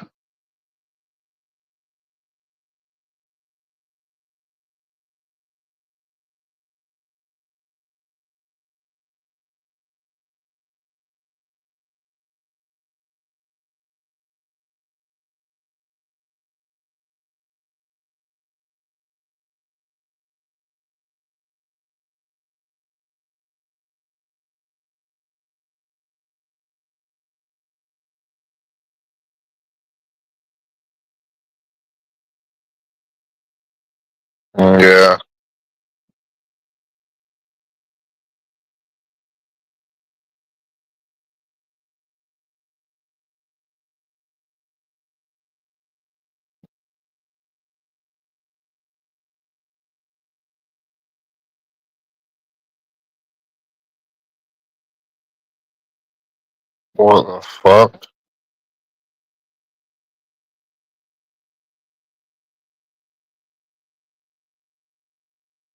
Yeah. What the fuck?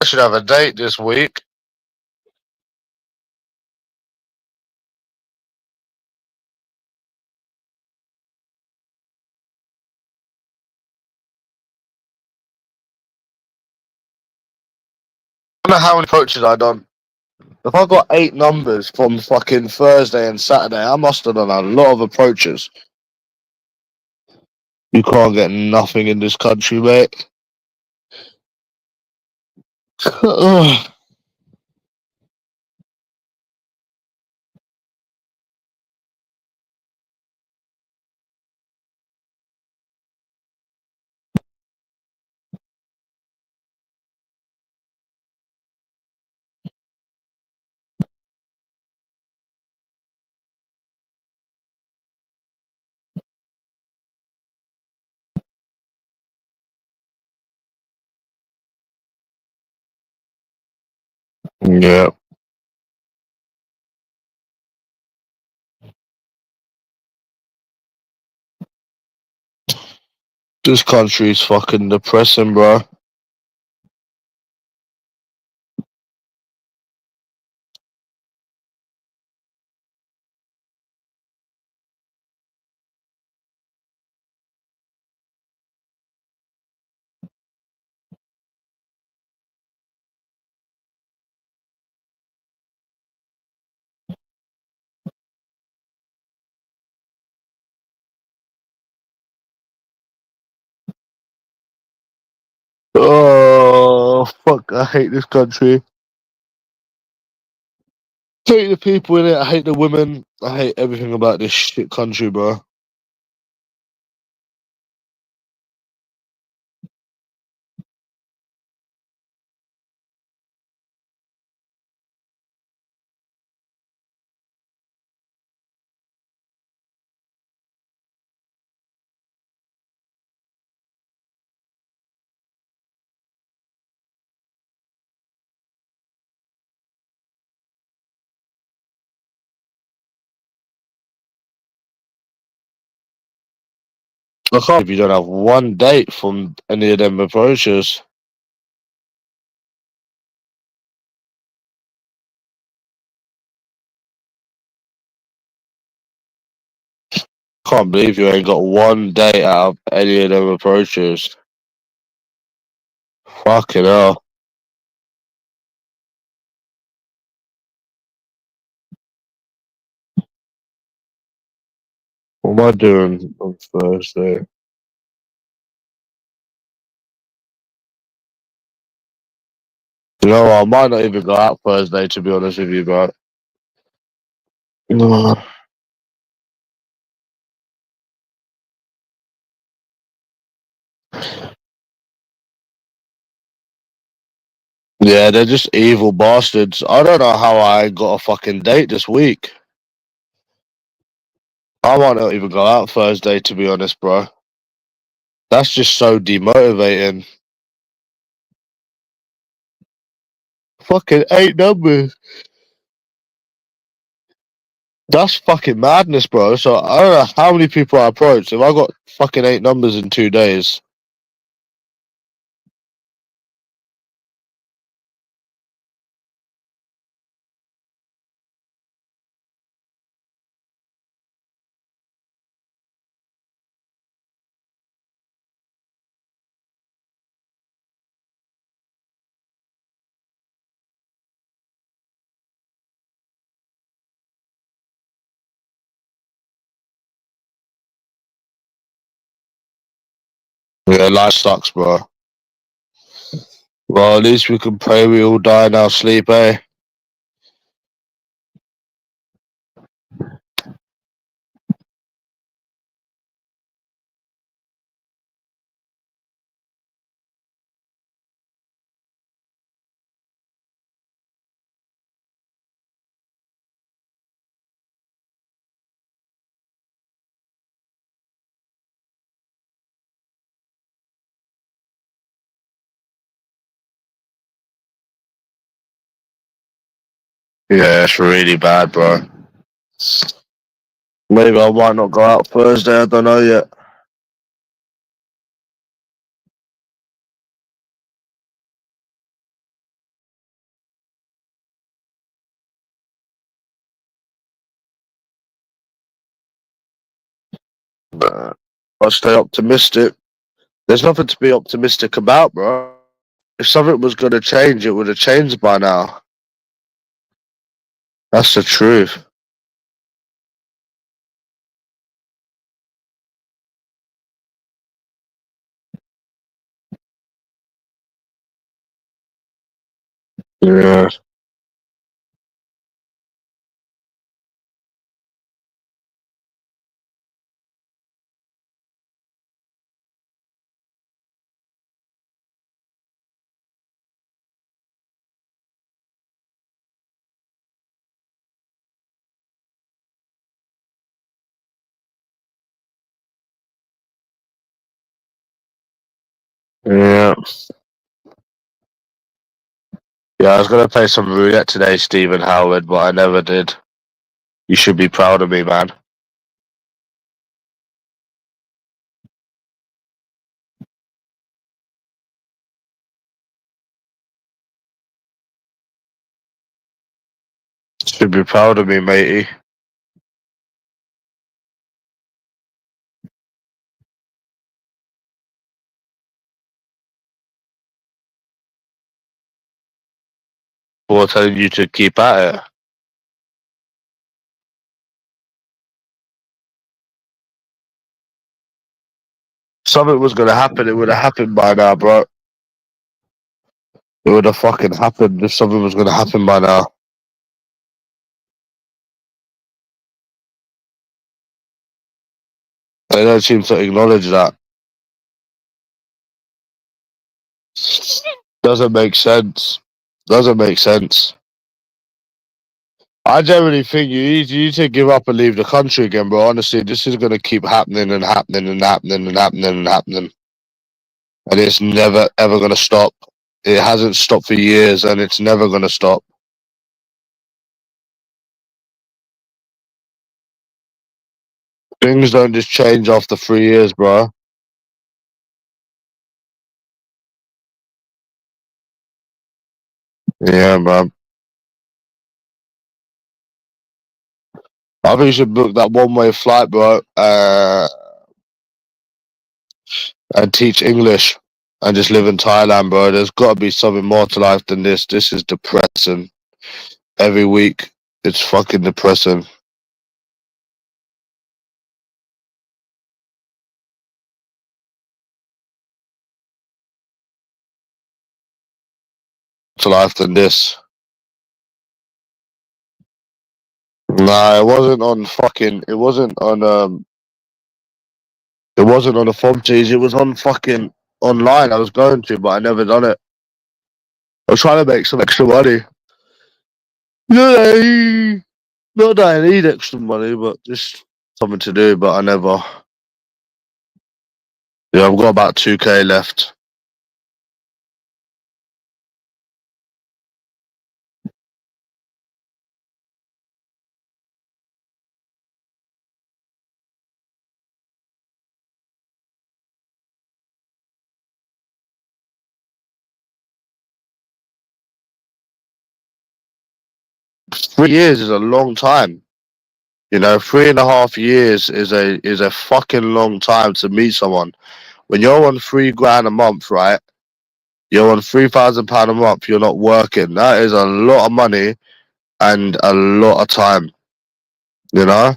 I should have a date this week. I don't know how many approaches I done. If I got 8 numbers from fucking Thursday and Saturday, I must have done a lot of approaches. You can't get nothing in this country, mate. Yeah. This country's fucking depressing, bro. Oh, fuck, I hate this country. I hate the people in it, I hate the women, I hate everything about this shit country, bro. I can't believe you don't have one date from any of them approaches. Can't believe you ain't got one date out of any of them approaches. Fucking hell. What am I doing on Thursday? You know what, I might not even go out Thursday, to be honest with you, bro. No. Yeah, they're just evil bastards. I don't know how I got a fucking date this week. I might not even go out Thursday, to be honest, bro. That's just so demotivating. Fucking 8 numbers. That's fucking madness, bro. So I don't know how many people I approached. If I got fucking 8 numbers in 2 days. Yeah, life sucks, bro. Well, at least we can pray we all die in our sleep, eh? Yeah, it's really bad, bro. Maybe I might not go out Thursday. I don't know yet. But I stay optimistic. There's nothing to be optimistic about, bro. If something was going to change, it would have changed by now. That's the truth. Yeah. Yeah. Yeah, I was going to play some roulette today, Stephen Howard, but I never did. You should be proud of me, man. Should be proud of me, matey. For telling you to keep at it. Something was going to happen. It would have happened by now, bro. It would have fucking happened if something was going to happen by now. They don't seem to acknowledge that. Doesn't make sense. Doesn't make sense. I generally think you need to give up and leave the country again, bro. Honestly, this is going to keep happening and happening and happening and happening and happening. And it's never, ever going to stop. It hasn't stopped for years and it's never going to stop. Things don't just change after 3 years, bro. Yeah, man. I think you should book that one-way flight, bro, and teach English and just live in Thailand, bro. There's got to be something more to life than this. This is depressing. Every week, it's fucking depressing. To life than this. Nah, it wasn't on fucking. It wasn't on. It wasn't on the FOMTs. It was on fucking online. I was going to, but I never done it. I was trying to make some extra money. Yeah, not that I need extra money, but just something to do. But I never. Yeah, I've got about 2K left. Three years is a long time. You know, 3.5 years is a fucking long time to meet someone. When you're on £3,000 a month, right? You're on £3,000 a month. You're not working. That is a lot of money and a lot of time. You know,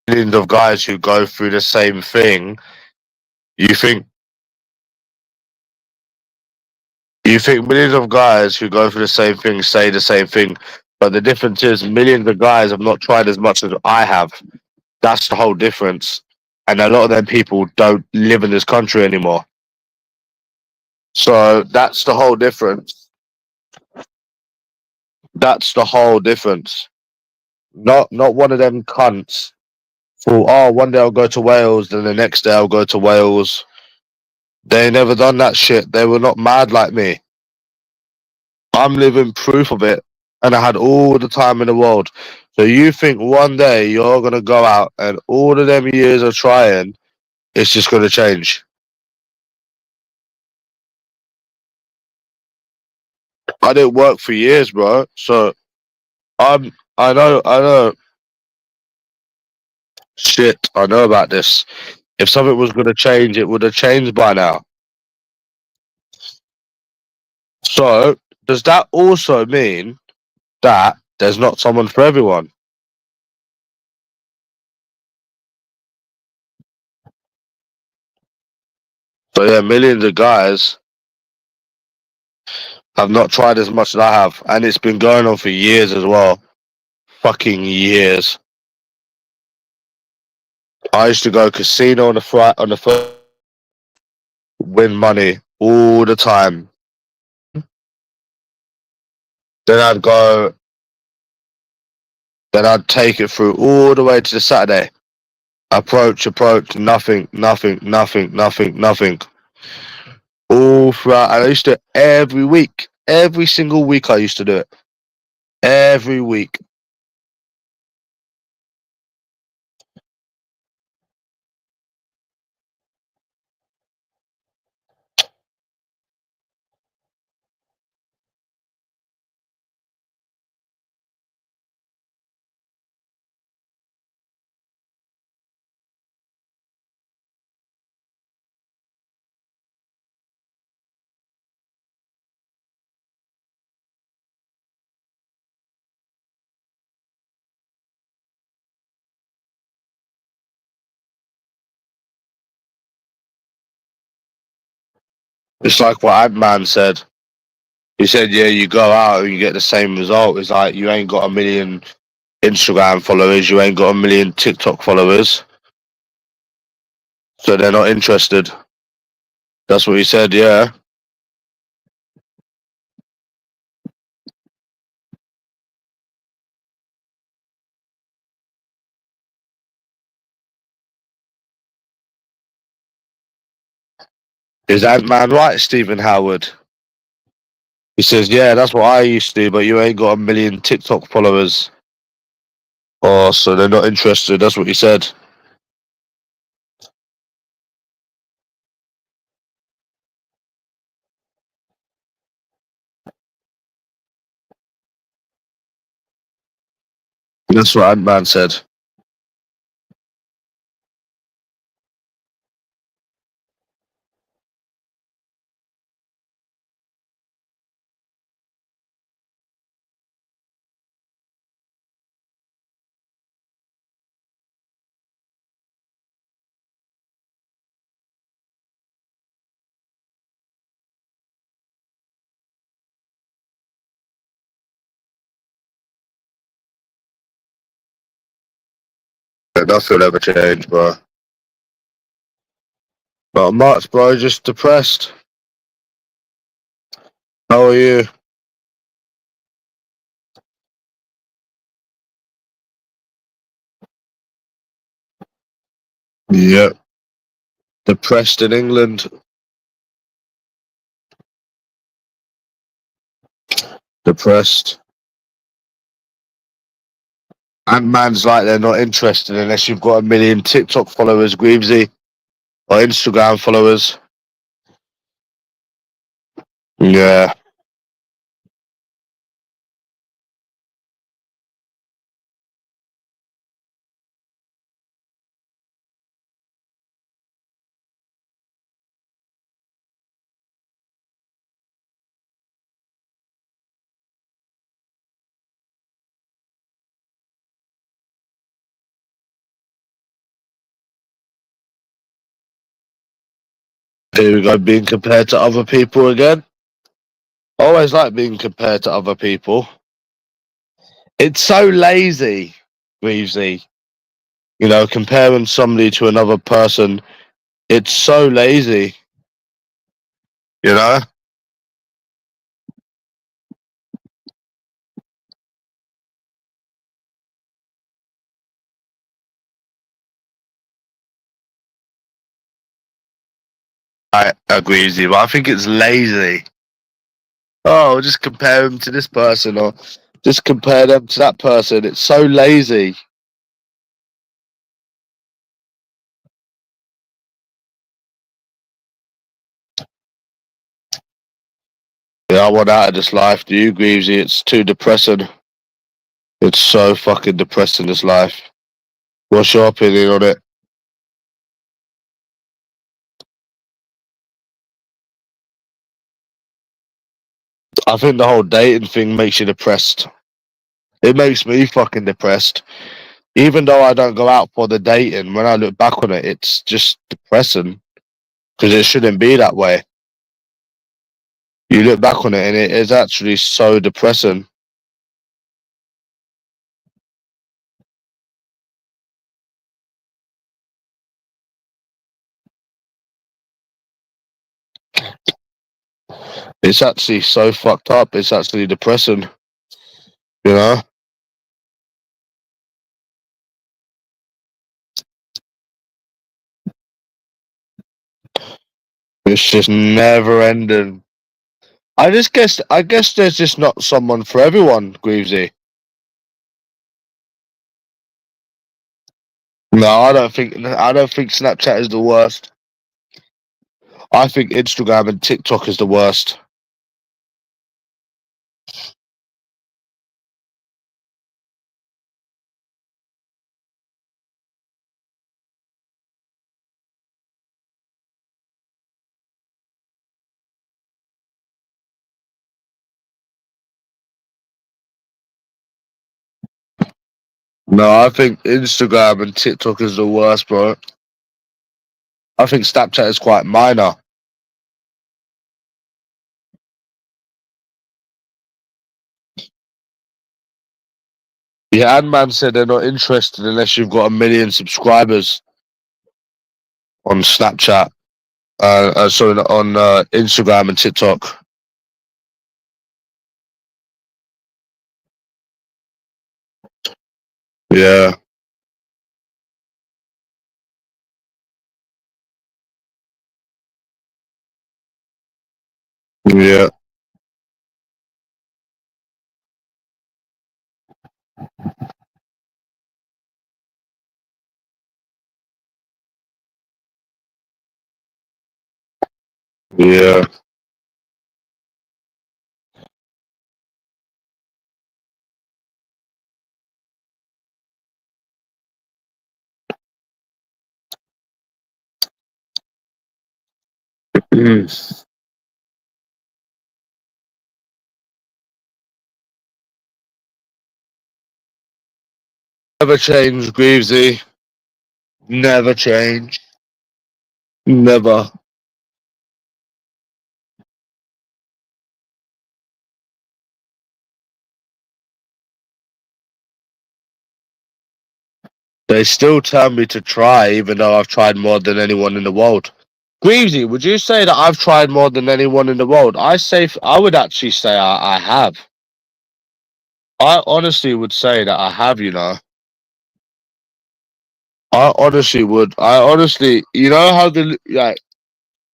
millions of guys who go through the same thing. You think millions of guys who go through the same thing say the same thing, but the difference is millions of guys have not tried as much as I have. That's the whole difference. And a lot of them people don't live in this country anymore. So that's the whole difference. That's the whole difference. Not one of them cunts thought, oh, one day I'll go to Wales, then the next day I'll go to Wales. They never done that shit. They were not mad like me. I'm living proof of it, and I had all the time in the world. So you think one day you're gonna go out and all of them years of trying, it's just gonna change? I didn't work for years, bro. So I know. Shit, I know about this. If something was gonna change, it would have changed by now. So does that also mean that there's not someone for everyone? So yeah, millions of guys have not tried as much as I have, and it's been going on for years as well. Fucking years. I used to go casino on the first, win money all the time. Then I'd go. Then I'd take it through all the way to the Saturday. Approach, nothing. All throughout. And I used to do it every week. Every single week I used to do it. Every week. It's like what Adman said. He said, yeah, you go out and you get the same result. It's like you ain't got a million Instagram followers, you ain't got a million TikTok followers. So they're not interested. That's what he said, yeah. Is Ant-Man right, Stephen Howard? He says, yeah, that's what I used to do, but you ain't got a million TikTok followers. Oh, so they're not interested. That's what he said. That's what Ant-Man said. Nothing will ever change, bro. Not much, bro. Just depressed. How are you? Yep. Depressed in England. Depressed. Ant-Man's like they're not interested unless you've got a million TikTok followers, Greavesy, or Instagram followers. Yeah. Here we go, being compared to other people again. I always like being compared to other people. It's so lazy, Greavesy. You know, comparing somebody to another person, it's so lazy. You know? I agree with you, but I think it's lazy. Oh, just compare them to this person or just compare them to that person. It's so lazy. Yeah, I want out of this life. Do you agree with me? It's too depressing. It's so fucking depressing, this life. What's your opinion on it? I think the whole dating thing makes you depressed. It makes me fucking depressed. Even though I don't go out for the dating, when I look back on it, it's just depressing because it shouldn't be that way. You look back on it and it is actually so depressing. It's actually so fucked up. It's actually depressing. You know? It's just never ending. I guess there's just not someone for everyone, Greavesy. No, I don't think Snapchat is the worst. I think Instagram and TikTok is the worst. No, I think Instagram and TikTok is the worst, bro. I think Snapchat is quite minor. Yeah, and man said they're not interested unless you've got 1 million subscribers on Snapchat. Sorry, on Instagram and TikTok. Yeah, yeah, yeah. Never change, Greavesy. Never change. Never. They still tell me to try, even though I've tried more than anyone in the world. Greavesy, would you say that I've tried more than anyone in the world? I would actually say I have. I honestly would say that I have, you know. I honestly would. I honestly, you know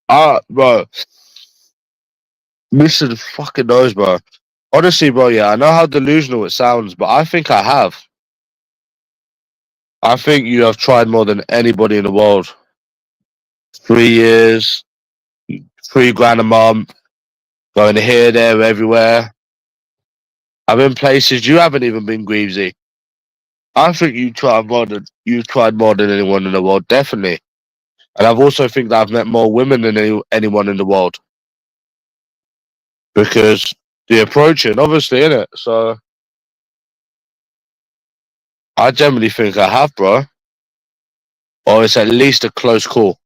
how bro, listen, fucking knows, bro. Honestly, bro, yeah, I know how delusional it sounds, but I think I have. I think you have tried more than anybody in the world. 3 years, 3 grand a month, going here, there, everywhere. I'm in places you haven't even been, Greavesy. I think you tried more than anyone in the world, definitely. And I've also think that I've met more women than anyone in the world because the approaching, obviously, innit? So I generally think I have, bro. Or it's at least a close call.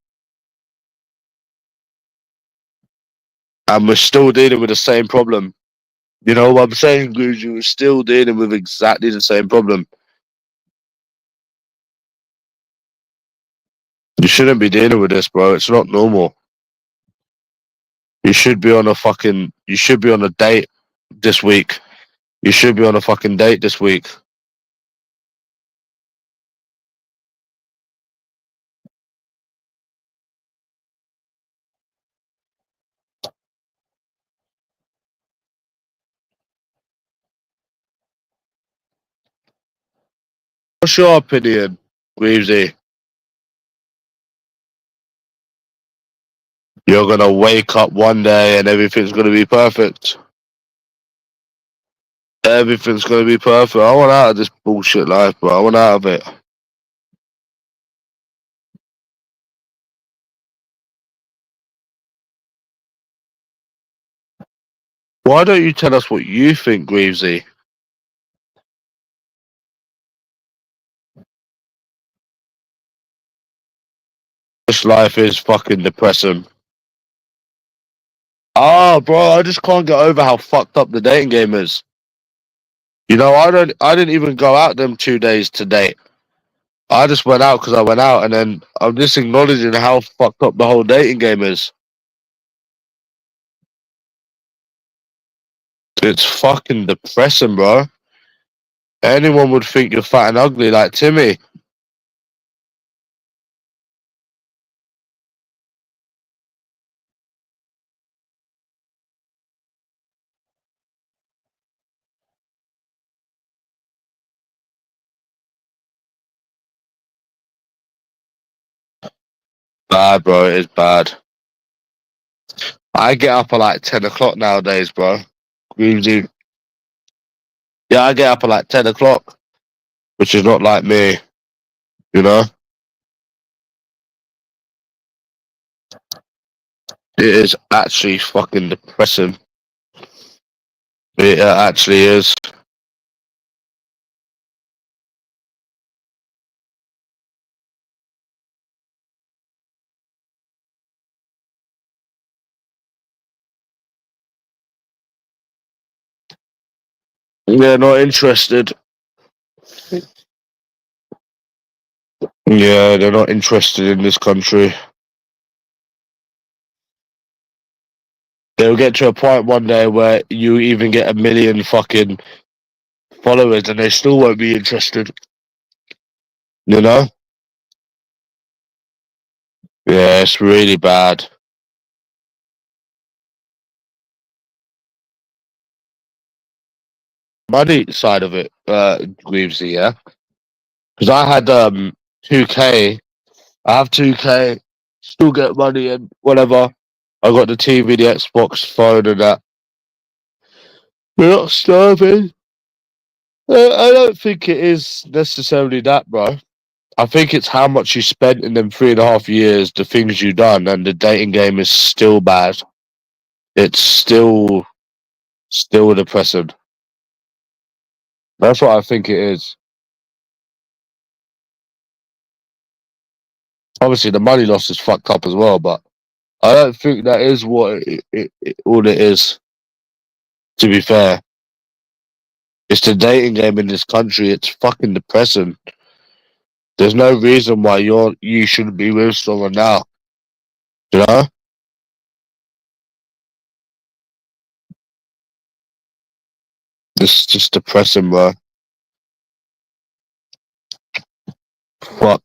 And we're still dealing with the same problem. You know what I'm saying, Guju? We're still dealing with exactly the same problem. You shouldn't be dealing with this, bro. It's not normal. You should be on a fucking. You should be on a date this week. You should be on a fucking date this week. What's your opinion, Greavesy? You're gonna wake up one day and everything's gonna be perfect. Everything's gonna be perfect. I want out of this bullshit life, bro. I want out of it. Why don't you tell us what you think, Greavesy? This life is fucking depressing. Ah, bro, I just can't get over how fucked up the dating game is. You know, I didn't even go out them 2 days to date. I just went out because I went out, and then I'm just acknowledging how fucked up the whole dating game is. It's fucking depressing, bro. Anyone would think you're fat and ugly like Timmy. Bad, bro. It is bad. I get up at like 10 o'clock nowadays, bro. Greavesy. Yeah, I get up at like 10 o'clock, which is not like me, you know? It is actually fucking depressing. It actually is. They're not interested. Yeah, they're not interested in this country. They'll get to a point one day where you even get 1 million fucking followers and they still won't be interested. You know? Yeah, it's really bad. Money side of it, Greavesy, yeah? Because I had 2K. I have 2K, still get money and whatever. I got the TV, the Xbox, phone, and that. We're not starving. I don't think it is necessarily that, bro. I think it's how much you spent in them 3.5 years, the things you done, and the dating game is still bad. It's still depressing. That's what I think it is. Obviously, the money loss is fucked up as well, but I don't think that is what all it is. To be fair, it's the dating game in this country. It's fucking depressing. There's no reason why you shouldn't be with someone now. You know? It's just depressing, bro. Fuck.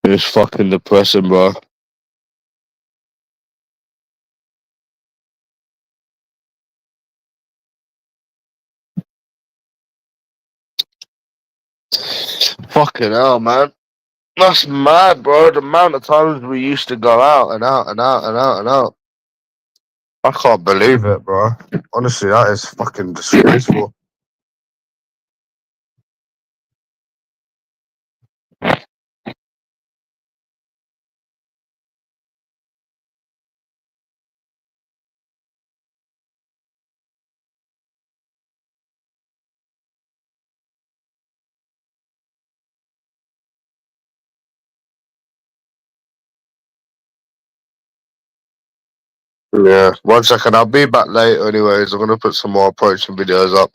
It's fucking depressing, bro. Fucking hell, man. That's mad, bro. The amount of times we used to go out and out and out and out and out. I can't believe it, bro. Honestly, that is fucking disgraceful. Yeah. 1 second, I'll be back later anyways. I'm gonna put some more approaching videos up.